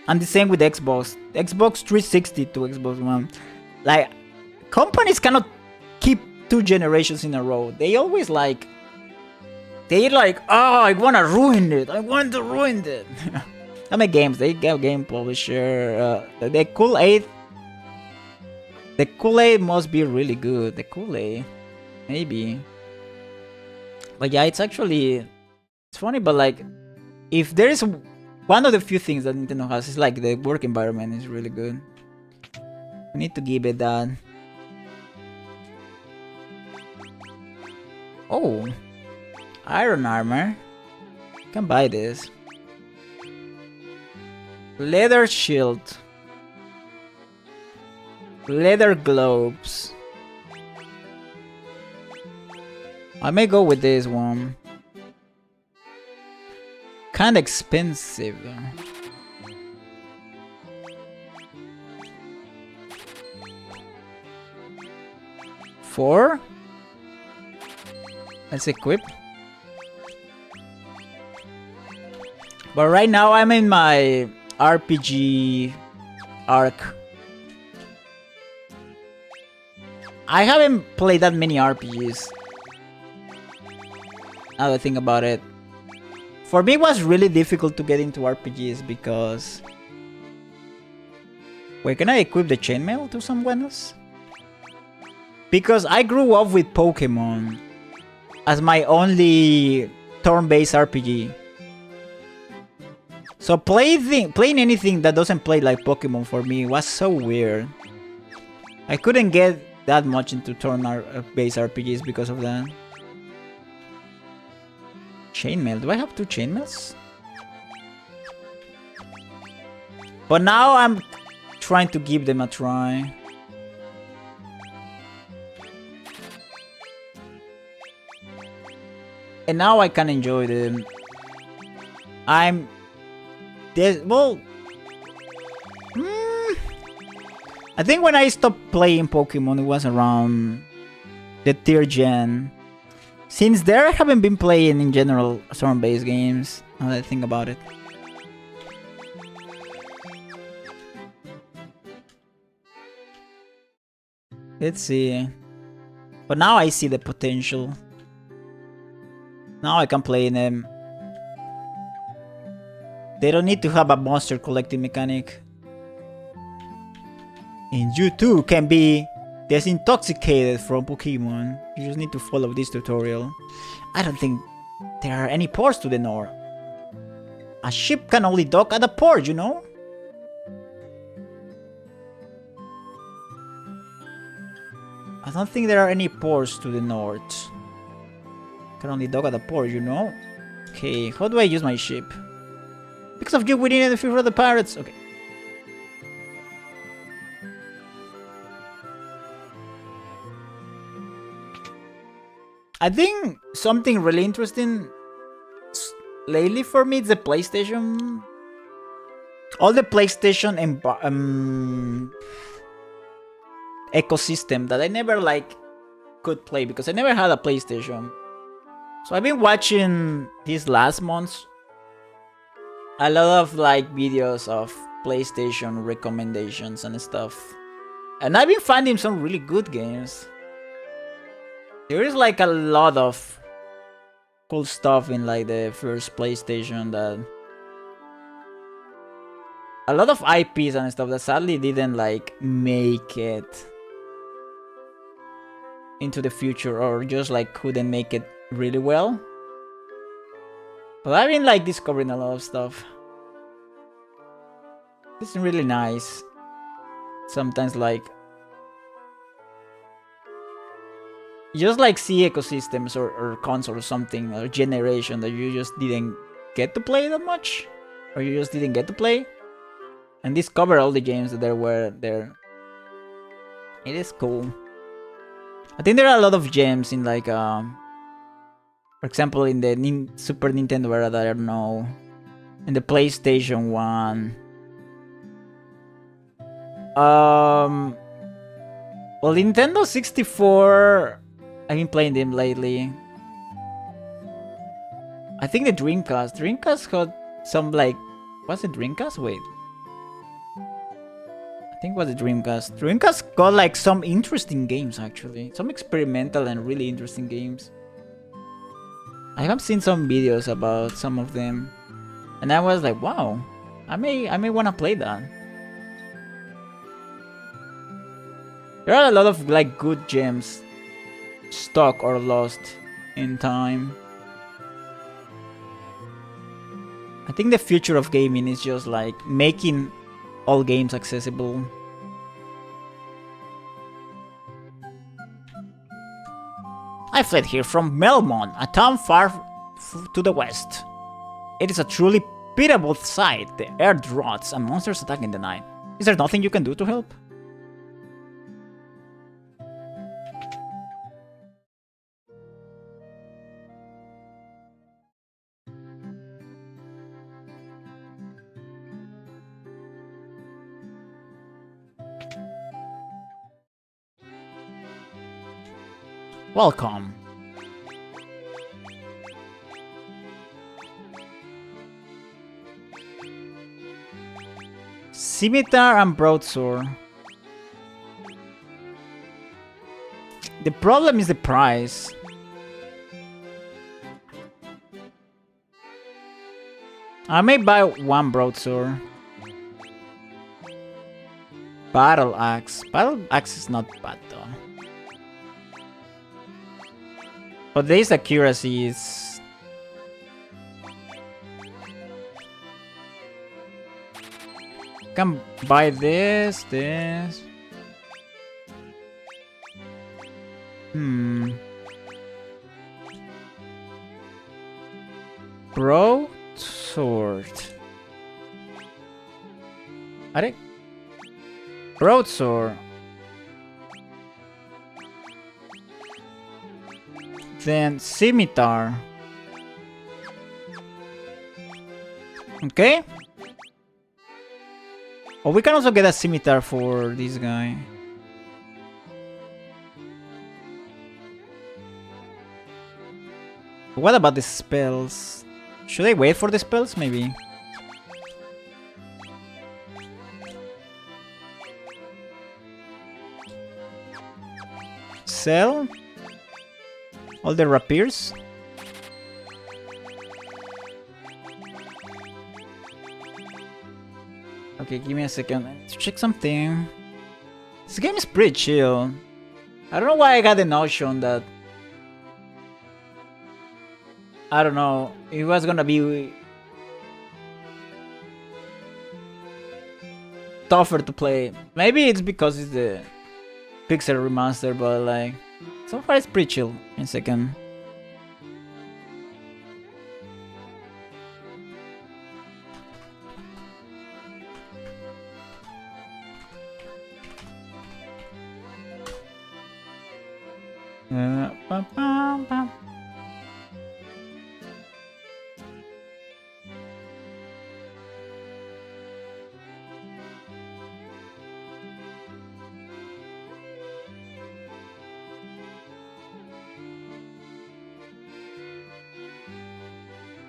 And the same with Xbox. Xbox 360 to Xbox One. Like, companies cannot keep 2 generations in a row. They always like... They're like, oh, I want to ruin it. I want to ruin it. I mean, games. They get game publisher. The Kool-Aid. The Kool-Aid must be really good. The Kool-Aid. Maybe. But yeah, it's actually... It's funny, but like... If there is one of the few things that Nintendo has, is like the work environment is really good. We need to give it that. Oh. Iron armor. Can buy this. Leather shield. Leather gloves. I may go with this one. Kinda expensive. Four? Let's equip. But right now I'm in my RPG arc. I haven't played that many RPGs. Now that I think about it. For me it was really difficult to get into RPGs because... Wait, can I equip the chainmail to someone else? Because I grew up with Pokemon as my only turn-based RPG. So playing anything that doesn't play like Pokemon for me was so weird. I couldn't get that much into turn-based RPGs because of that. Chainmail. Do I have 2 chainmails? But now I'm trying to give them a try. And now I can enjoy them. Well... I think when I stopped playing Pokemon, it was around the 3rd gen. Since there, I haven't been playing in general turn-based games, now that I think about it. Let's see. But now I see the potential. Now I can play them. They don't need to have a monster collecting mechanic. And you too can be disintoxicated from Pokemon. You just need to follow this tutorial. I don't think there are any ports to the north. A ship can only dock at a port, you know? I don't think there are any ports to the north. Can only dock at a port, you know? Okay, how do I use my ship? Because of you, we needed to fear the pirates. Okay. I think something really interesting lately for me is the PlayStation. All the PlayStation ecosystem that I never like could play because I never had a PlayStation. So I've been watching these last months a lot of like videos of PlayStation recommendations and stuff. And I've been finding some really good games. There is like a lot of cool stuff in like the first PlayStation that... A lot of IPs and stuff that sadly didn't like make it into the future or just like couldn't make it really well. But I've been like discovering a lot of stuff. It's really nice. Sometimes like... just like see ecosystems or consoles or something or generation that you just didn't get to play that much. Or you just didn't get to play. And discover all the games that there were there. It is cool. I think there are a lot of gems in like for example in the Super Nintendo era that I don't know. In the PlayStation 1. Well, Nintendo 64, I've been playing them lately. I think the Dreamcast got some like, was it Dreamcast? Wait. I think it was the Dreamcast. Dreamcast got like some interesting games actually. Some experimental and really interesting games. I have seen some videos about some of them. And I was like, wow, I may wanna play that. There are a lot of like good gems stuck or lost in time. I think the future of gaming is just like making all games accessible. I fled here from Melmon, a town far to the west. It is a truly pitiable sight. The earth rots and monsters attack in the night. Is there nothing you can do to help? Welcome. Scimitar and broadsword. The problem is the price. I may buy one broadsword. Battle axe. Battle axe is not bad though. But this accuracy is... Can buy this. Broadsword. Broadsword. Then scimitar. Okay. Oh, we can also get a scimitar for this guy. What about the spells? Should I wait for the spells? Maybe. Sell all the rapiers. Okay, give me a second. Let's check something. This game is pretty chill. I don't know why I got the notion that... I don't know. It was gonna be... tougher to play. Maybe it's because it's the Pixel remaster, but like... so far it's pretty chill. In a second.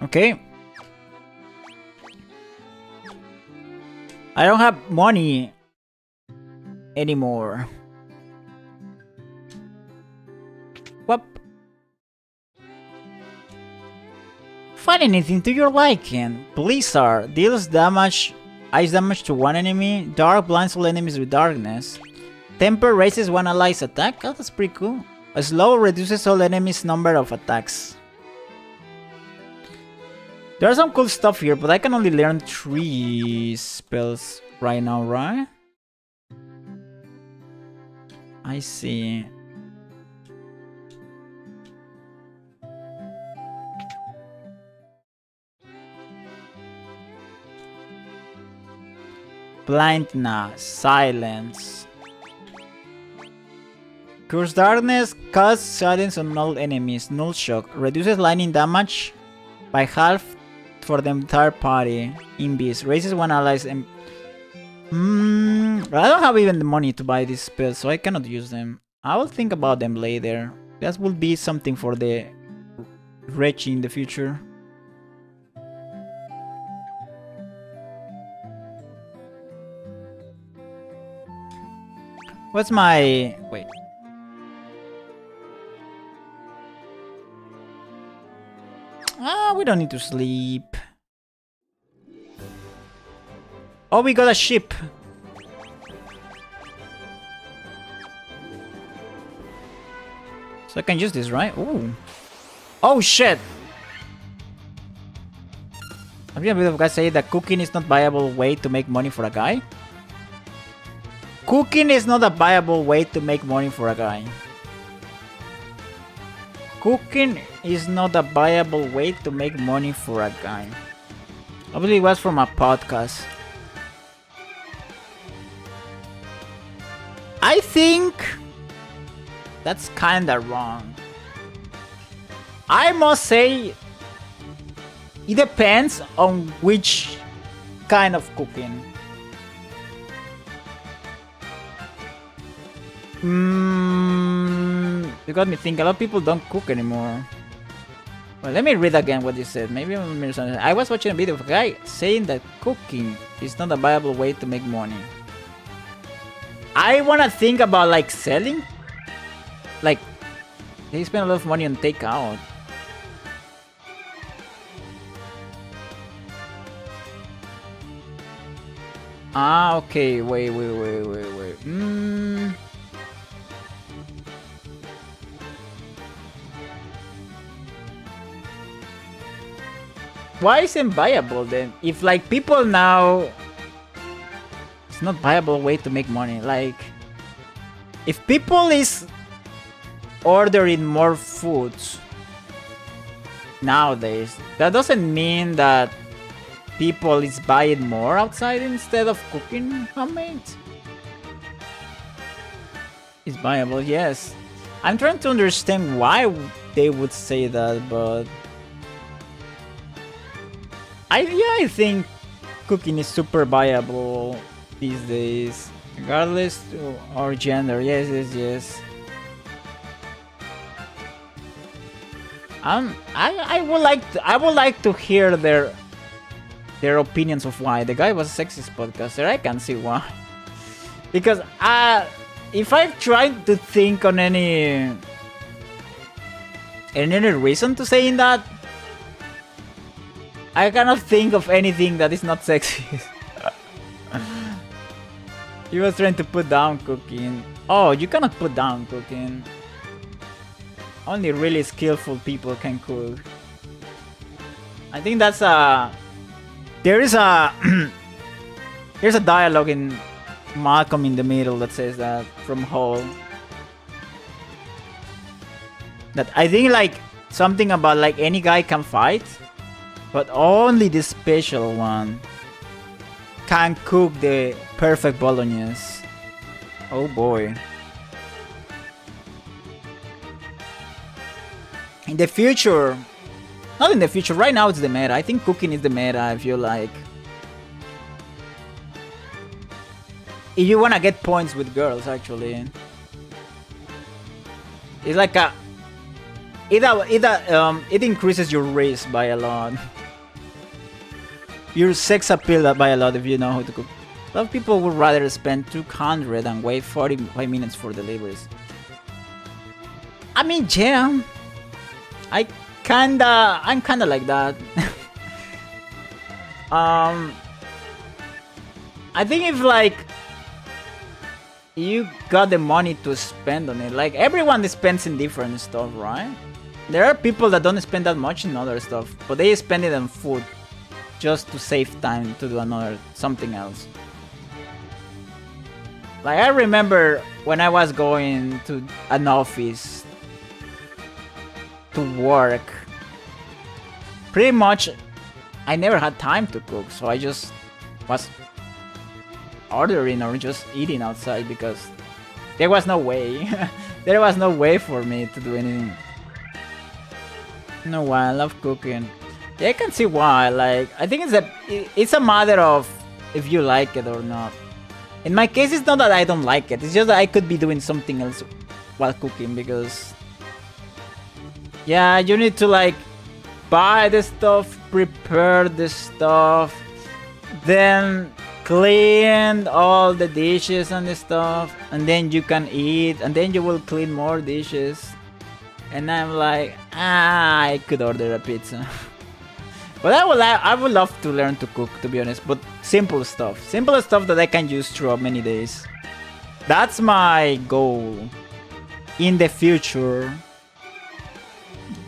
Okay. I don't have money anymore. What? Find anything to your liking. Blizzard deals damage, ice damage to one enemy. Dark blinds all enemies with darkness. Temper raises one ally's attack. Oh, that's pretty cool. A slow reduces all enemies' number of attacks. There's some cool stuff here, but I can only learn 3 spells right now, right? I see. Blindness, silence. Curse darkness, casts silence on all enemies. Null shock, reduces lightning damage by half for the entire party. Invis, raises one ally's I don't have even the money to buy these spells, so I cannot use them. I will think about them later. That will be something for the Rechi in the future. What's my... wait. We don't need to sleep. Oh, we got a ship. So I can use this, right? Ooh. Oh, shit! Have you heard of guys say that cooking is not a viable way to make money for a guy? Cooking is not a viable way to make money for a guy. Cooking is not a viable way to make money for a guy. I believe it was from a podcast. I think that's kinda wrong. I must say it depends on which kind of cooking. You got me thinking. A lot of people don't cook anymore. Well, let me read again what you said. Maybe I'm misunderstanding. I was watching a video of a guy saying that cooking is not a viable way to make money. I wanna think about like selling. Like, they spend a lot of money on takeout. Ah, okay. Wait. Why isn't viable then? If like people now, it's not viable way to make money. Like, if people is ordering more foods nowadays, that doesn't mean that people is buying more outside instead of cooking homemade. It's viable, yes. I'm trying to understand why they would say that, but I think cooking is super viable these days, regardless of our gender. Yes. I would like to hear their opinions of why. The guy was a sexist podcaster. I can see why. Because if I've tried to think on any reason to saying that, I cannot think of anything that is not sexist. He was trying to put down cooking. Oh, you cannot put down cooking. Only really skillful people can cook. I think that's there's a dialogue in Malcolm in the Middle that says that from Hall. That I think like something about like any guy can fight, but only the special one can cook the perfect bolognese. Oh boy. In the future, not in the future, right now it's the meta. I think cooking is the meta. I feel like if you wanna get points with girls, actually, it's like it increases your race by a lot. Your sex appeal by a lot if you know how to cook. A lot of people would rather spend 200 and wait 45 minutes for deliveries. I mean, yeah, I'm kinda like that. I think if like you got the money to spend on it, like everyone spends in different stuff, right? There are people that don't spend that much in other stuff, but they spend it on food just to save time to do something else. Like I remember when I was going to an office to work, pretty much I never had time to cook, so I just was ordering or just eating outside because there was no way. There was no way for me to do anything. No, why I love cooking. Yeah, I can see why. Like I think it's a matter of if you like it or not. In my case, it's not that I don't like it. It's just that I could be doing something else while cooking because... Yeah, you need to like buy the stuff, prepare the stuff, then clean all the dishes and the stuff, and then you can eat, and then you will clean more dishes. And I'm like, I could order a pizza. But I would love to learn to cook, to be honest. But simple stuff that I can use throughout many days. That's my goal in the future.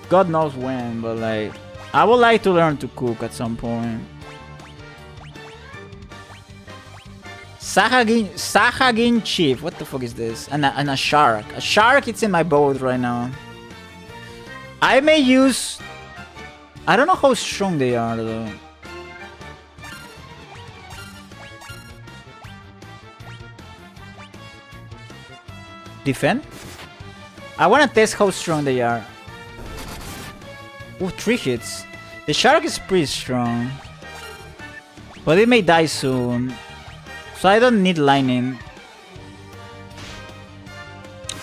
God knows when, but like, I would like to learn to cook at some point. Sahagin Chief, what the fuck is this? And a shark. A shark, it's in my boat right now. I may use... I don't know how strong they are though. Defend? I wanna test how strong they are. Ooh, 3 hits. The shark is pretty strong. But it may die soon. So I don't need lightning.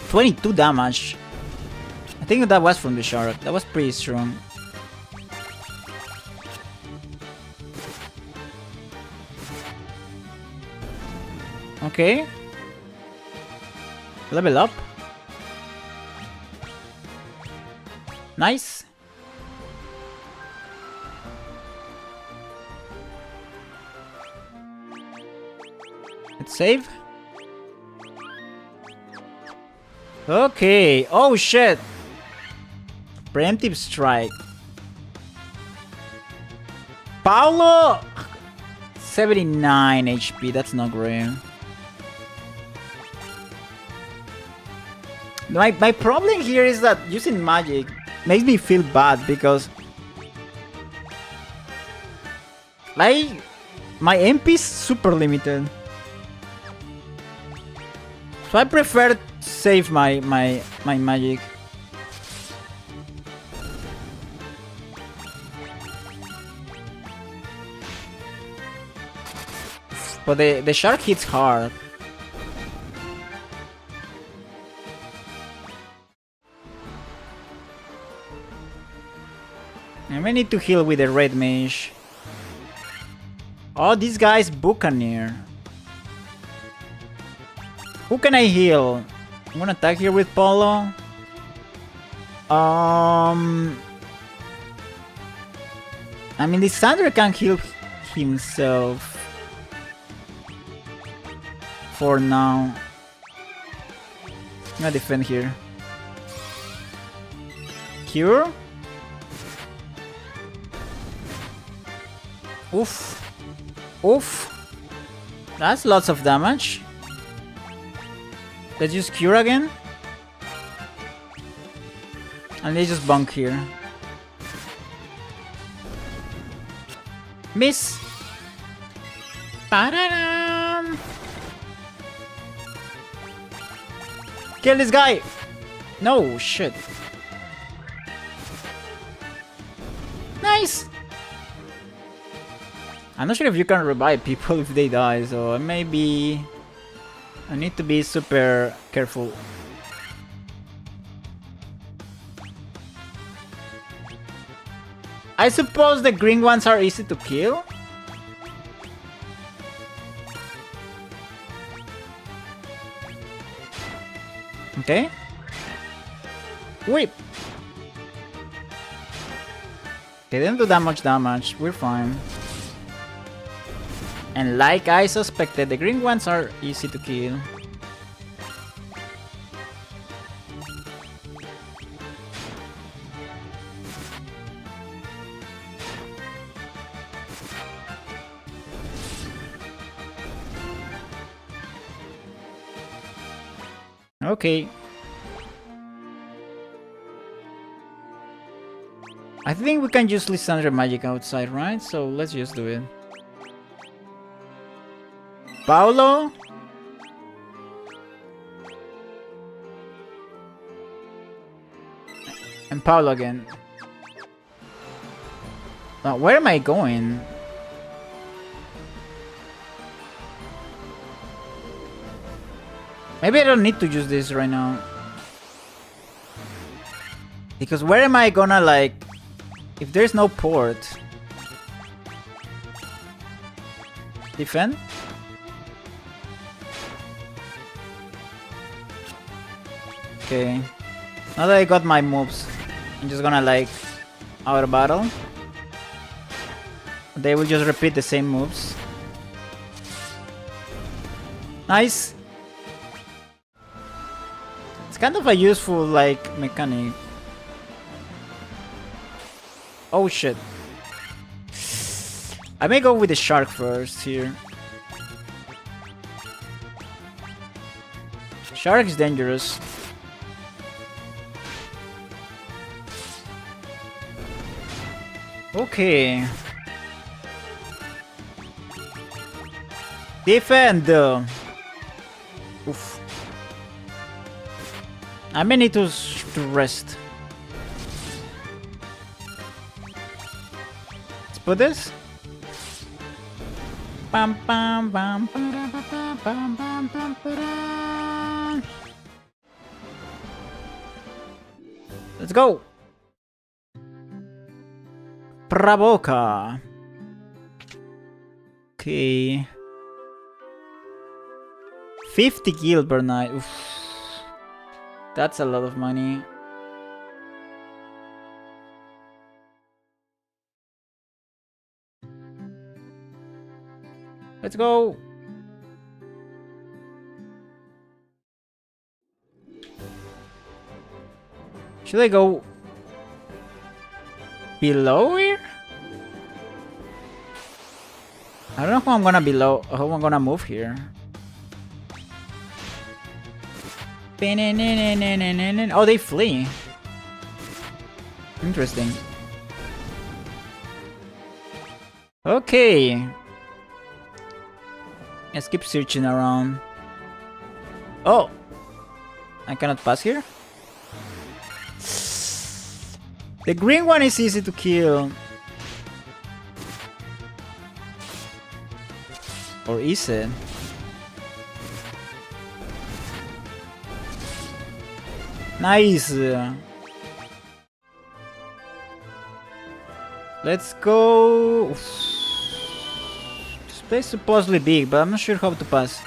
22 damage. I think that was from the shark. That was pretty strong. Okay. Level up. Nice. Let's save. Okay. Oh shit. Preemptive strike. Paulo 79 HP. That's not great. My problem here is that using magic makes me feel bad because my MP is super limited. So I prefer to save my magic. But the shark hits hard. I may need to heal with the red mage. Oh, this guy's Buccaneer. Who can I heal? I'm gonna attack here with Polo. I mean, Lysandre can heal himself. For now. I'm gonna defend here. Cure? Oof. Oof. That's lots of damage. Let's use Cure again. And let's just bunk here. Miss. Ba-da-dum. Kill this guy. No, shit. Nice. I'm not sure if you can revive people if they die, so maybe I need to be super careful. I suppose the green ones are easy to kill. Okay. Whip. They didn't do that much damage. We're fine. And like I suspected, the green ones are easy to kill. Okay. I think we can use Lysandre magic outside, right? So let's just do it. Paulo? And Paulo again. Now, where am I going? Maybe I don't need to use this right now. Because where am I gonna like... If there's no port... Defend? Okay. Now that I got my moves, I'm just gonna like... Out of battle. They will just repeat the same moves. Nice! It's kind of a useful like mechanic. Oh shit. I may go with the shark first here. Shark is dangerous. Okay. Defend! Oof. I may need to rest. Let's put this. Bam bam bam bam bam bam bam bam. Let's go. Pravoka. Okay. 50 gil per night. Oof. That's a lot of money. Let's go. Should I go below here? I don't know how I'm gonna how I'm gonna move here. Oh, they flee. Interesting. Okay. Let's keep searching around. Oh! I cannot pass here? The green one is easy to kill. Or is it? Nice! Let's go! This place is supposedly big, but I'm not sure how to pass.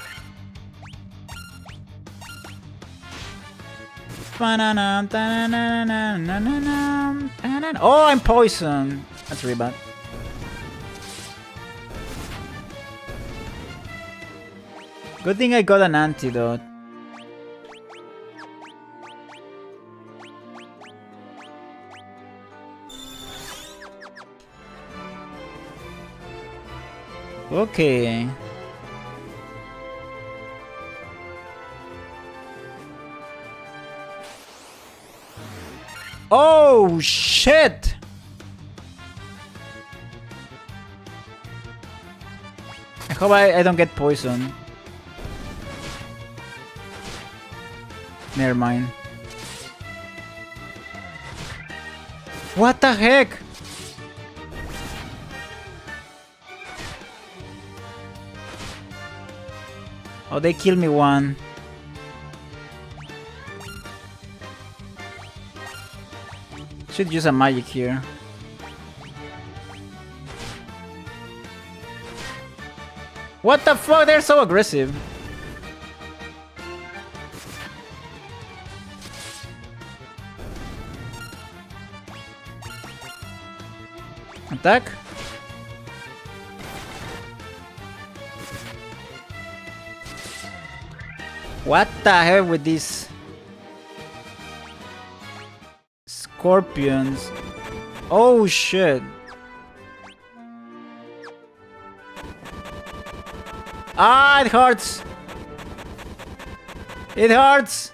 Oh, I'm poisoned! That's really bad. Good thing I got an antidote. Okay. Oh shit! I hope I don't get poisoned. Never mind. What the heck? Oh, they killed me one. Should use a magic here. What the fuck? They're so aggressive. Attack. What the hell with these scorpions? Oh shit. Ah, it hurts. It hurts.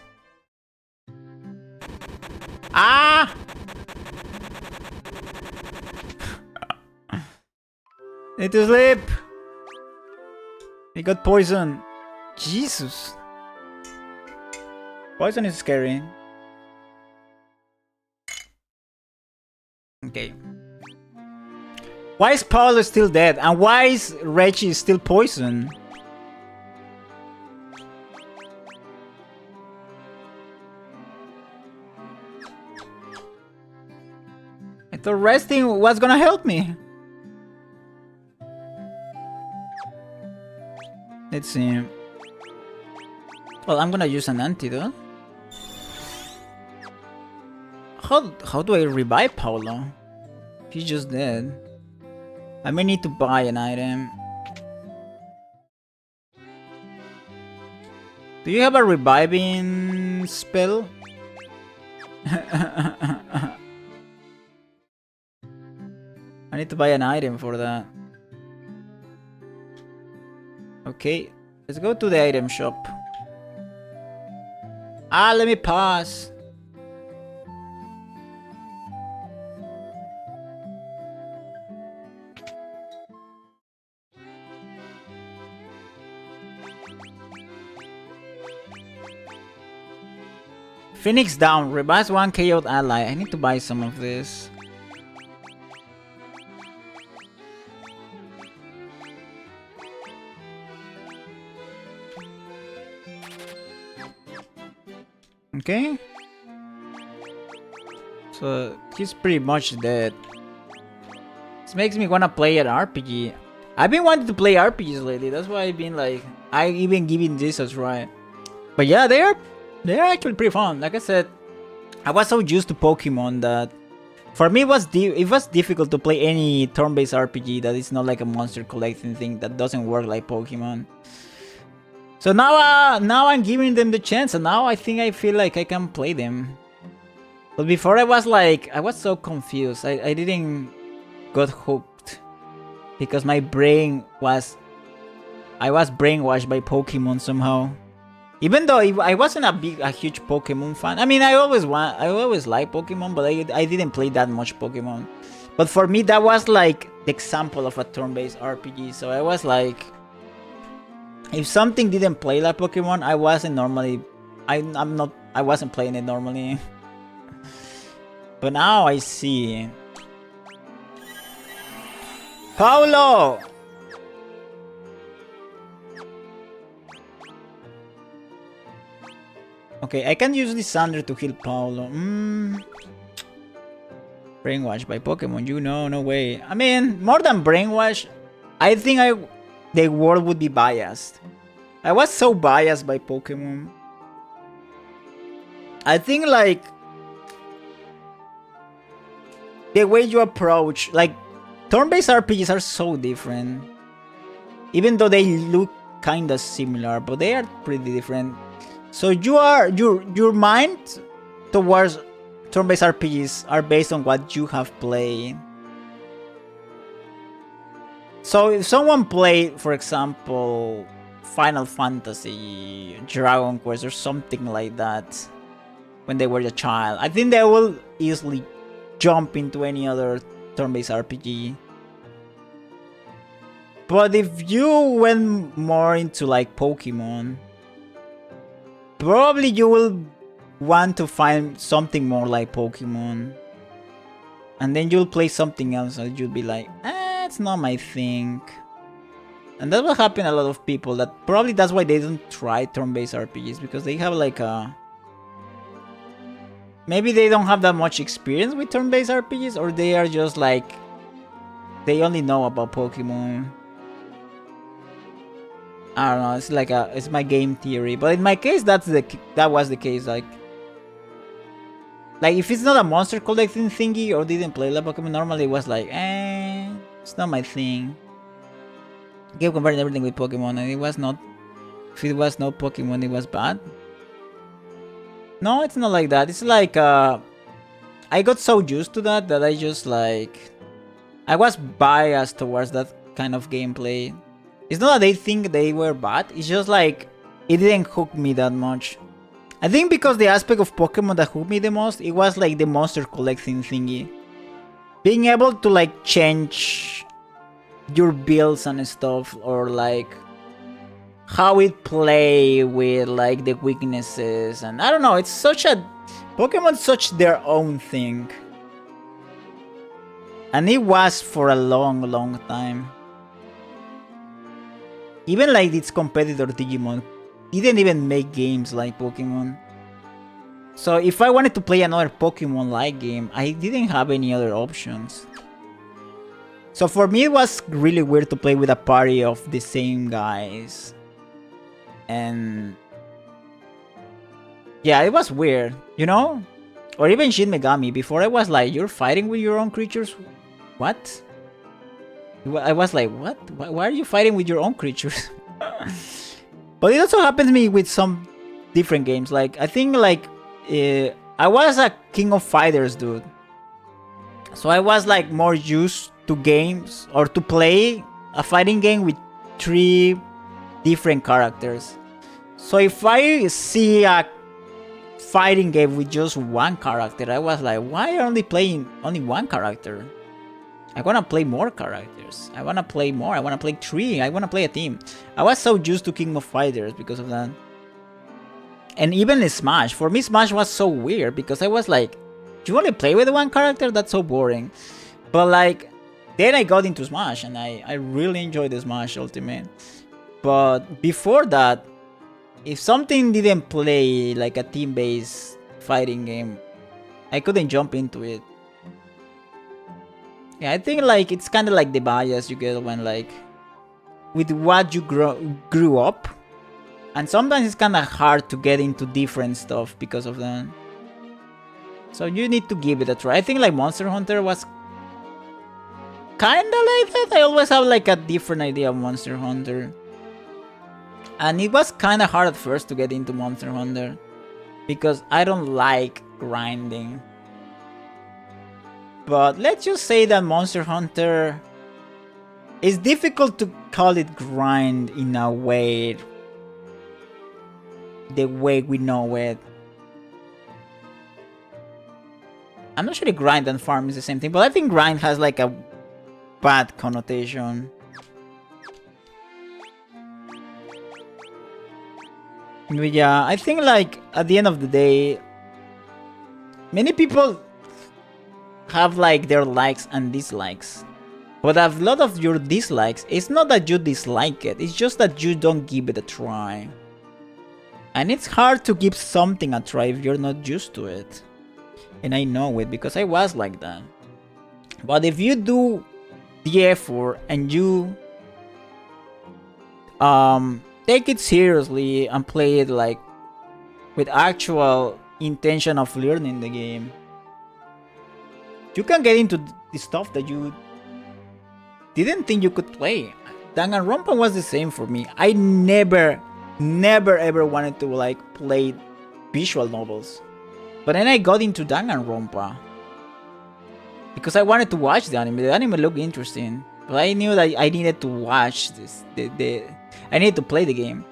Ah. Need to sleep. He got poison. Jesus. Poison is scary. Okay. Why is Paul still dead? And why is Rechi still poisoned? thought resting was gonna help me. Let's see. Well, I'm gonna use an antidote. How do I revive Paolo? He's just dead. I may need to buy an item. Do you have a reviving spell? I need to buy an item for that. Okay, let's go to the item shop. Ah, let me pass. Phoenix down, revives one KO'd ally. I need to buy some of this. Okay. So he's pretty much dead. This makes me wanna play an RPG. I've been wanting to play RPGs lately. That's why I've been like, I even giving this a try. But yeah, they're actually pretty fun. Like I said, I was so used to Pokemon that for me it was difficult to play any turn-based RPG that is not like a monster collecting thing that doesn't work like Pokemon. So now I'm giving them the chance, and now I think I feel like I can play them. But before I was so confused. I didn't got hooked because my brain was brainwashed by Pokemon somehow. Even though I wasn't a huge Pokemon fan. I mean, I always liked Pokemon, but I didn't play that much Pokemon. But for me, that was like the example of a turn-based RPG. So I was like, if something didn't play like Pokemon, I wasn't playing it normally. But now I see. Paolo! Okay, I can use Lysandre to heal Paolo. Brainwashed by Pokemon, no way. I mean, more than brainwash, I think the world would be biased. I was so biased by Pokemon. I think like the way you approach, like turn-based RPGs are so different. Even though they look kinda similar, but they are pretty different. So your mind towards turn-based RPGs are based on what you have played. So if someone played, for example, Final Fantasy, Dragon Quest, or something like that when they were a child, I think they will easily jump into any other turn-based RPG. But if you went more into like Pokemon, probably you will want to find something more like Pokemon. And then you'll play something else and you'll be like, it's not my thing. And that will happen a lot of people. That probably that's why they don't try turn-based RPGs, because they have like a... Maybe they don't have that much experience with turn-based RPGs, or they are just like... They only know about Pokemon. I don't know, it's like it's my game theory. But in my case, that was the case. Like if it's not a monster collecting thingy or didn't play like Pokemon, normally it was like, it's not my thing. I kept comparing everything with Pokemon, and it was not. If it was no Pokemon, it was bad. No, it's not like that. It's like I got so used to that I just like I was biased towards that kind of gameplay. It's not that they think they were bad, it's just like it didn't hook me that much. I think because the aspect of Pokemon that hooked me the most, it was like the monster collecting thingy. Being able to like change your builds and stuff, or like how it play with like the weaknesses, and I don't know, it's such a... Pokemon's such their own thing. And it was for a long time. Even like its competitor Digimon didn't even make games like Pokemon. So if I wanted to play another Pokemon-like game, I didn't have any other options. So for me, it was really weird to play with a party of the same guys. And yeah, it was weird, you know? Or even Shin Megami. Before I was like, you're fighting with your own creatures? What? I was like, what? Why are you fighting with your own creatures? But it also happened to me with some different games. Like, I think like, I was a King of Fighters dude. So I was like more used to games or to play a fighting game with 3 different characters. So if I see a fighting game with just 1 character, I was like, why are only playing only 1 character? I wanna play more characters. I wanna play more. I wanna play 3. I wanna play a team. I was so used to King of Fighters because of that. And even Smash. For me, Smash was so weird because I was like, you only play with 1 character? That's so boring. But like, then I got into Smash and I really enjoyed the Smash Ultimate. But before that, if something didn't play like a team-based fighting game, I couldn't jump into it. Yeah, I think like it's kind of like the bias you get when like with what you grew up, and sometimes it's kind of hard to get into different stuff because of that. So you need to give it a try. I think like Monster Hunter was kind of like that. I always have like a different idea of Monster Hunter. And it was kind of hard at first to get into Monster Hunter because I don't like grinding. But let's just say that Monster Hunter is difficult to call it grind in a way, the way we know it. I'm not sure if grind and farm is the same thing, but I think grind has like a bad connotation. But yeah, I think like at the end of the day, many people have like their likes and dislikes. But a lot of your dislikes, it's not that you dislike it, it's just that you don't give it a try. And it's hard to give something a try if you're not used to it. And I know it because I was like that. But if you do the effort and you take it seriously and play it like with actual intention of learning the game, you can get into the stuff that you didn't think you could play. Danganronpa was the same for me. I never ever wanted to like play visual novels. But then I got into Danganronpa because I wanted to watch the anime. The anime looked interesting. But I knew that I needed to watch this. I needed to play the game.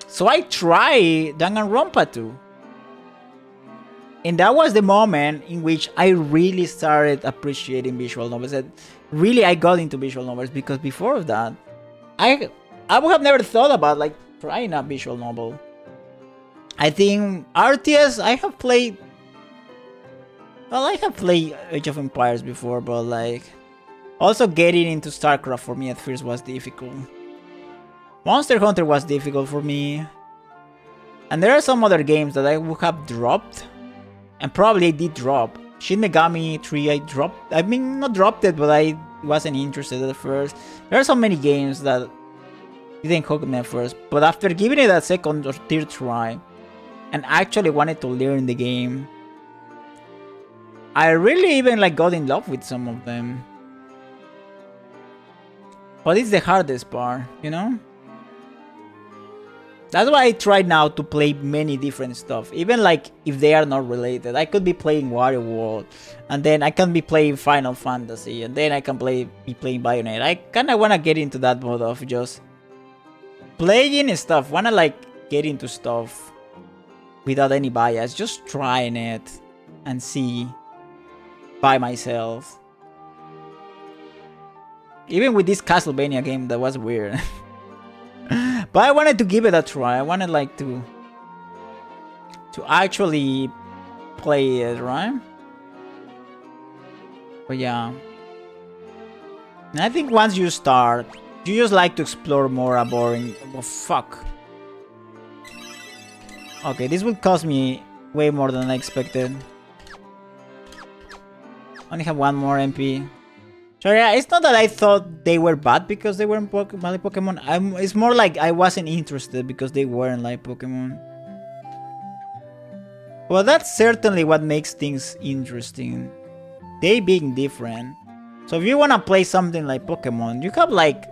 So I tried Danganronpa 2. And that was the moment in which I really started appreciating visual novels. And really I got into visual novels because before of that, I would have never thought about like trying a visual novel. I think RTS, I have played Age of Empires before, but like also getting into StarCraft for me at first was difficult. Monster Hunter was difficult for me. And there are some other games that I would have dropped. And probably I did drop. Shin Megami 3 I dropped. I mean, not dropped it, but I wasn't interested at first. There are so many games that didn't hook me at first. But after giving it a second or third try, and actually wanted to learn the game, I really even like got in love with some of them. But it's the hardest part, you know? That's why I try now to play many different stuff. Even like if they are not related. I could be playing Wario World, and then I can be playing Final Fantasy, and then I can be playing Bayonetta. I kinda wanna get into that mode of just playing stuff. Wanna like get into stuff without any bias. Just trying it and see by myself. Even with this Castlevania game that was weird. But I wanted to give it a try. I wanted like to actually play it, right? But yeah. And I think once you start, you just like to explore more boring. Oh fuck. Okay, this will cost me Way more than I expected. Only have one more MP. So yeah, it's not that I thought they were bad because they weren't like Pokemon. It's more like I wasn't interested because they weren't like Pokemon. Well, that's certainly what makes things interesting. They being different. So if you want to play something like Pokemon, you have like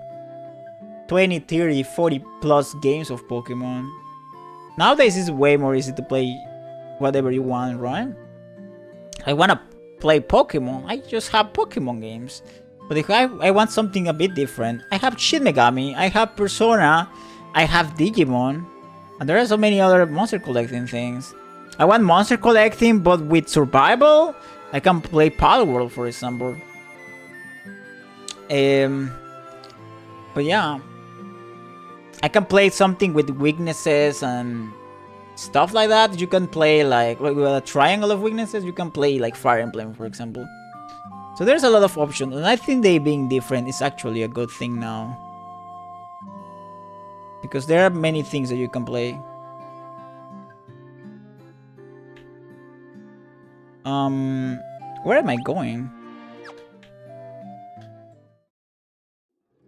20, 30, 40 plus games of Pokemon. Nowadays it's way more easy to play whatever you want, right? I want to play Pokemon, I just have Pokemon games. But if I want something a bit different, I have Shin Megami, I have Persona, I have Digimon, and there are so many other monster collecting things. I want monster collecting, but with survival, I can play Palworld, for example. But yeah, I can play something with weaknesses and stuff like that. You can play like with a triangle of weaknesses. You can play like Fire Emblem, for example. So there's a lot of options, and I think they being different is actually a good thing now, because there are many things that you can play. Where am I going?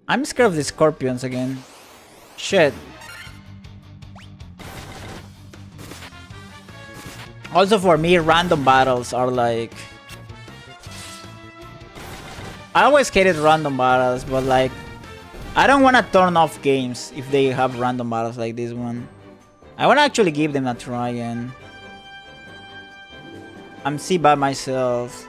I'm scared of the scorpions again. Shit. Also for me, random battles are like... I always hated random battles, but like... I don't want to turn off games if they have random battles like this one. I want to actually give them a try and... I'm see by myself.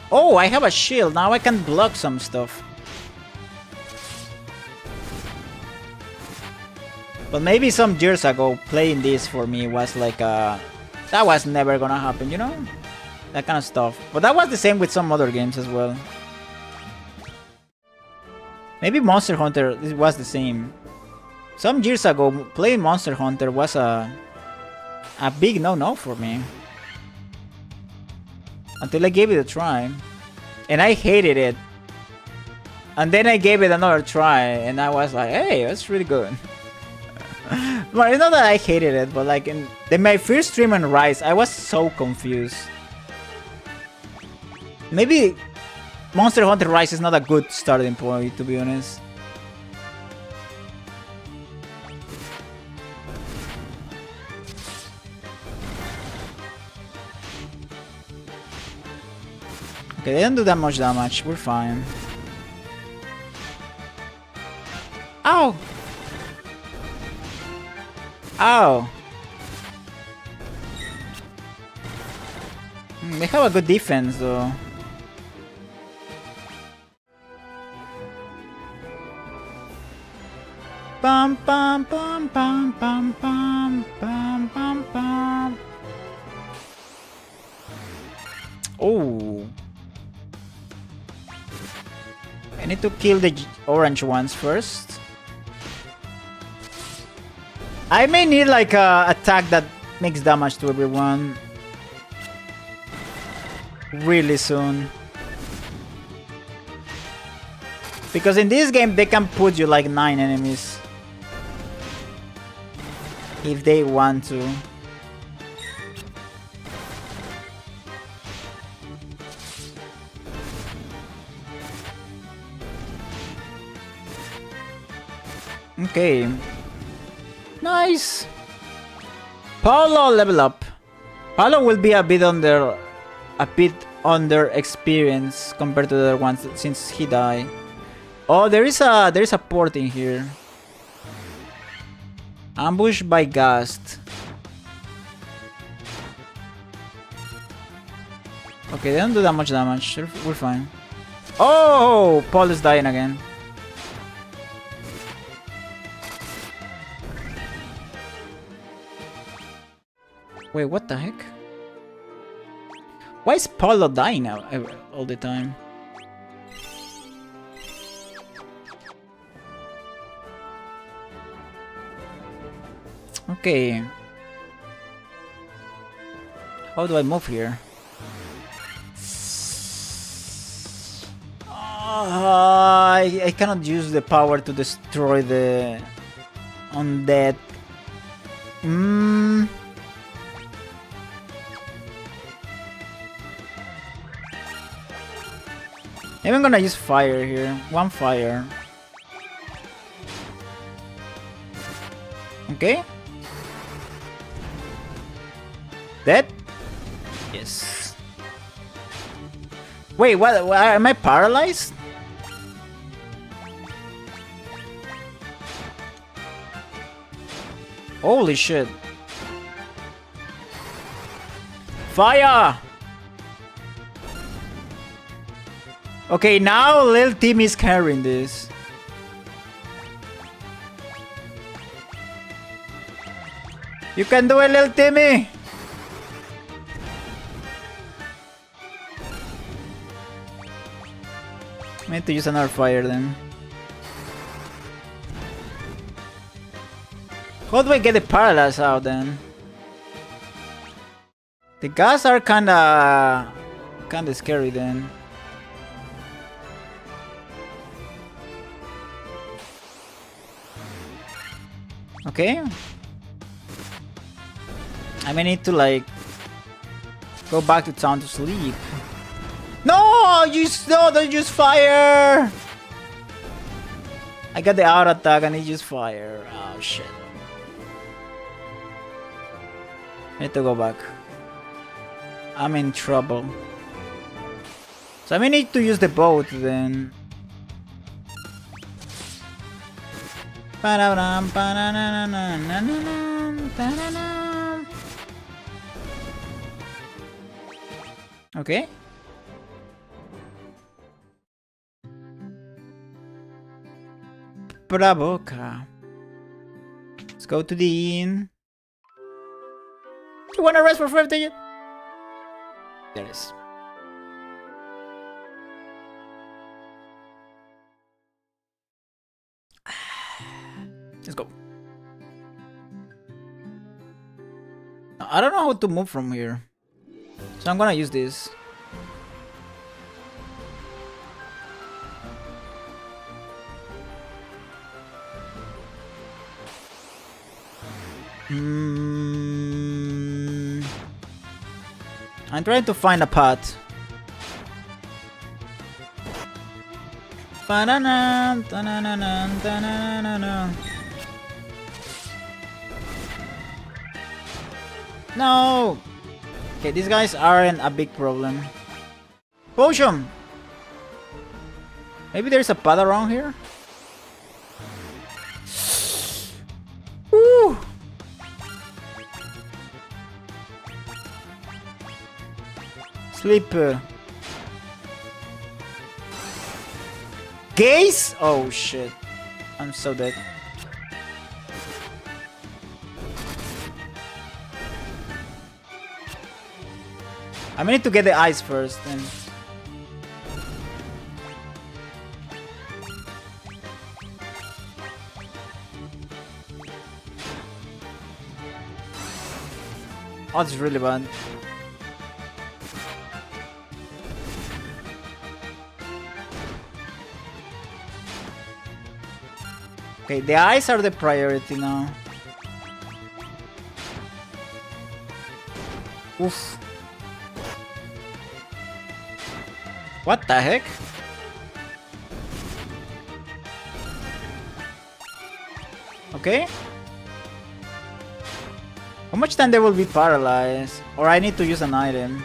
Oh, I have a shield. Now I can block some stuff. But maybe some years ago, playing this for me was like a... That was never gonna happen, you know? That kind of stuff. But that was the same with some other games as well. Maybe Monster Hunter was the same. Some years ago, playing Monster Hunter was a big no-no for me. Until I gave it a try. And I hated it. And then I gave it another try, and I was like, hey, that's really good. Well, it's not that I hated it, but like in my first stream on Rise, I was so confused. Maybe Monster Hunter Rise is not a good starting point, to be honest. Okay, they don't do that much damage. We're fine. Ow! Ow! They have a good defense, though. Bum bum bum bum bum bum bum bum bum. Oh. I need to kill the orange ones first. I may need like a attack that makes damage to everyone really soon. Because in this game they can put you like 9 enemies if they want to. Okay. Nice. Paulo level up. Paulo will be a bit under experience compared to the other ones since he died. Oh, there is a port in here. Ambush by Gast. Okay, they don't do that much damage. We're fine. Oh, Paul is dying again. Wait, what the heck? Why is Paulo dying now all the time? Okay. How do I move here? I cannot use the power to destroy the undead. Maybe I'm gonna use fire here. One fire. Okay. Dead? Yes. Wait, what? Am I paralyzed? Holy shit. Fire! Okay, now Lil Tim is carrying this. You can do it, Lil Timmy! I need to use another fire then. How do I get the paralyze out then? The gas are kinda scary then. Okay. I may need to like go back to town to sleep. No, don't use fire. I got the auto attack and he used fire. Oh shit. I need to go back. I'm in trouble. So I may need to use the boat then. Okay. Bravoka. Let's go to the inn. You wanna rest for 50? There it is. Let's go. I don't know how to move from here, so I'm gonna use this. I'm trying to find a path. No! Okay, these guys aren't a big problem. Potion! Maybe there's a path around here? Woo! Sleep. Gaze? Oh shit. I'm so dead. I need to get the ice first then. Oh, it's really bad. Okay, the eyes are the priority now. Oof. What the heck? Okay. How much time they will be paralyzed? Or I need to use an item.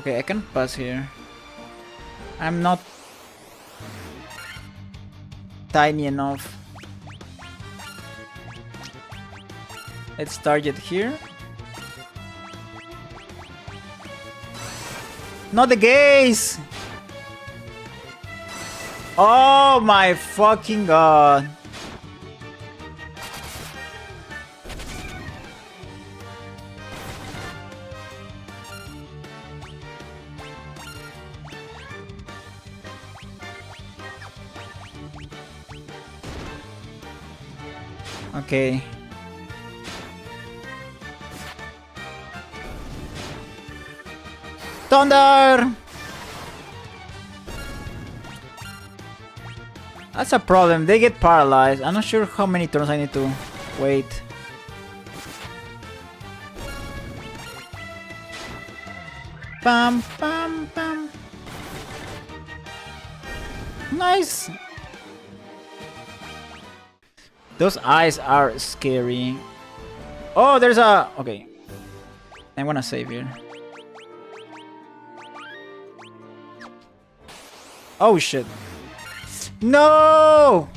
Okay, I can pass here. I'm not tiny enough. Let's target here. Not the gaze! Oh my fucking god. Okay. Thunder! That's a problem. They get paralyzed. I'm not sure how many turns I need to wait. Bam, bam, bam. Nice. Those eyes are scary. Oh, there's a... Okay. I'm gonna save here. Oh, shit. No!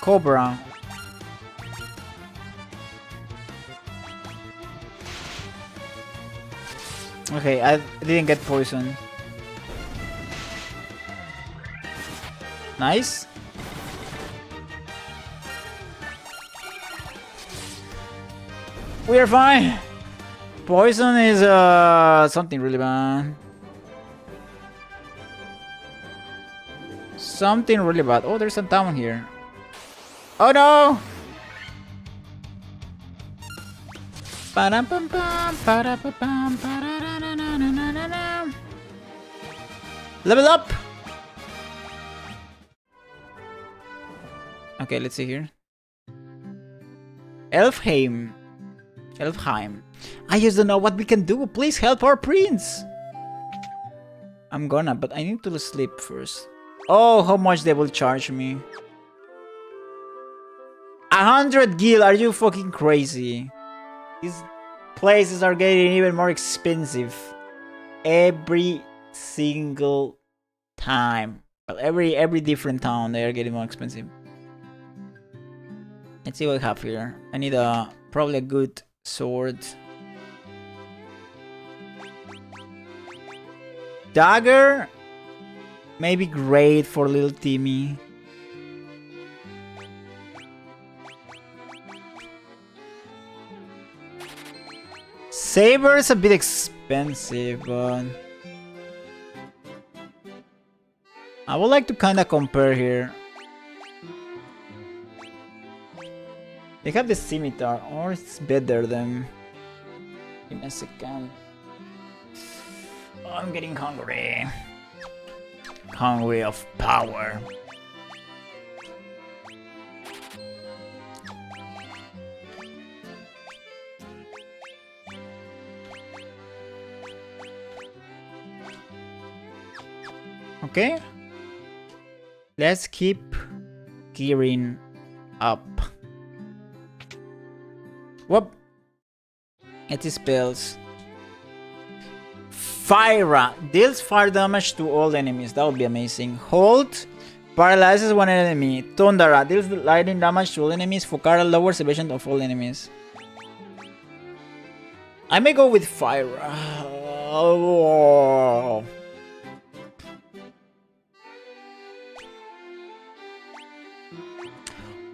Cobra. Okay, I didn't get poison. Nice. We are fine. Poison is something really bad. Something really bad. Oh, there's a town here. Oh no! Level up! Okay, let's see here. Elfheim. I just don't know what we can do. Please help our prince. I'm gonna, but I need to sleep first. Oh, how much they will charge me. 100 gil, are you fucking crazy? These places are getting even more expensive. Every single time. Well, every different town they are getting more expensive. Let's see what I have here. I need probably a good sword. Dagger? Maybe great for little Timmy. Saber is a bit expensive, but I would like to kind of compare here. They have the scimitar, or it's better than. Give me a second. Oh, I'm getting hungry. Hungry of power. Okay. Let's keep gearing up. Whoop. It is spells. Fire deals fire damage to all enemies. That would be amazing. Hold paralyzes one enemy. Thundera deals lightning damage to all enemies. Fukara lowers evasion of all enemies. I may go with fire. Oh.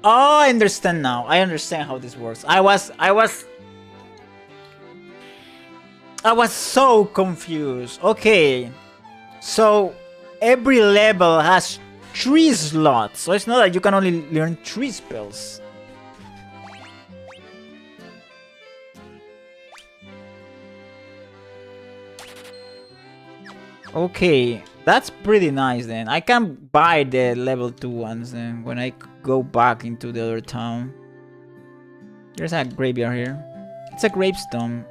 Oh, I understand now. I understand how this works. I was so confused. Okay. So every level has 3 slots. So it's not that you can only learn 3 spells. Okay. That's pretty nice then. I can buy the level 2 ones then when I go back into the other town. There's a graveyard here. It's a gravestone.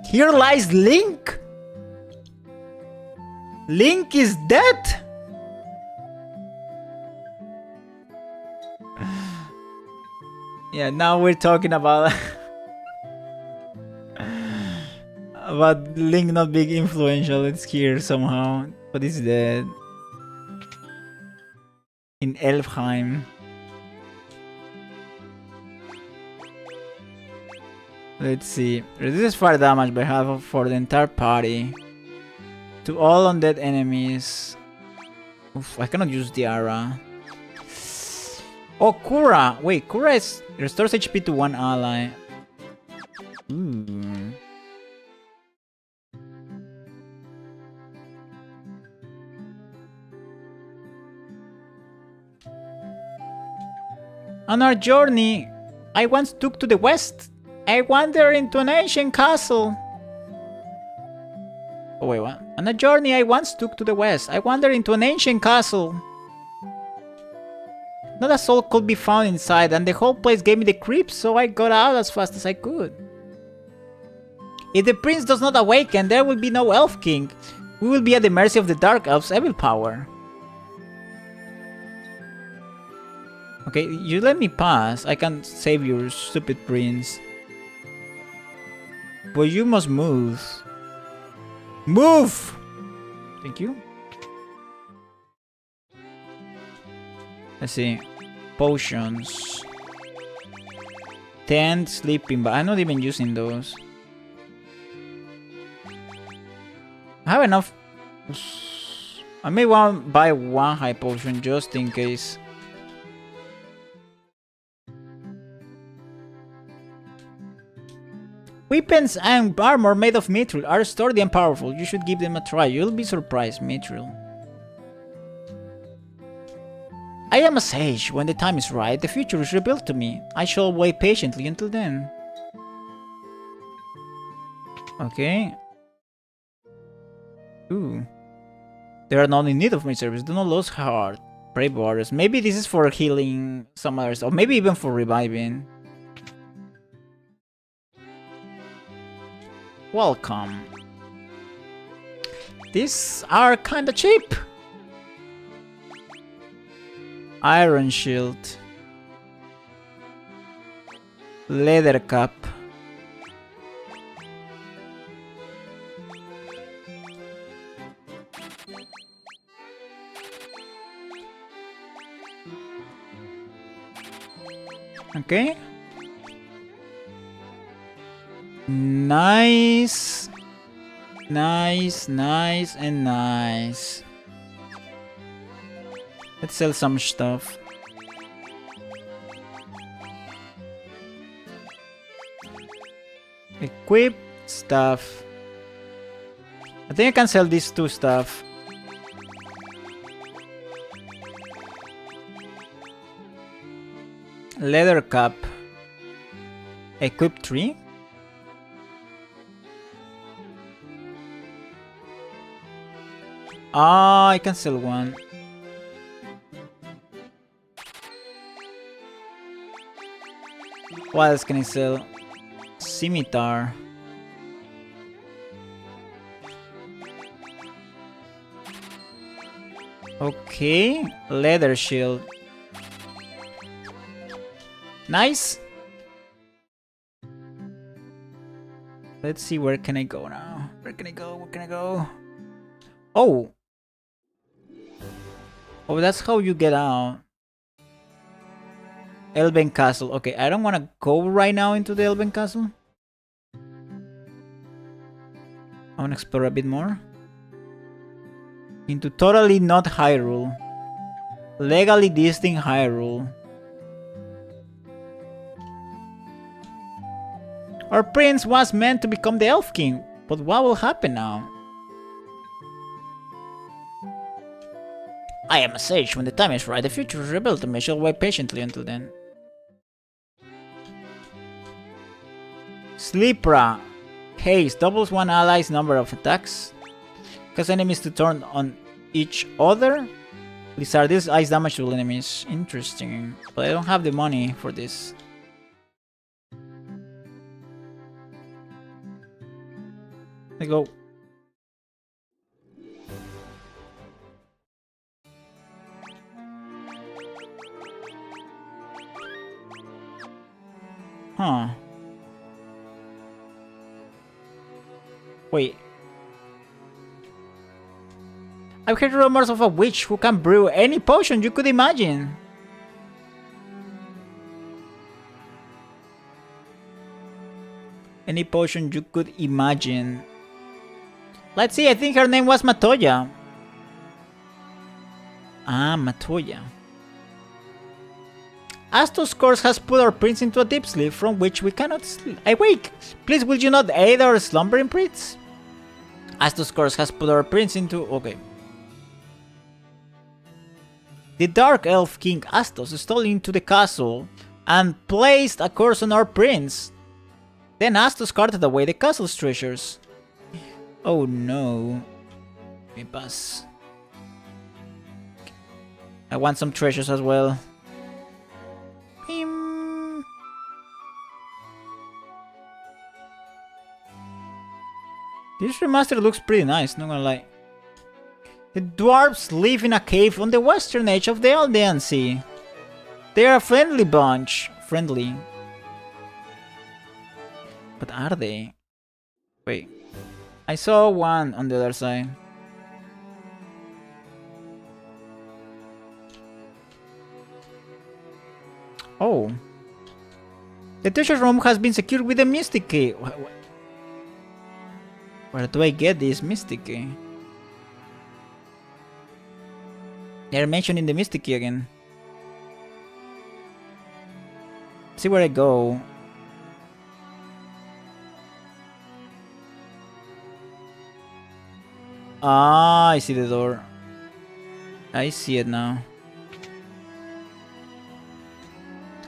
Here lies Link! Link is dead! Yeah, now we're talking about about Link not being influential. It's here somehow. But he's dead. In Elfheim. Let's see. Reduces fire damage by half for the entire party. To all undead enemies. Oof, I cannot use the Ara. Oh, Kura! Wait, Kura is restores HP to one ally. Ooh. On our journey, I once took to the west. I wandered into an ancient castle. wait, what? On a journey I once took to the west, I wandered into an ancient castle. Not a soul could be found inside, and the whole place gave me the creeps, so I got out as fast as I could. If the prince does not awaken, there will be no elf king. We will be at the mercy of the dark elf's evil power. Okay, you let me pass. I can save your stupid prince. But you must move. Move! Thank you. Let's see. Potions. 10 sleeping, but I'm not even using those. I have enough. I may want to buy one high potion just in case. Weapons and armor made of mithril are sturdy and powerful. You should give them a try. You'll be surprised, mithril. I am a sage. When the time is right, the future is revealed to me. I shall wait patiently until then. Okay. Ooh. They are not in need of my service. Do not lose heart. Brave warriors. Maybe this is for healing some others, or maybe even for reviving. Welcome. These are kinda cheap. Iron shield. Leather cap. Okay. Nice. Nice, nice, and nice. Let's sell some stuff. Equip stuff. I think I can sell these two stuff. Leather cap. Equip 3. Ah, I can sell one. What else can I sell? Scimitar. Okay, leather shield. Nice. Let's see, where can I go now? Where can I go? Where can I go? Oh. Oh, that's how you get out. Elven Castle. Okay, I don't want to go right now into the Elven Castle. I want to explore a bit more. Into totally not Hyrule. Legally distinct Hyrule. Our prince was meant to become the Elf King, but what will happen now? I am a sage. When the time is right, the future is revealed to me. I shall wait patiently until then. Sleepra. Haste. Doubles one ally's number of attacks. Cause enemies to turn on each other. Blizzard deals ice damage to enemies. Interesting. But I don't have the money for this. Let's go. Huh. Wait. I've heard rumors of a witch who can brew any potion you could imagine. Any potion you could imagine. Let's see, I think her name was Matoya. Ah, Matoya. Astos course has put our prince into a deep sleep from which we cannot awake. Please, will you not aid our slumbering prince? Astos course has put our prince into... Okay. The Dark Elf King Astos stole into the castle and placed a curse on our prince. Then Astos carted away the castle's treasures. Oh no. Me pass. I want some treasures as well. Pim. This remaster looks pretty nice, not gonna lie. The dwarves live in a cave on the western edge of the Aldean Sea. They are a friendly bunch. Friendly. But are they? Wait. I saw one on the other side. Oh. The treasure room has been secured with a mystic key. Where do I get this mystic key? They're mentioning the mystic key again. See where I go. Ah, I see the door. I see it now.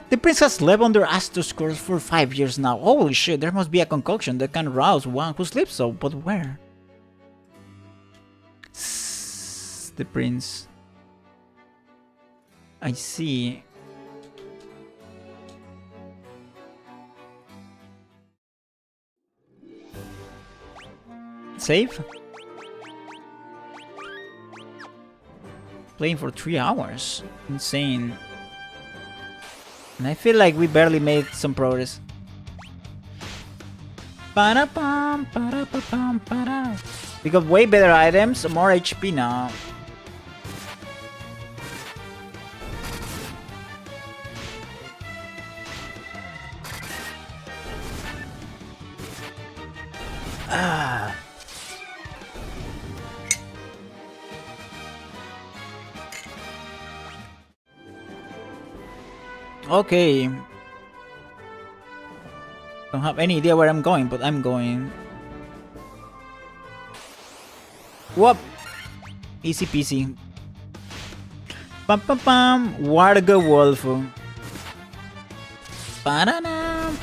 The prince has slept under Astos curse for 5 years now. Holy shit, there must be a concoction that can rouse one who sleeps so, but where? The prince. I see. Save? Playing for 3 hours. Insane. And I feel like we barely made some progress. We got way better items, more HP now. Ah. Okay. Don't have any idea where I'm going, but I'm going. Whoop! Easy peasy. Pam pam pam! Warga Wolf. Ba-da-dam!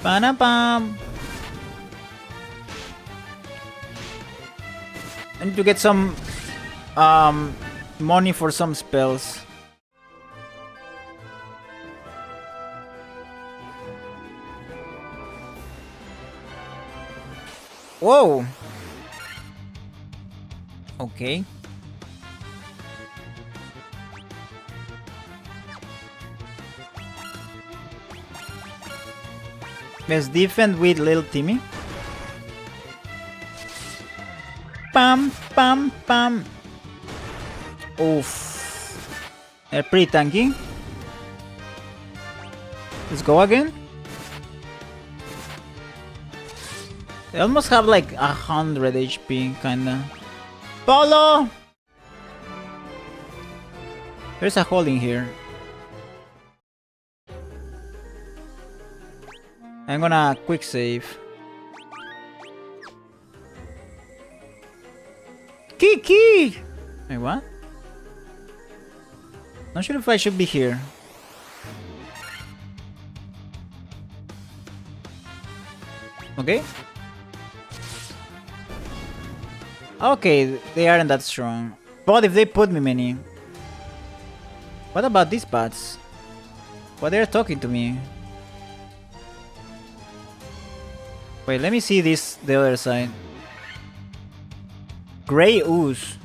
Ba-da-bam! I need to get some money for some spells. Whoa! Okay. Let's defend with little Timmy. Pam, pam, pam. Oof. They're pretty tanky. Let's go again. They almost have like 100 HP, kinda. Polo! There's a hole in here. I'm gonna quick save. Kiki! Wait, what? Not sure if I should be here. Okay. Okay, they aren't that strong. But if they put me many. What about these bats? What they're talking to me? Wait, let me see this, the other side. Grey ooze.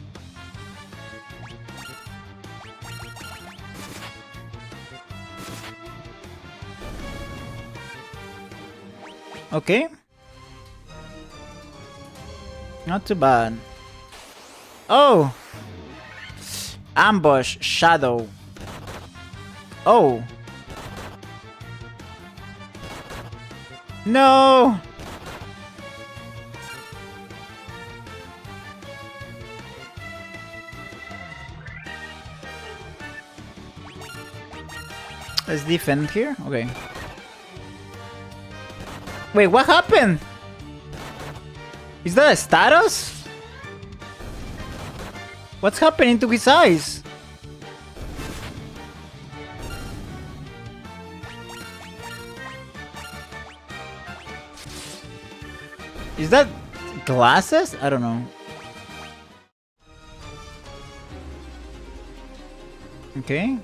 Okay. Not too bad. Oh! Ambush, shadow. Oh! No! Let's defend here? Okay. Wait, what happened? Is that a status? What's happening to his eyes? Is that glasses? I don't know. Okay.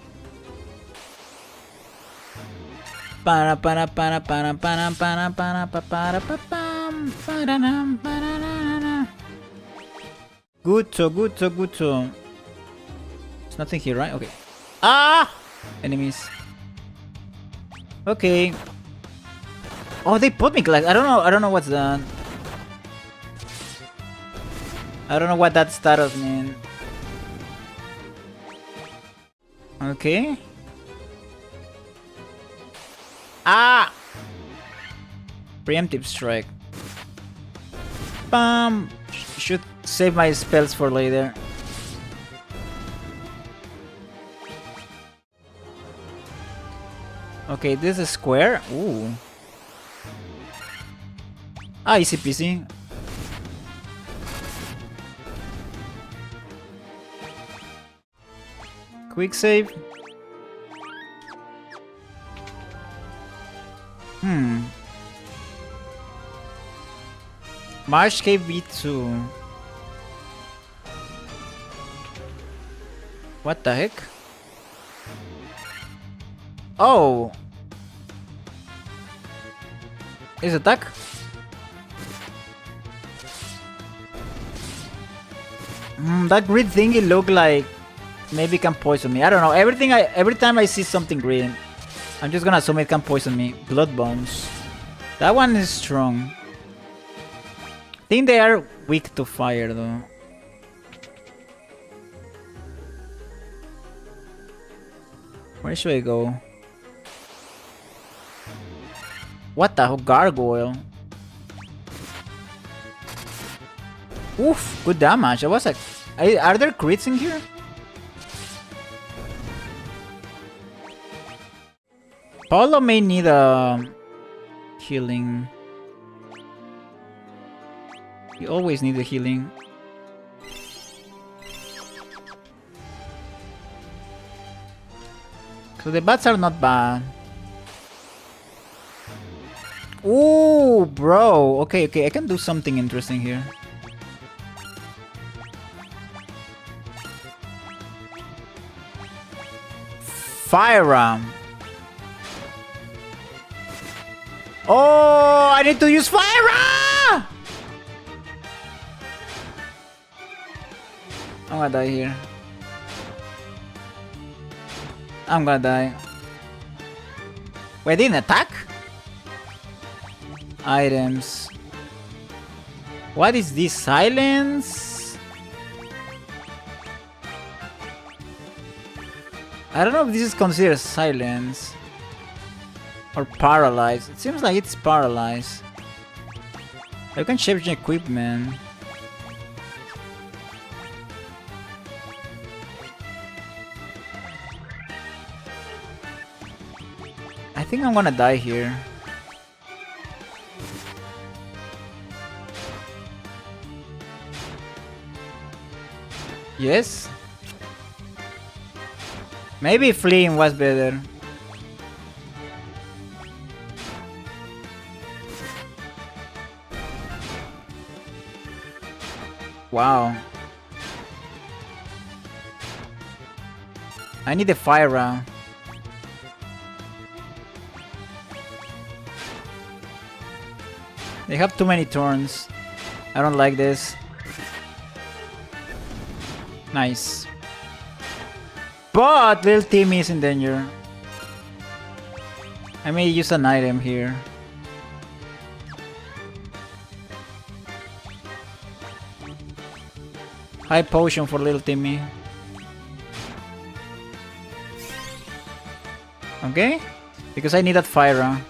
Para para para para para para para para pam paranam paranana. Good. There's nothing here, right? Okay. Ah! Enemies. Okay. Oh, they put me glass. I don't know what's that. I don't know what that status means. Okay. Ah! Preemptive strike. Bam! Should save my spells for later. Okay, this is square. Ooh. Ah, easy peasy. Quick save. Marsh Cave V2. What the heck? Oh! Is attack? That green thingy look like maybe it can poison me. I don't know. Every time I see something green, I'm just gonna assume it can poison me. Blood bombs. That one is strong. I think they are weak to fire though. Where should I go? What the hell? Gargoyle. Oof, good damage. I was like, are there crits in here? Paulo may need a healing. You always need a healing. So the bats are not bad. Ooh, bro. Okay, I can do something interesting here. Fire ram. Oh, I need to use fire ram. I'm gonna die here. I'm gonna die. Wait, didn't attack? Items. What is this? Silence? I don't know if this is considered silence or paralyzed. It seems like it's paralyzed. I can change equipment. I think I'm gonna die here. Yes? Maybe fleeing was better. Wow. I need a fire round. They have too many turns. I don't like this. Nice. But little Timmy is in danger. I may use an item here. High potion for little Timmy. Okay? Because I need that fire.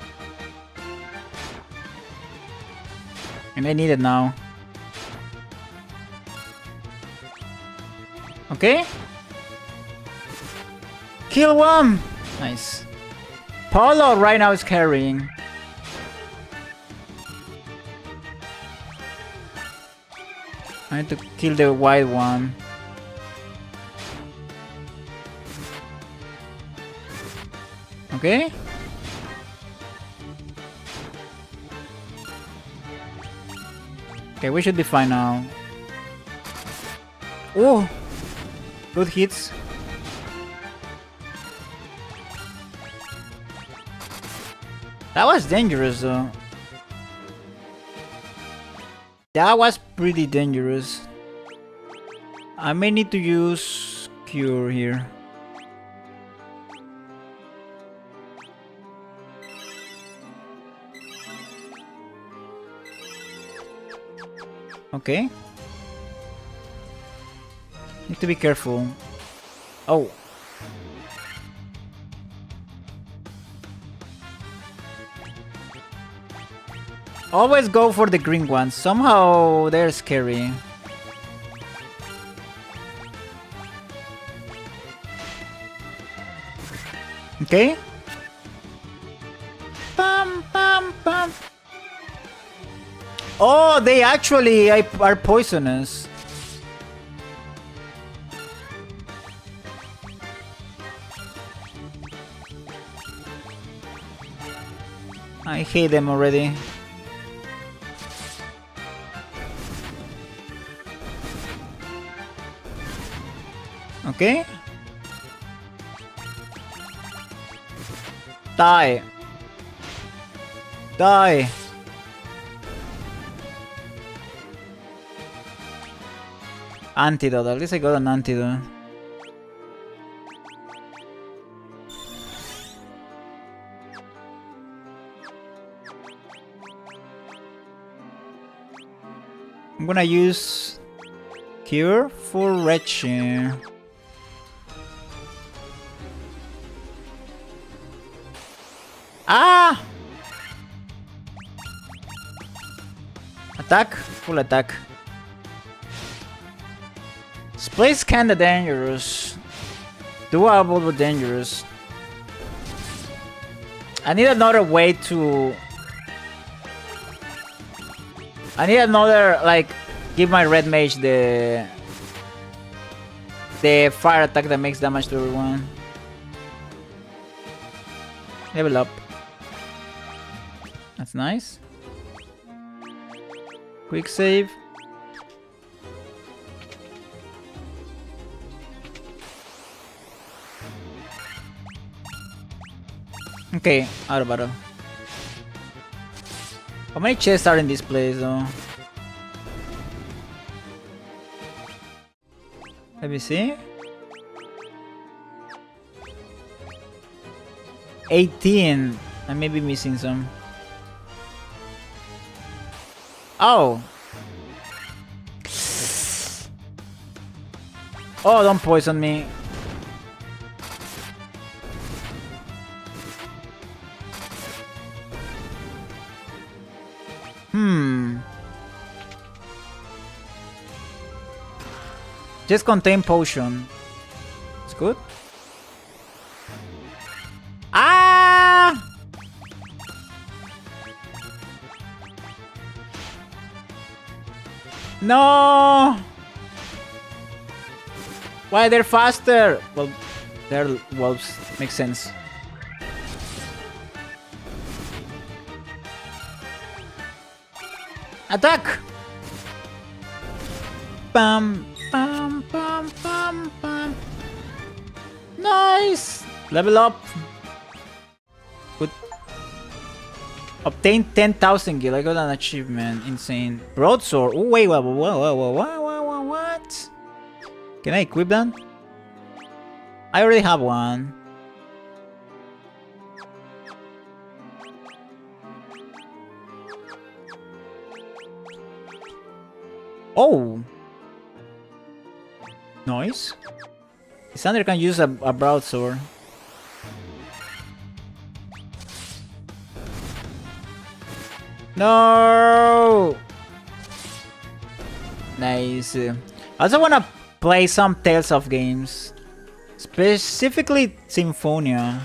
And I need it now. Okay? Kill one! Nice. Paulo right now is carrying. I need to kill the white one. Okay? Okay, we should be fine now. Oh! Good hits. That was dangerous though. That was pretty dangerous. I may need to use Cure here. Okay. Need to be careful. Oh. Always go for the green ones. Somehow they're scary. Okay. Pam pam pam. Oh, they actually are poisonous. I hate them already. Okay. Die. Die. Antidote. At least I got an antidote. I'm gonna use Cure for Rechi. Ah! Attack, full attack. This place kinda dangerous. Doable but dangerous. I need another way to... I need another, like, give my red mage the fire attack that makes damage to everyone. Level up. That's nice. Quick save. Okay, out of battle. How many chests are in this place though? Let me see. 18. I may be missing some. Oh. Oh, don't poison me. Just contain potion. It's good. Ah! No! Why they're faster? Well, they're wolves. Makes sense. Attack! Bam, bam, bam, bam, bam. Nice! Level up. Good. Obtain 10,000 gil. I got an achievement. Insane. Broadsword. Oh, wait, what? Can I equip that? I already have one. Oh! Nice. Sander can use a broadsword. No! Nice. I also wanna play some Tales of games. Specifically Symphonia.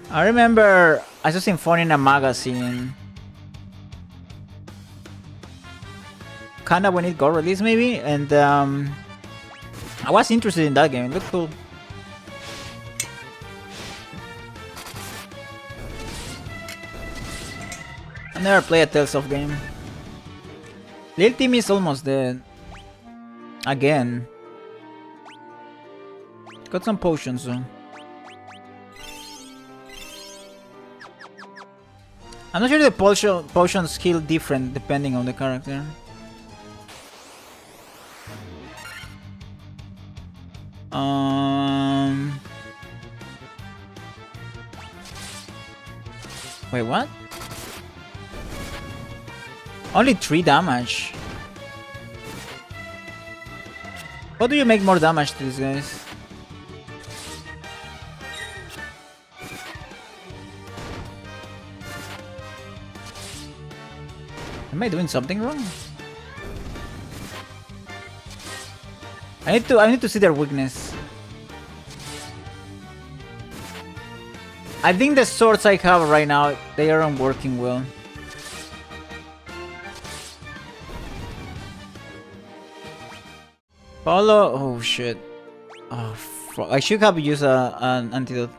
I remember I saw Symphonia in a magazine. Kinda when it got released maybe, and I was interested in that game. It looked cool. I never played a Tales of game. Lil Team is almost dead. Again. Got some potions though. I'm not sure the potions heal different depending on the character. Wait, what? Only 3 damage. How do you make more damage to these guys? Am I doing something wrong? I need to see their weakness. I think the swords I have right now, they aren't working well. Paulo, oh shit. Oh, fuck. I should have used an antidote.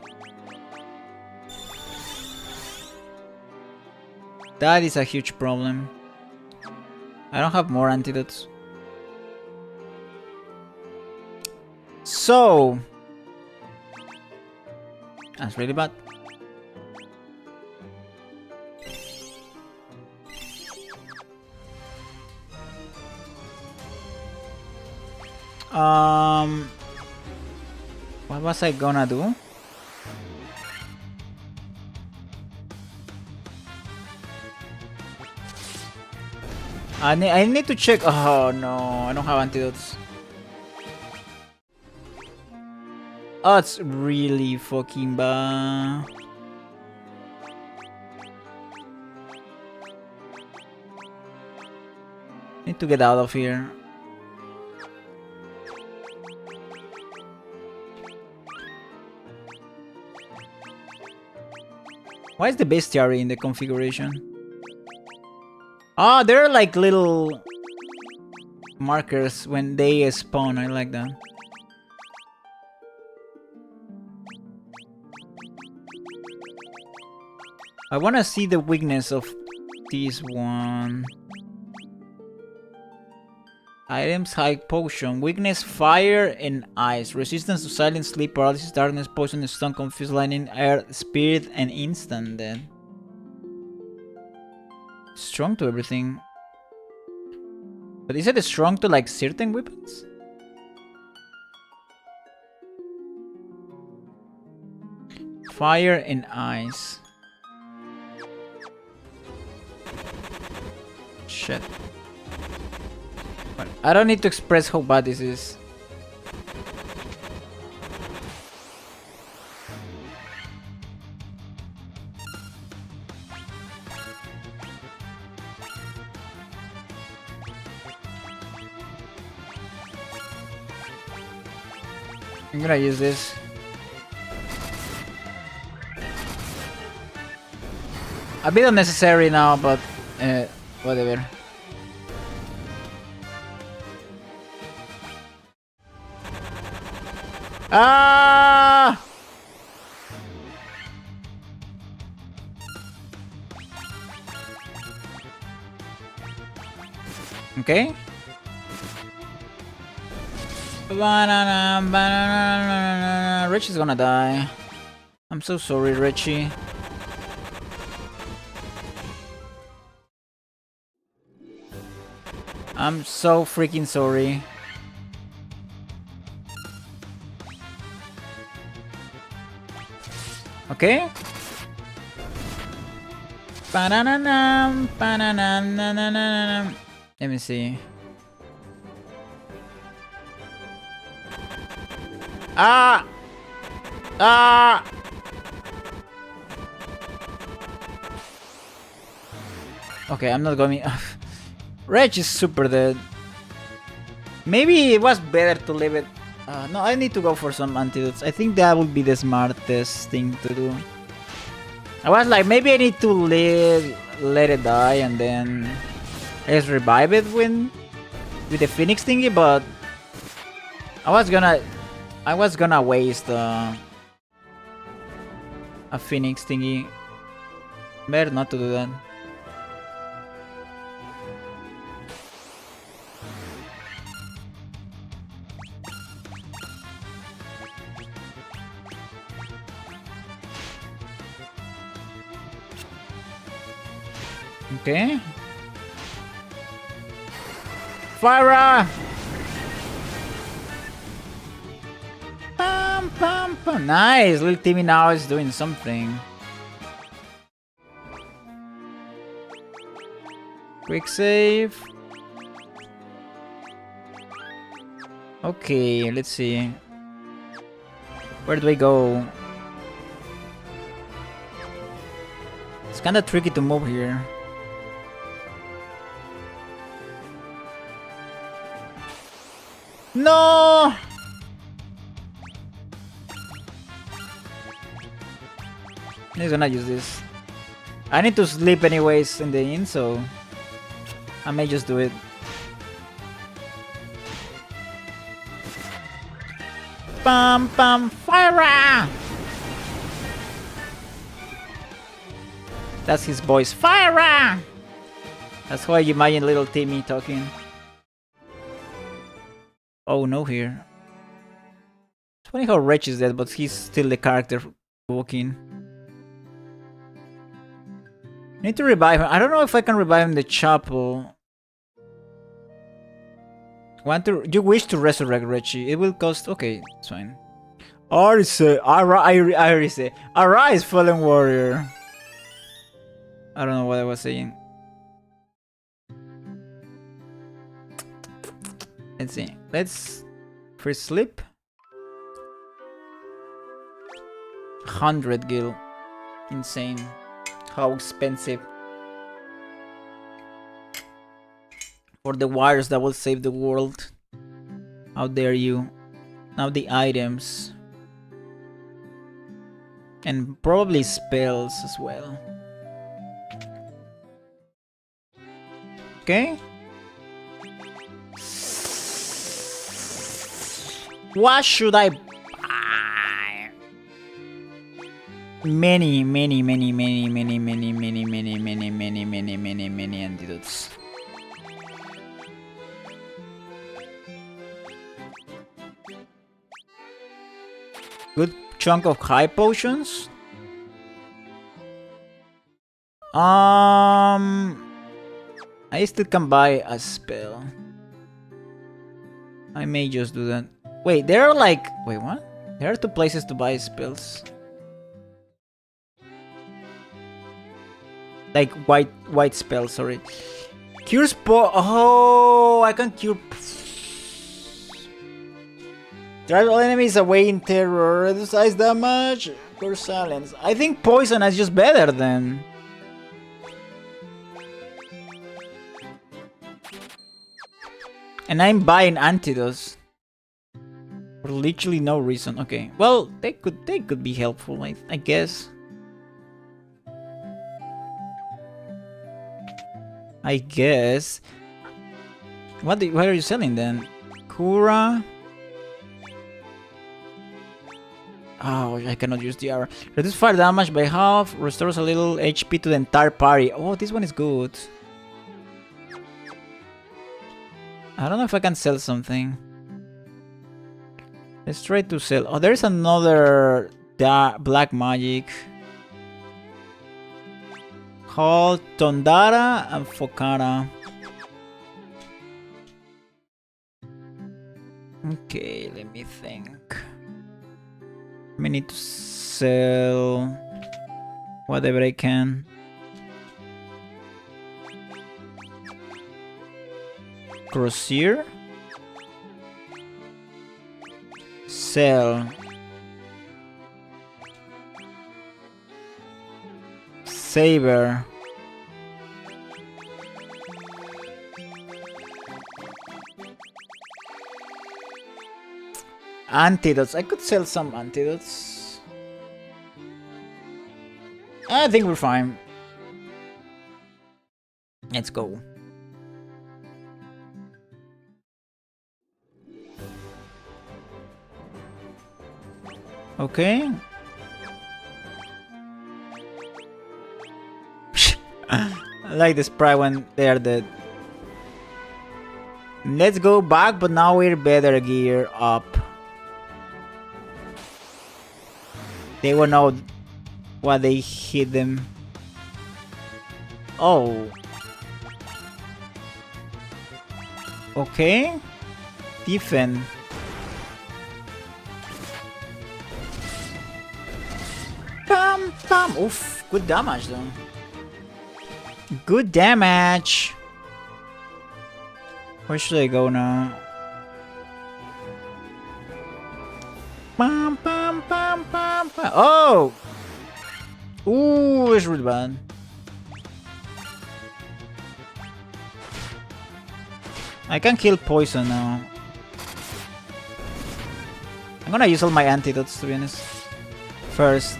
That is a huge problem. I don't have more antidotes. So that's really bad. What was I gonna do? I need to check. Oh no, I don't have antidotes. Oh, it's really fucking bad. Need to get out of here. Why is the bestiary in the configuration? Ah, they're like little markers when they spawn. I like that. I want to see the weakness of this one. Items, high potion. Weakness, fire and ice. Resistance to silence, sleep, paralysis, darkness, poison, stun, confused, lightning, air, spirit, and instant death. Strong to everything. But is it strong to like certain weapons? Fire and ice. Shit. But I don't need to express how bad this is. I'm gonna use this. A bit unnecessary now, but whatever. Ah! Okay. Banana, banana. Rechi's gonna die. I'm so sorry, Rechi. I'm so freaking sorry. Okay. Ba-na-na-nam, ba-na-na-na-na-na-na. Let me see. Ah! Ah! Okay, I'm not going. Reg is super dead. Maybe it was better to leave it. No, I need to go for some antidotes. I think that would be the smartest thing to do. I was like, maybe I need to let it die and then I just revive it with the Phoenix thingy, but I was gonna waste a Phoenix thingy. Better not to do that. Okay. Fire! Pam pam pam. Nice! Little Timmy now is doing something. Quick save. Okay, let's see. Where do I go? It's kinda tricky to move here. No! I'm gonna use this. I need to sleep anyways in the inn, so I may just do it. Bam bam fire! That's his voice. Fire! That's why you imagine little Timmy talking. Oh no, here. It's funny how Rechi is dead, but he's still the character walking. I need to revive him. I don't know if I can revive him in the chapel. You wish to resurrect Rechi. It will cost. Okay, it's fine. Arise, arise, fallen warrior. I don't know what I was saying. Let's see. Let's first sleep. 100 gil. Insane. How expensive. For the wires that will save the world. How dare you. Now the items. And probably spells as well. Okay. What should I buy? Many antidotes. Good chunk of high potions. I still can buy a spell. I may just do that. Wait, there are like... Wait, what? There are 2 places to buy spells. Like white spells, sorry. Cure spot. Oh, I can cure... Drive all enemies away in terror. Reduce ice damage. Or silence. I think poison is just better then. And I'm buying antidotes. For literally no reason. Okay. Well, they could be helpful, I guess. I guess. What are you selling then? Kura. Oh, I cannot use the arrow. Reduce fire damage by half. Restores a little HP to the entire party. Oh, this one is good. I don't know if I can sell something. Let's try to sell. Oh, there's another black magic called Tondara and Fokara. Okay, let me think. I need to sell whatever I can. Crozier. Sell. Saber. Antidotes. I could sell some antidotes. I think we're fine. Let's go. Okay. I like the sprite when they are dead. Let's go back, but now we're better gear up. They will know what they hit them. Oh. Okay. Defend. Bam, bam. Oof. Good damage though. Good damage. Where should I go now? Bam, bam, bam, bam, bam. Oh! Ooh, it's really bad. I can kill poison now. I'm gonna use all my antidotes, to be honest. First.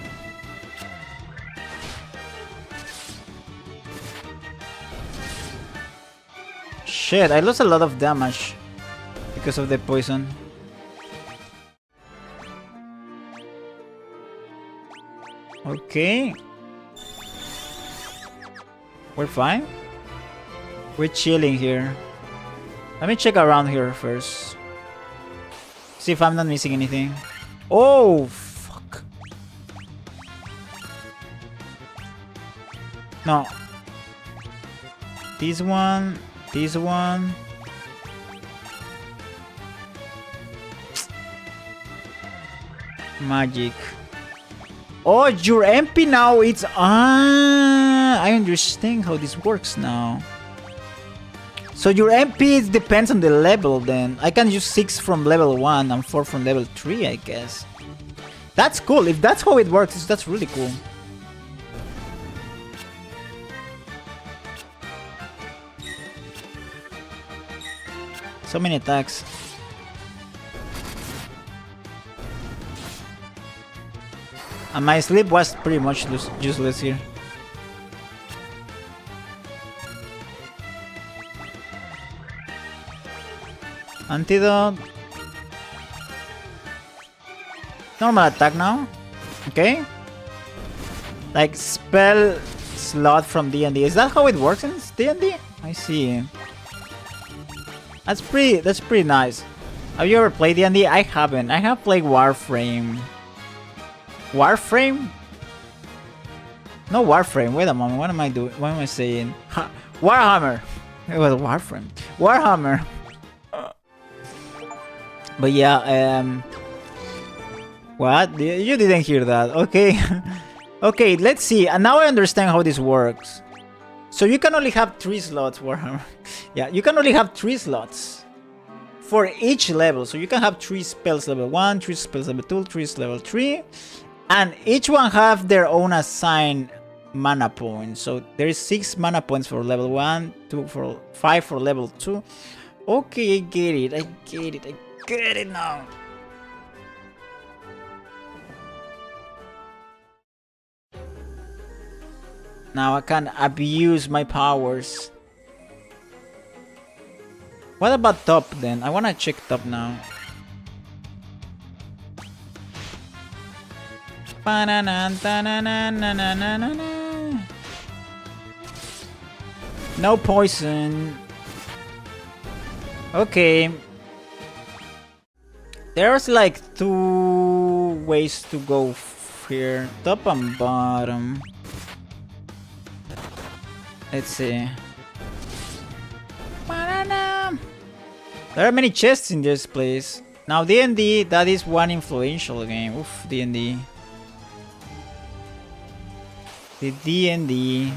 Shit, I lost a lot of damage because of the poison. Okay. We're fine. We're chilling here. Let me check around here first. See if I'm not missing anything. Oh, fuck. No. This one. This one. Magic. Oh, your MP now, it's... I understand how this works now. So your MP depends on the level then. I can use 6 from level 1 and 4 from level 3, I guess. That's cool. If that's how it works, that's really cool. So many attacks. And my sleep was pretty much useless here. Antidote. Normal attack now. Okay. Like spell slot from D&D. Is that how it works in D&D? I see. That's pretty nice. Have you ever played D&D? I haven't. I have played Warframe. Warframe? No Warframe. Wait a moment. What am I doing? What am I saying? Warhammer. It was Warframe. Warhammer. But yeah, what? You didn't hear that. Okay. Okay, let's see. And now I understand how this works. So you can only have 3 slots, Warhammer. Yeah, you can only have 3 slots for each level. So you can have 3 spells level 1, 3 spells level 2, 3 level 3. And each one have their own assigned mana points. So there is 6 mana points for level 1, 2 for 5 for level 2. Okay, I get it. I get it. I get it now. Now I can abuse my powers. What about top then? I wanna check top now. No poison. Okay. There's like 2 ways to go here. Top and bottom. Let's see. There are many chests in this place. Now D&D, that is one influential game. Oof, D&D. The D&D.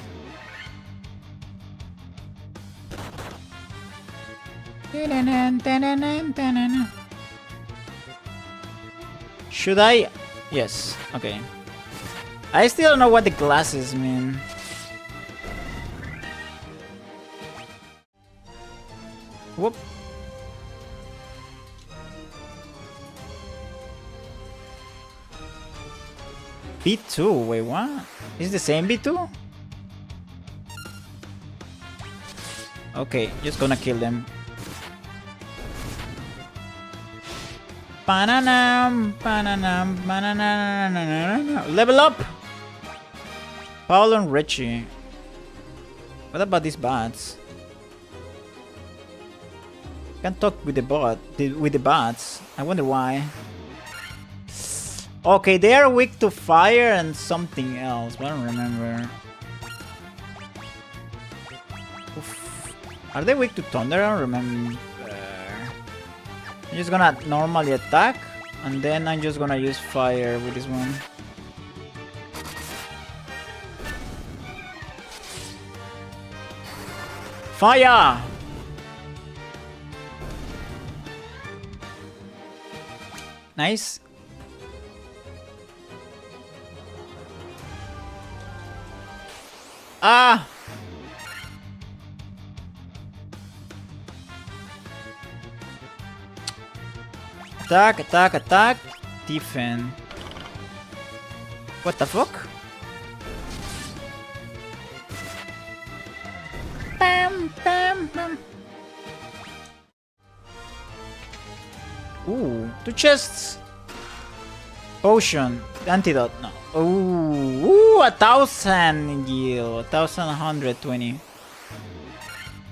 Should I? Yes. Okay. I still don't know what the glasses mean. Whoop. B2? Wait, what? Is it the same B2? Okay, just gonna kill them. Bananam, bananam, bananam. Level up! Paul and Rechi. What about these bats? Can't talk with the bats. I wonder why. Okay, they are weak to fire and something else, but I don't remember. Are they weak to thunder? I don't remember. I'm just gonna normally attack, and then I'm just gonna use fire with this one. Fire! Nice. Ah! Attack, attack, attack. Defend. What the fuck? Bam, bam, bam. Ooh, 2 chests. Potion. Antidote. No. Ooh, 1,000 yield. 1,120.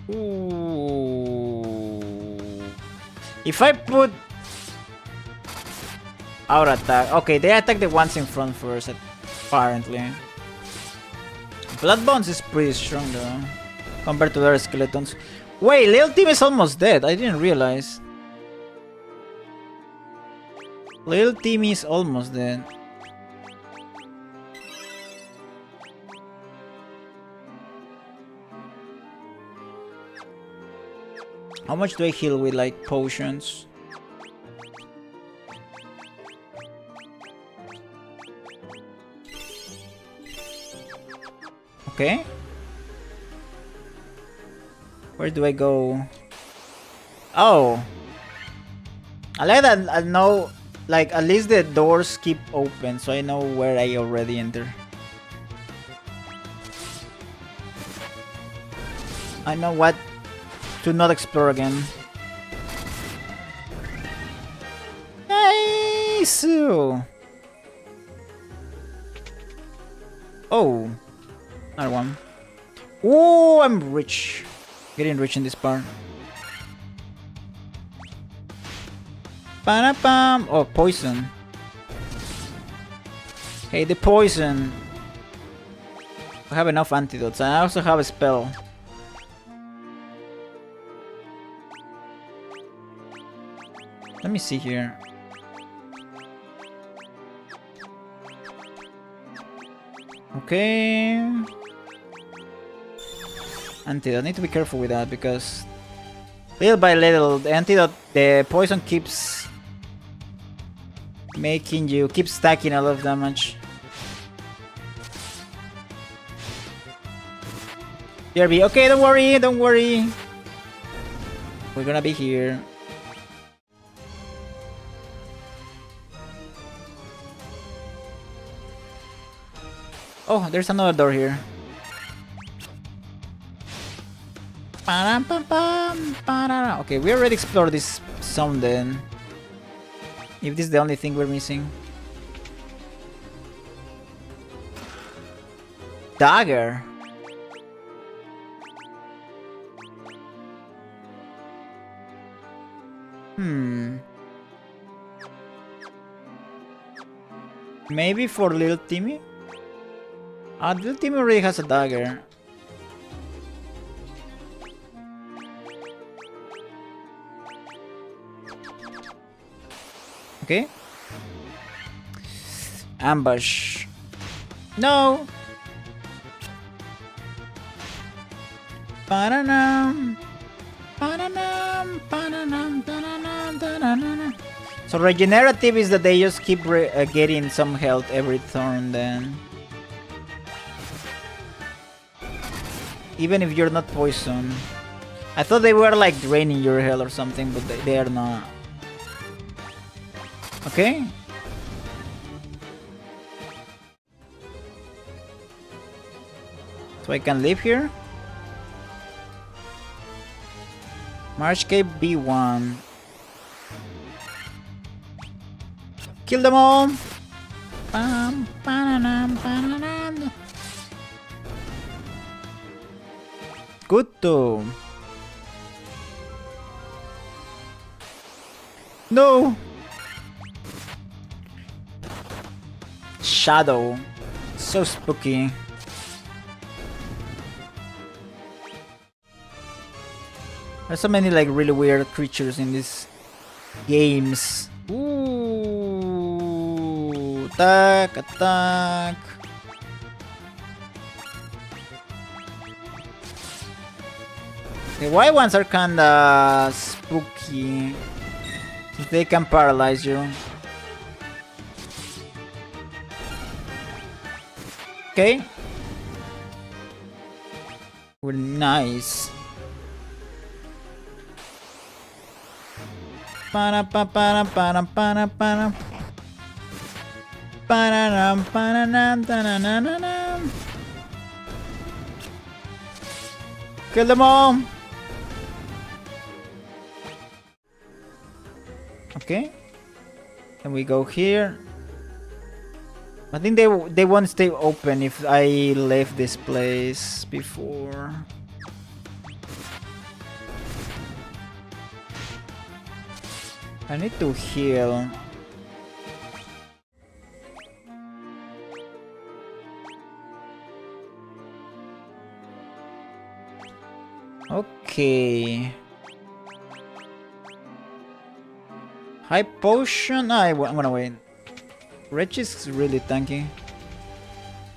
Ooh. If I put out attack. Okay, they attack the ones in front first, apparently. Blood Bones is pretty strong though, compared to their skeletons. Wait, Lil Team is almost dead. I didn't realize. Lil Team is almost dead. How much do I heal with like potions? Okay. Where do I go? Oh. I like that I know, like, at least the doors keep open, so I know where I already enter. I know what to not explore again. Nice! Oh. Another one. Oh, I'm rich. Getting rich in this part. Ba-da-bam. Oh, poison. Hey, the poison. I have enough antidotes. I also have a spell. Let me see here. Okay. Antidote. I need to be careful with that because little by little the antidote, the poison keeps making you keep stacking a lot of damage. BRB. Okay, don't worry, don't worry. We're gonna be here. Oh, there's another door here. Okay, we already explored this some then. If this is the only thing we're missing. Dagger. Maybe for Little Timmy? Little Timmy already has a dagger. Okay. Ambush. No. Ba-da-dum. Ba-da-dum. Ba-da-dum. Da-da-dum. Da-da-dum. So regenerative is that they just keep getting some health every turn then. Even if you're not poisoned. I thought they were like draining your health or something, but they are not. Okay. So I can live here. March Cape B1. Kill them all. Bam, ba-da-dum, ba-da-dum. Good though. No. Shadow. So spooky. There's so many like really weird creatures in these games. Ooh, attack, attack. The white ones are kinda spooky. They can paralyze you. Okay. We're nice. Para pa para para para para. Pararam pararam tananam. Kill them all. Okay. Then we go here. I think they won't stay open if I left this place before. I need to heal. Okay. High potion? I'm gonna wait. Rechi is really tanky.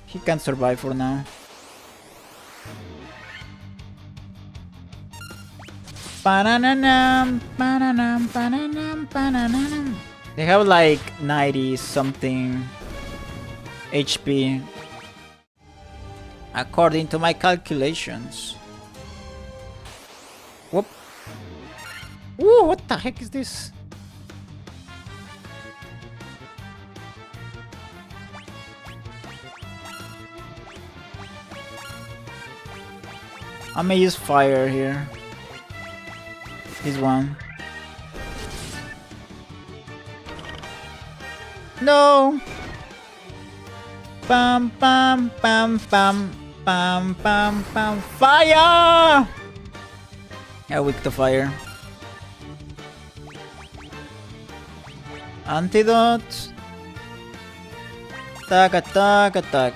He can survive for now. Bananam, bananam, bananam, bananam. They have like 90 something HP according to my calculations. Whoop. Ooh, what the heck is this? I may use fire here. This one. No. Bam bam bam bam bam bam bam. Fire! Yeah, weak to fire. Antidote. Attack, attack, attack.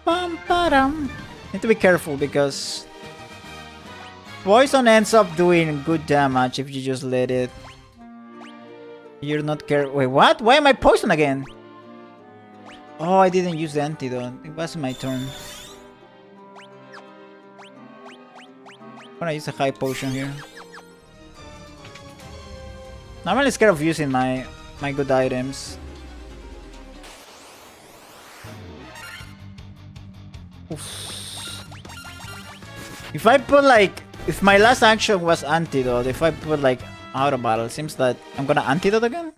Bam param. Need to be careful because poison ends up doing good damage if you just let it. You're not careful. Wait, what? Why am I poisoned again? Oh, I didn't use the antidote. It was my turn. I'm gonna use a high potion here. I'm really scared of using my good items. Oof. If I put like, if my last action was antidote, if I put like out of battle, seems that I'm gonna antidote again?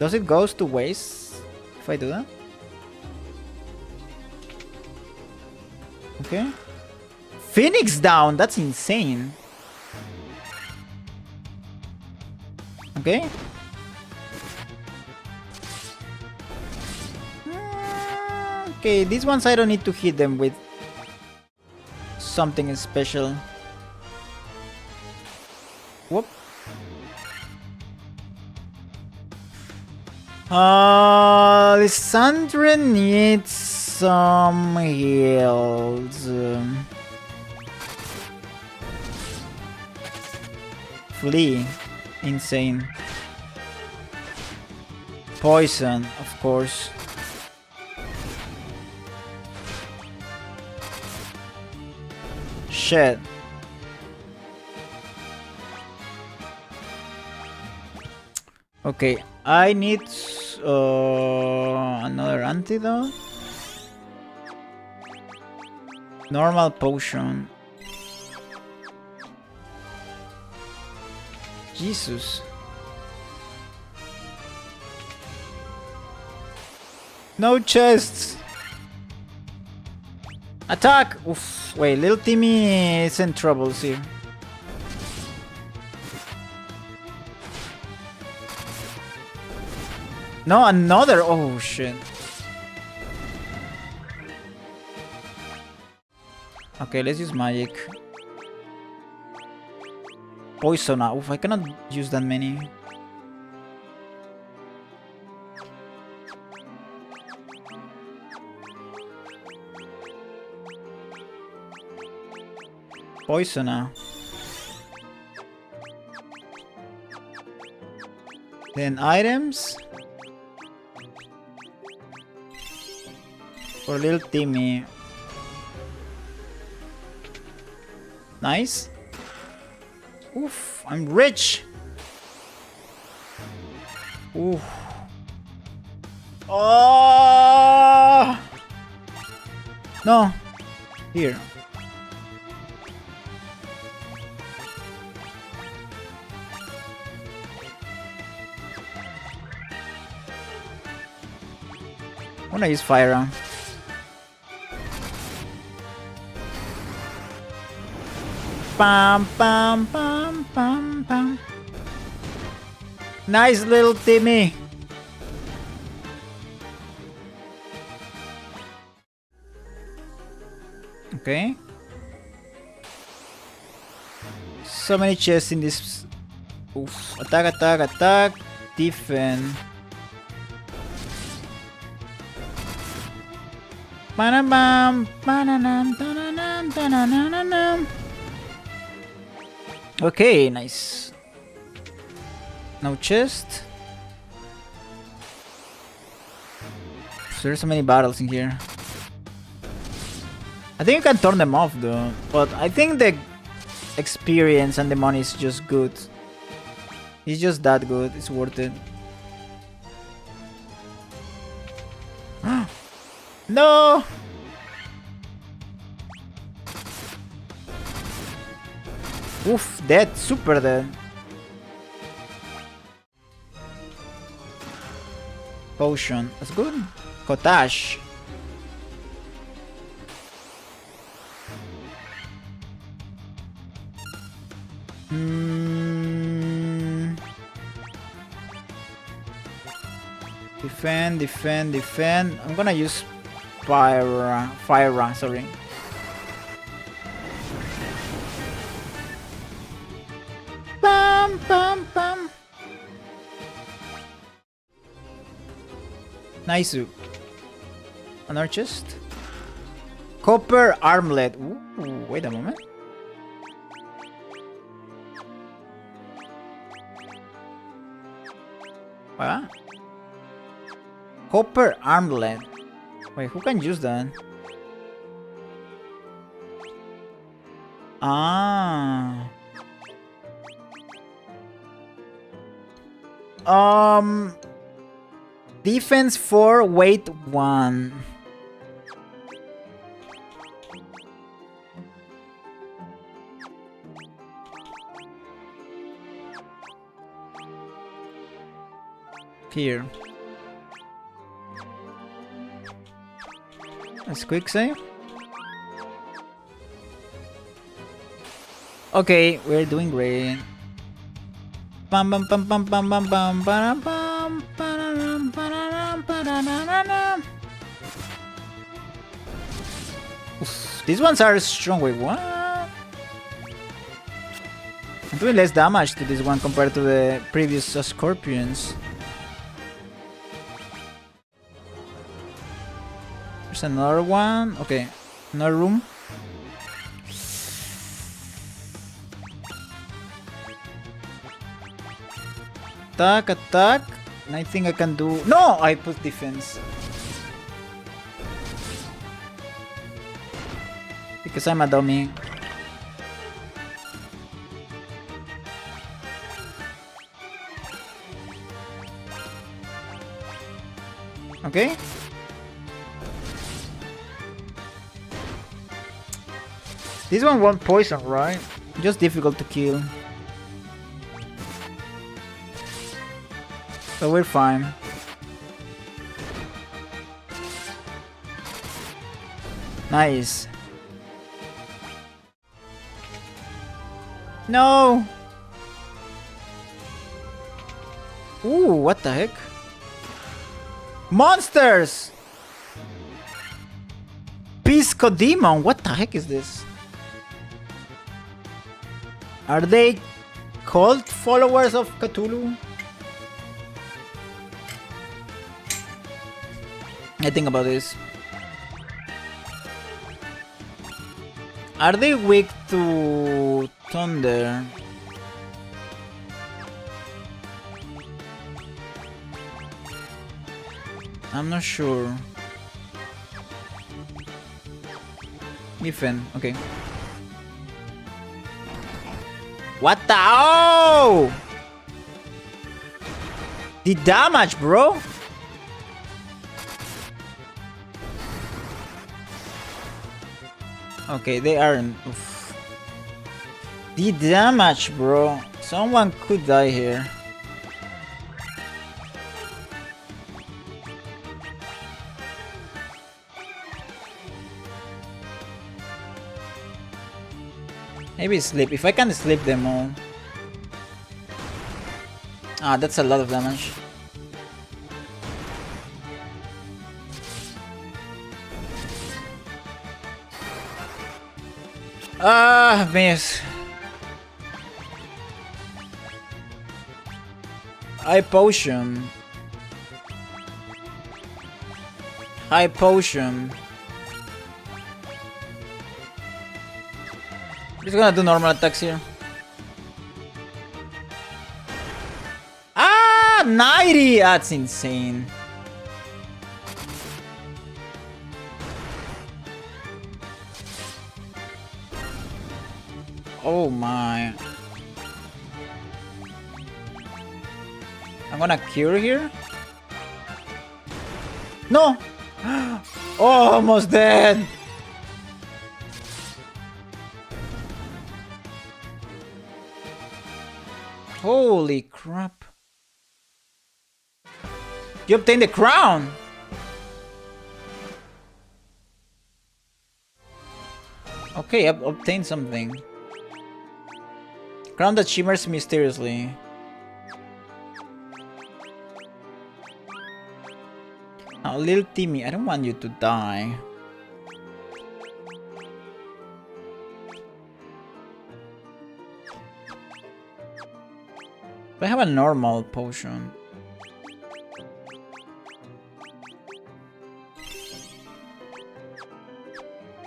Does it goes to waste if I do that? Okay. Phoenix down, that's insane. Okay. Okay, these ones I don't need to hit them with something special. Whoop. Lysandra needs some heals. Flee. Insane. Poison, of course. Shit. Okay, I need another antidote. Normal potion. Jesus. No chests. Attack! Oof. Wait, little Timmy is in troubles here. No, another. Oh shit. Okay, let's use magic. Poison. Oof, I cannot use that many. Poisoner. Then items. For little Timmy. Nice. Oof, I'm rich. Oof. Oh! No. Here. I'm gonna use fire. Pam pam pam pam pam. Nice little Timmy. Okay. So many chests in this. Oof. Attack, attack, attack. Defend. Ba-da-bam, ba-da-dam, da-da-dam, da-da-dam. Okay, nice. No chest. There's so many battles in here. I think you can turn them off though, but I think the experience and the money is just good. It's just that good, it's worth it. No! Oof, dead, super dead. Potion, that's good. Cottage. Defend, defend, defend. I'm gonna use fire, sorry. Bam, bam, bam. Nice. Another chest. Copper armlet. Ooh, wait a moment. What? Copper armlet. Wait, who can use that? Ah. Defense 4, weight 1. Here. Let's quick save. Okay, we're doing great. Bam bam bam bam bam bam bam bam bam bam bam bam. These ones are strong. Wait, what? I'm doing less damage to this one compared to the previous scorpions. There's another one. Okay, another room. Attack, attack. And I think I can do... No! I put defense. Because I'm a dummy. Okay. This one won't poison, right? Just difficult to kill. So we're fine. Nice. No! Ooh, what the heck? Monsters! Pisco Demon, what the heck is this? Are they cult followers of Cthulhu? I think about this. Are they weak to thunder? I'm not sure. Defend, okay. What the? Oh! The damage, bro! Okay, they aren't. Oof. The damage, bro. Someone could die here. Maybe sleep. If I can sleep them all. Ah, that's a lot of damage. Ah, miss. High potion. High potion. Just gonna do normal attacks here. Ah, 90! That's insane. Oh my. I'm gonna cure here. No! Oh, almost dead! Holy crap. You obtained the crown! Okay, I've obtained something. Crown that shimmers mysteriously. Now, little Timmy, I don't want you to die. I have a normal potion.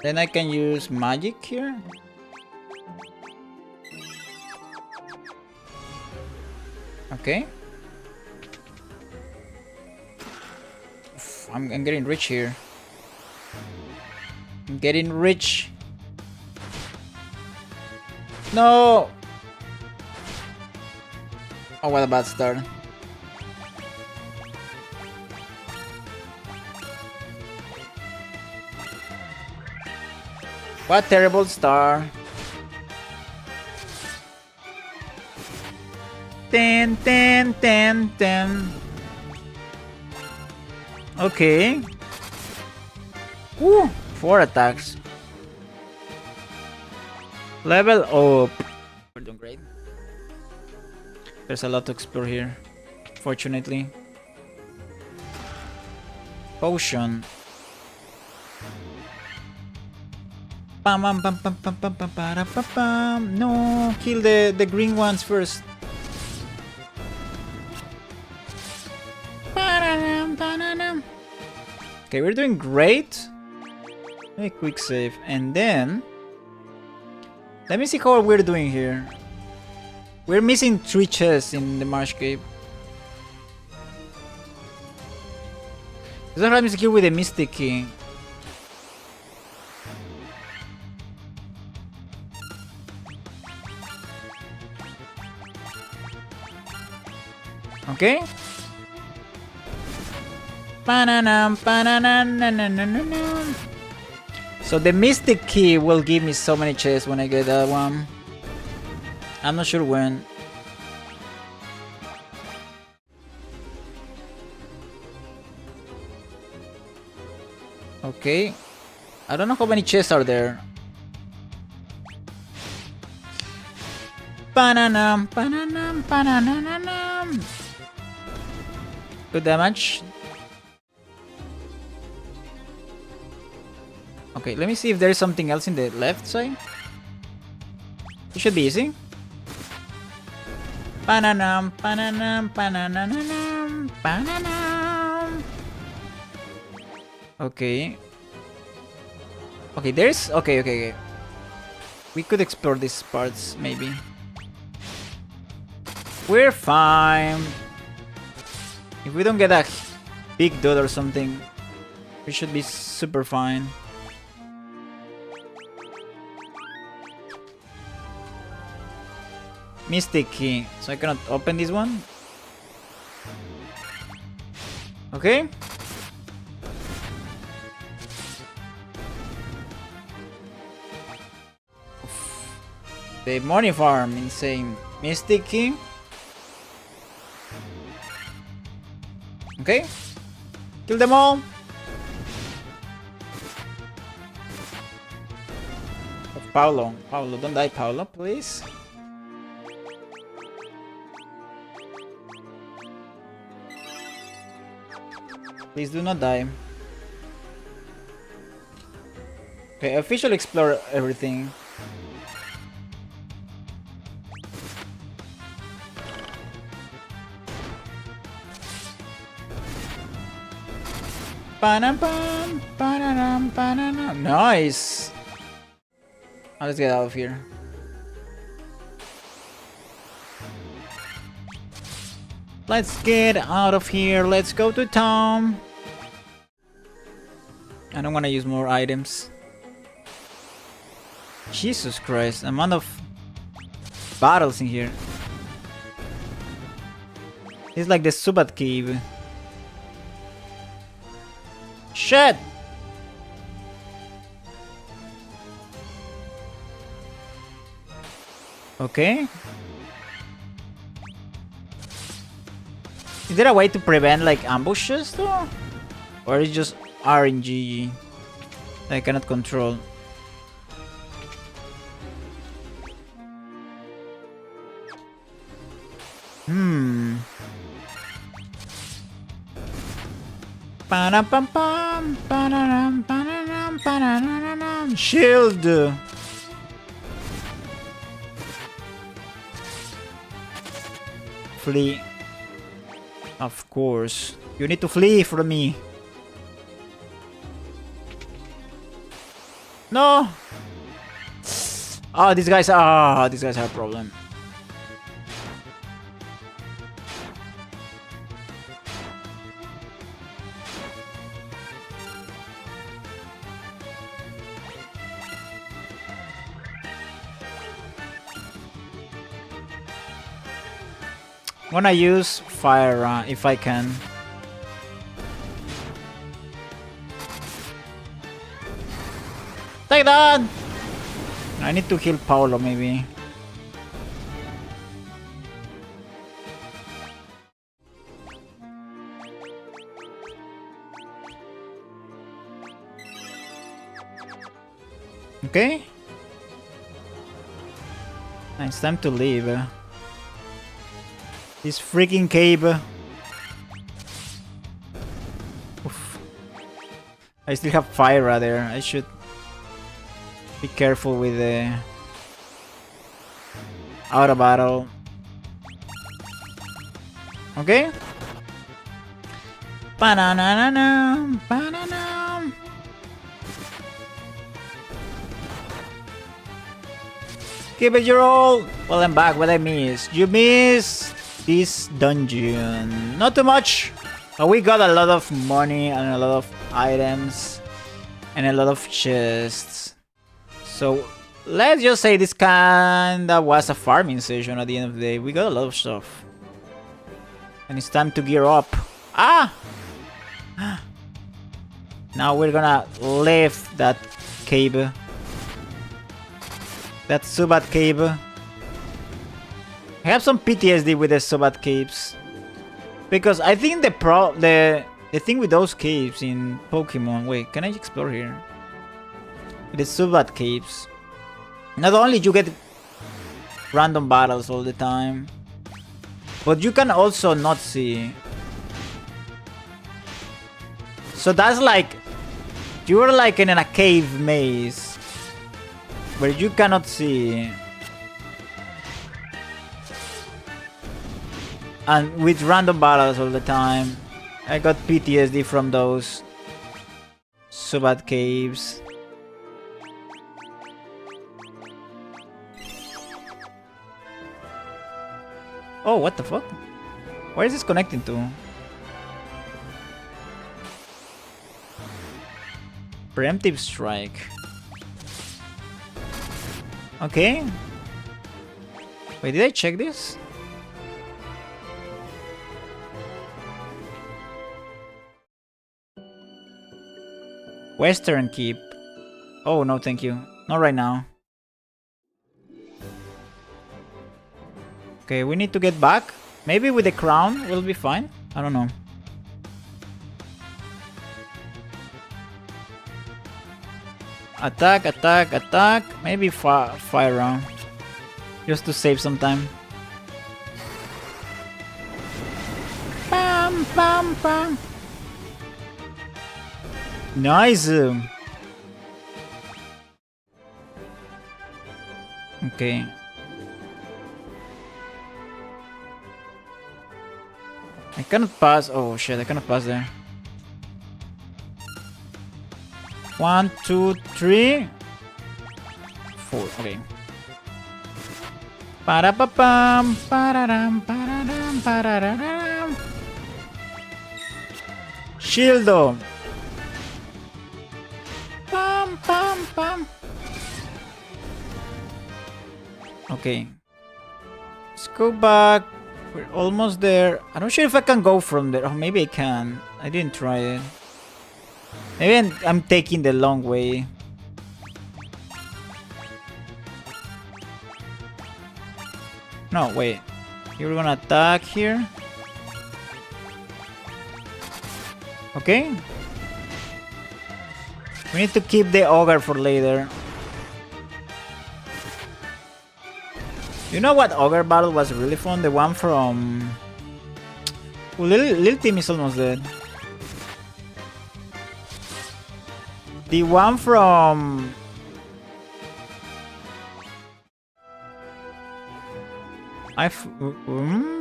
Then I can use magic here. Okay. Oof, I'm getting rich here. I'm getting rich. No! Oh, what a bad start. What a terrible start. Ten, ten, ten, ten. Okay. Woo! 4 attacks. Level up. We're doing great. There's a lot to explore here, fortunately. Potion. Pam pam pam pam pam pam pam pam pam pam. No, kill the green ones first. Okay, we're doing great. Make a quick save, and then let me see how we're doing here. We're missing 3 chests in the Marsh Cave. This is secure with the Mystic Key. Okay. So the Mystic Key will give me so many chests when I get that one. I'm not sure when. Okay. I don't know how many chests are there. Bananam, bananam, bananam. Good damage. Okay, let me see if there is something else in the left side. It should be easy. Bananam, bananam, bananam, bananam. Okay. Okay, there's... Okay. We could explore these parts, maybe. We're fine. If we don't get a big dude or something, we should be super fine. Mystic key. So I cannot open this one. Okay. The money farm, insane. Mystic key. Okay. Kill them all. Paulo. Paulo, don't die, Paulo, please. Please do not die. Okay, officially explore everything. Ba-dum-bum, ba-da-dum, ba-da-dum. Nice. Now let's get out of here. Let's get out of here. Let's go to town. I don't want to use more items. Jesus Christ, amount of battles in here. It's like the Subat cave. Shit! Okay. Is there a way to prevent like ambushes though? Or is it just RNG that I cannot control? Ba-dum-bum-bum, ba-da-dum, ba-da-dum, ba-da-dum. Shield. Flee. Of course. You need to flee from me. No. Oh, these guys have a problem. I'm gonna use fire if I can. Take that! I need to heal Paolo maybe. Okay. It's time to leave. This freaking cave. Oof. I still have fire there. I should be careful with the out of battle. Okay. Ba-na-na-na-na, ba-na-na. Give it your all. Well, I'm back. What I missed? You missed this dungeon. Not too much, but we got a lot of money and a lot of items and a lot of chests. So let's just say this kinda was a farming session at the end of the day. We got a lot of stuff. And it's time to gear up. Ah! Now we're gonna leave that cave. That Subat cave. I have some PTSD with the Subat caves. Because I think the thing with those caves in Pokemon... Wait, can I explore here? The Subat caves. Not only you get random battles all the time, but you can also not see. So that's like... You're like in a cave maze where you cannot see. And with random battles all the time. I got PTSD from those Subat caves. Oh, what the fuck? Where is this connecting to? Preemptive strike. Okay. Wait, did I check this? Western Keep. Oh, no, thank you. Not right now. Okay, we need to get back. Maybe with the crown we'll be fine. I don't know. Attack, attack, attack. Maybe fire round. Just to save some time. Bam, bam, bam. Nice. Okay. I cannot pass. Oh shit, I cannot pass there. 1, 2, 3, 4. Okay. Parapapam, pararam, pararam, pararam. Shieldo. Pam, pam, pam. Okay. Let's go back. We're almost there. I'm not sure if I can go from there. Oh, maybe I can. I didn't try it. Maybe I'm taking the long way. No, wait. You're gonna attack here. Okay. We need to keep the ogre for later. You know what ogre battle was really fun? The one from... Well, Lil Team is almost dead. The one from...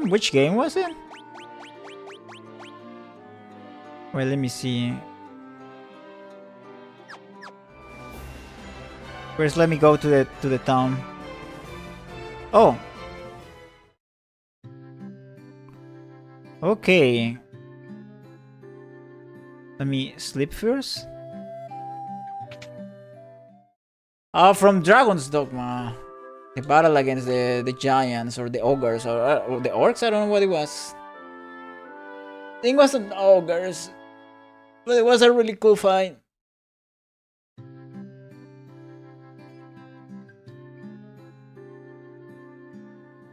which game was it? Well, let me see. First, let me go to the town. Oh. Okay. Let me sleep first. From Dragon's Dogma. The battle against the giants or the ogres or the orcs. I don't know what it was. I think it wasn't ogres, but it was a really cool fight.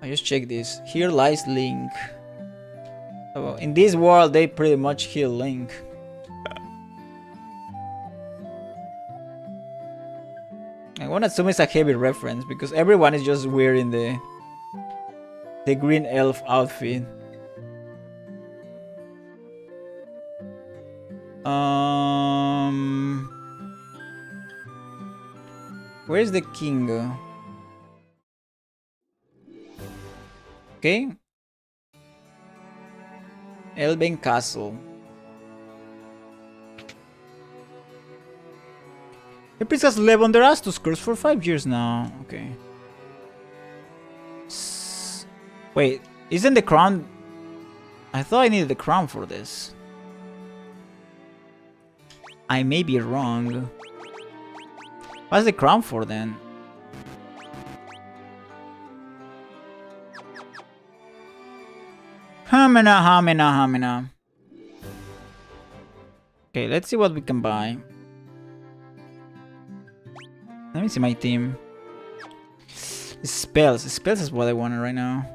I just check this. Here lies Link. So in this world, they pretty much kill Link. I want to assume it's a heavy reference because everyone is just wearing the green elf outfit. Where's the king? Okay. Elven Castle. The priest has lived under Astus curse for 5 years now. Okay. Wait, isn't the crown... I thought I needed the crown for this. I may be wrong. What's the crown for then? Hamina, hamina, hamina. Okay, let's see what we can buy. Let me see my team. Spells. Spells is what I want right now.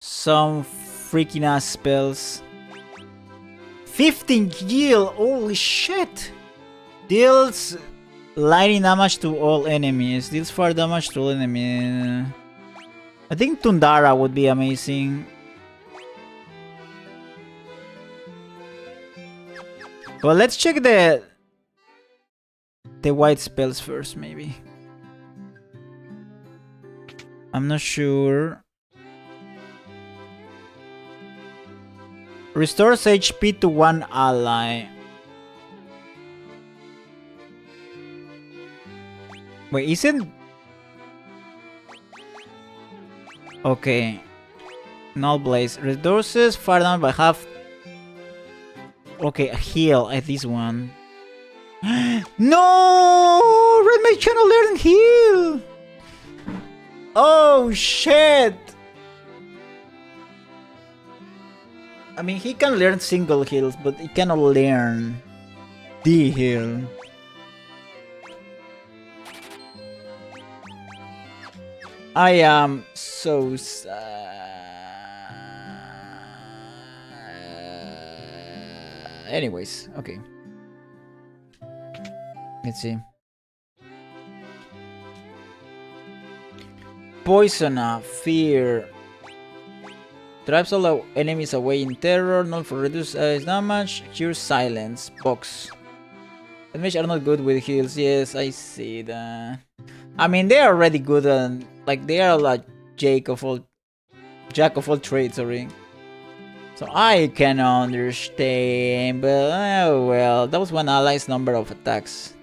Some freaking ass spells. 15 heal. Holy shit. Deals lightning damage to all enemies. Deals fire damage to all enemies. I think Tundara would be amazing. Well, let's check the white spells first, maybe. I'm not sure. Restores HP to one ally. Wait, isn't... Okay. Null Blaze. Reduces fire down by half. Okay, a heal at this one. No! Red Mage cannot learn heal! Oh shit! I mean, he can learn single heals, but he cannot learn the heal. I am so sad. Anyways, okay. Let's see. Poisoner, fear. Drives all enemies away in terror, not for reduced damage. Cure silence, box. Enemies are not good with heals. Yes, I see that. I mean, they are already good and like they are like jack of all trades, sorry. So I can understand, but oh well, that was one ally's number of attacks.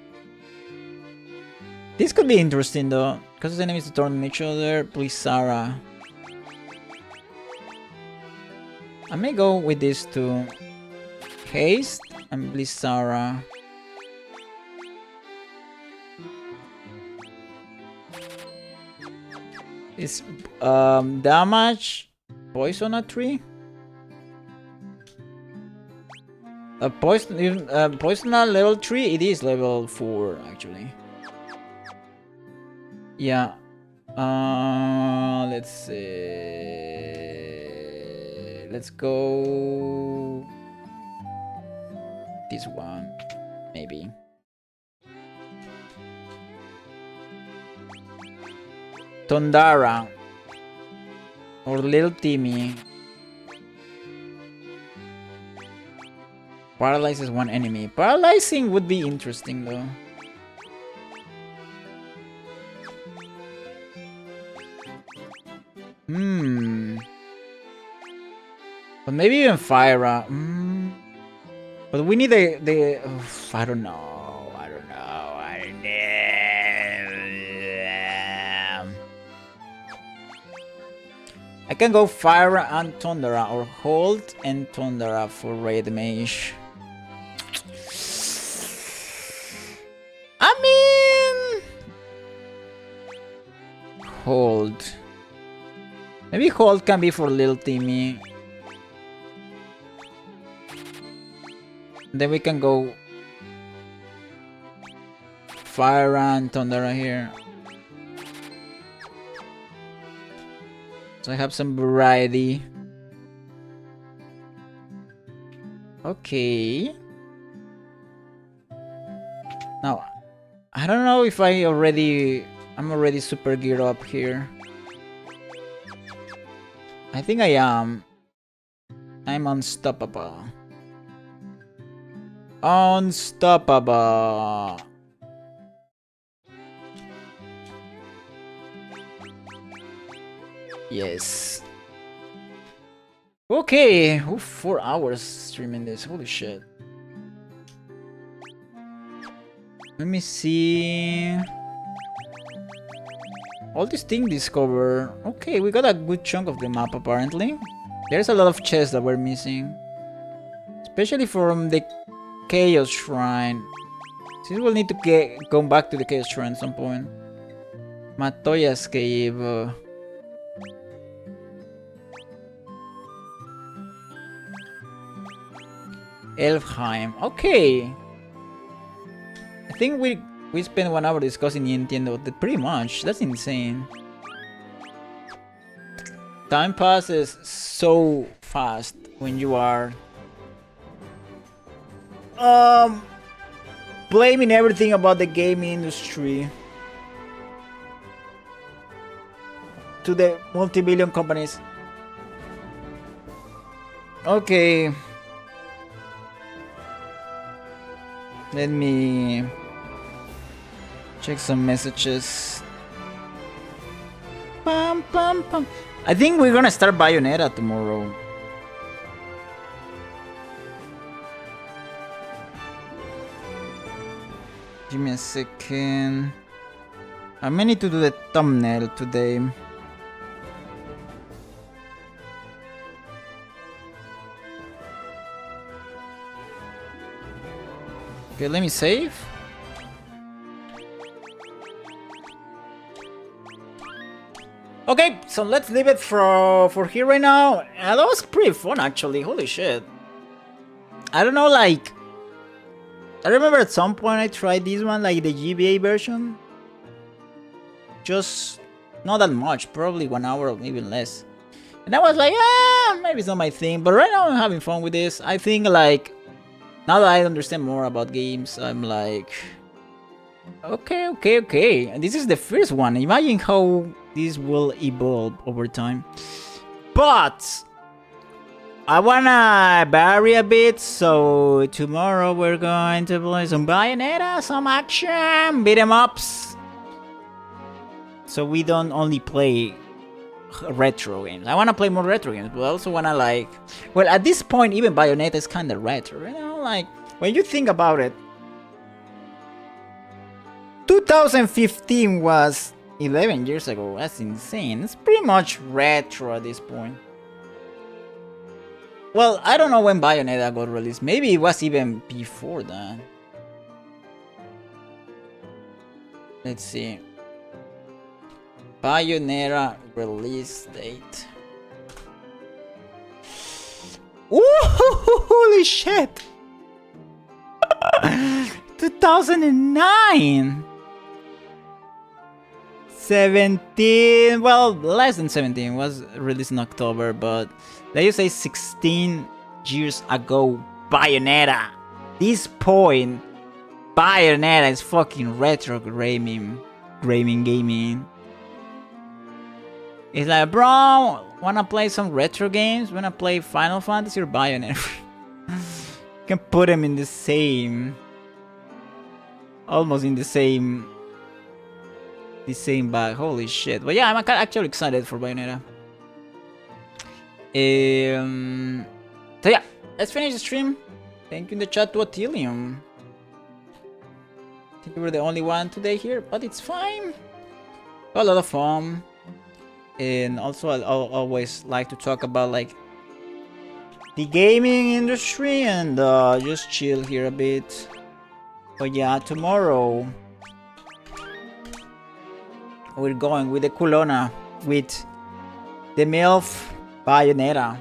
This could be interesting though, causes enemies to turn on each other. Please, Sarah. I may go with this to haste and please, Sarah. Is damage poison at 3? Poison at level 3? It is level 4 actually. Yeah. Let's see. Let's go this one, maybe. Tondara or Little Timmy. Paralyzes one enemy. Paralyzing would be interesting though. But maybe even Fyra. But we need the I don't know. I don't know. I can go Fyra and Tundra or Hold and Tundra for Red Mage. I mean, Hold. Maybe Hold can be for Little Timmy. Then we can go Fyra and Tundra here. So I have some variety. Okay. Now, I don't know if I'm already super geared up here. I think I am. I'm unstoppable. Unstoppable. Yes. Okay. Oof, 4 hours streaming this. Holy shit. Let me see. All this thing discover. Okay, we got a good chunk of the map apparently. There's a lot of chests that we're missing. Especially from the Chaos Shrine. Since we'll need to go back to the Chaos Shrine at some point. Matoya's Cave. Elfheim. Okay. I think we spent 1 hour discussing Nintendo. Pretty much. That's insane. Time passes so fast when you are blaming everything about the gaming industry to the multi-billion companies. Okay. Let me check some messages. Pam, pam, pam. I think we're gonna start Bayonetta tomorrow. Give me a second. I may need to do the thumbnail today. Okay, let me save. Okay, so let's leave it for here right now. That was pretty fun actually, holy shit. I don't know, like... I remember at some point I tried this one, like the GBA version. Just not that much, probably 1 hour or maybe less. And I was like, maybe it's not my thing. But right now I'm having fun with this. I think like, now that I understand more about games, I'm like, okay. And this is the first one. Imagine how this will evolve over time. But I wanna vary a bit, so tomorrow we're going to play some Bayonetta, some action, beat 'em ups. So we don't only play retro games. I wanna play more retro games, but I also wanna like... Well, at this point, even Bayonetta is kinda retro, you know? Like, when you think about it, 2015 was 11 years ago. That's insane. It's pretty much retro at this point. Well, I don't know when Bayonetta got released. Maybe it was even before that. Let's see. Bayonetta release date. Ooh, holy shit! 2009! 17, well, less than 17, was released in October, but let's just say 16 years ago, Bayonetta. This point, Bayonetta is fucking retro gaming. It's like, bro, wanna play some retro games? Wanna play Final Fantasy or Bayonetta? You can put them in the same, almost in the same bag. Holy shit. But yeah, I'm actually excited for Bayonetta. So yeah, let's finish the stream. Thank you in the chat to Attilium. I think we were the only one today here, but it's fine. Got a lot of fun. And also I'll always like to talk about like the gaming industry and just chill here a bit. But yeah, tomorrow we're going with the Culona with the MILF Bayonetta.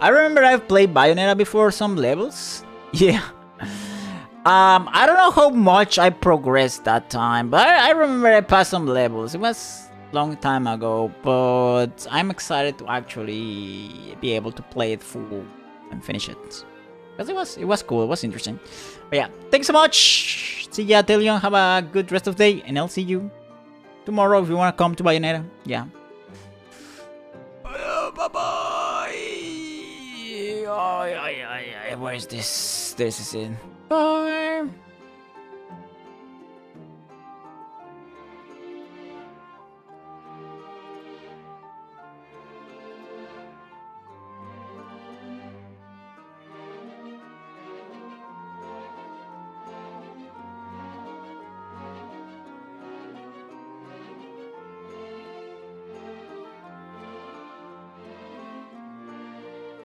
I remember I've played Bayonetta before, some levels. Yeah. I don't know how much I progressed that time, but I remember I passed some levels. It was a long time ago, but I'm excited to actually be able to play it full and finish it. Because it was cool, it was interesting. But yeah, thanks so much. See ya, Telion. Have a good rest of the day, and I'll see you tomorrow if you want to come to Bayonetta. Yeah. Bye-bye. Where is this? This is it. Bye.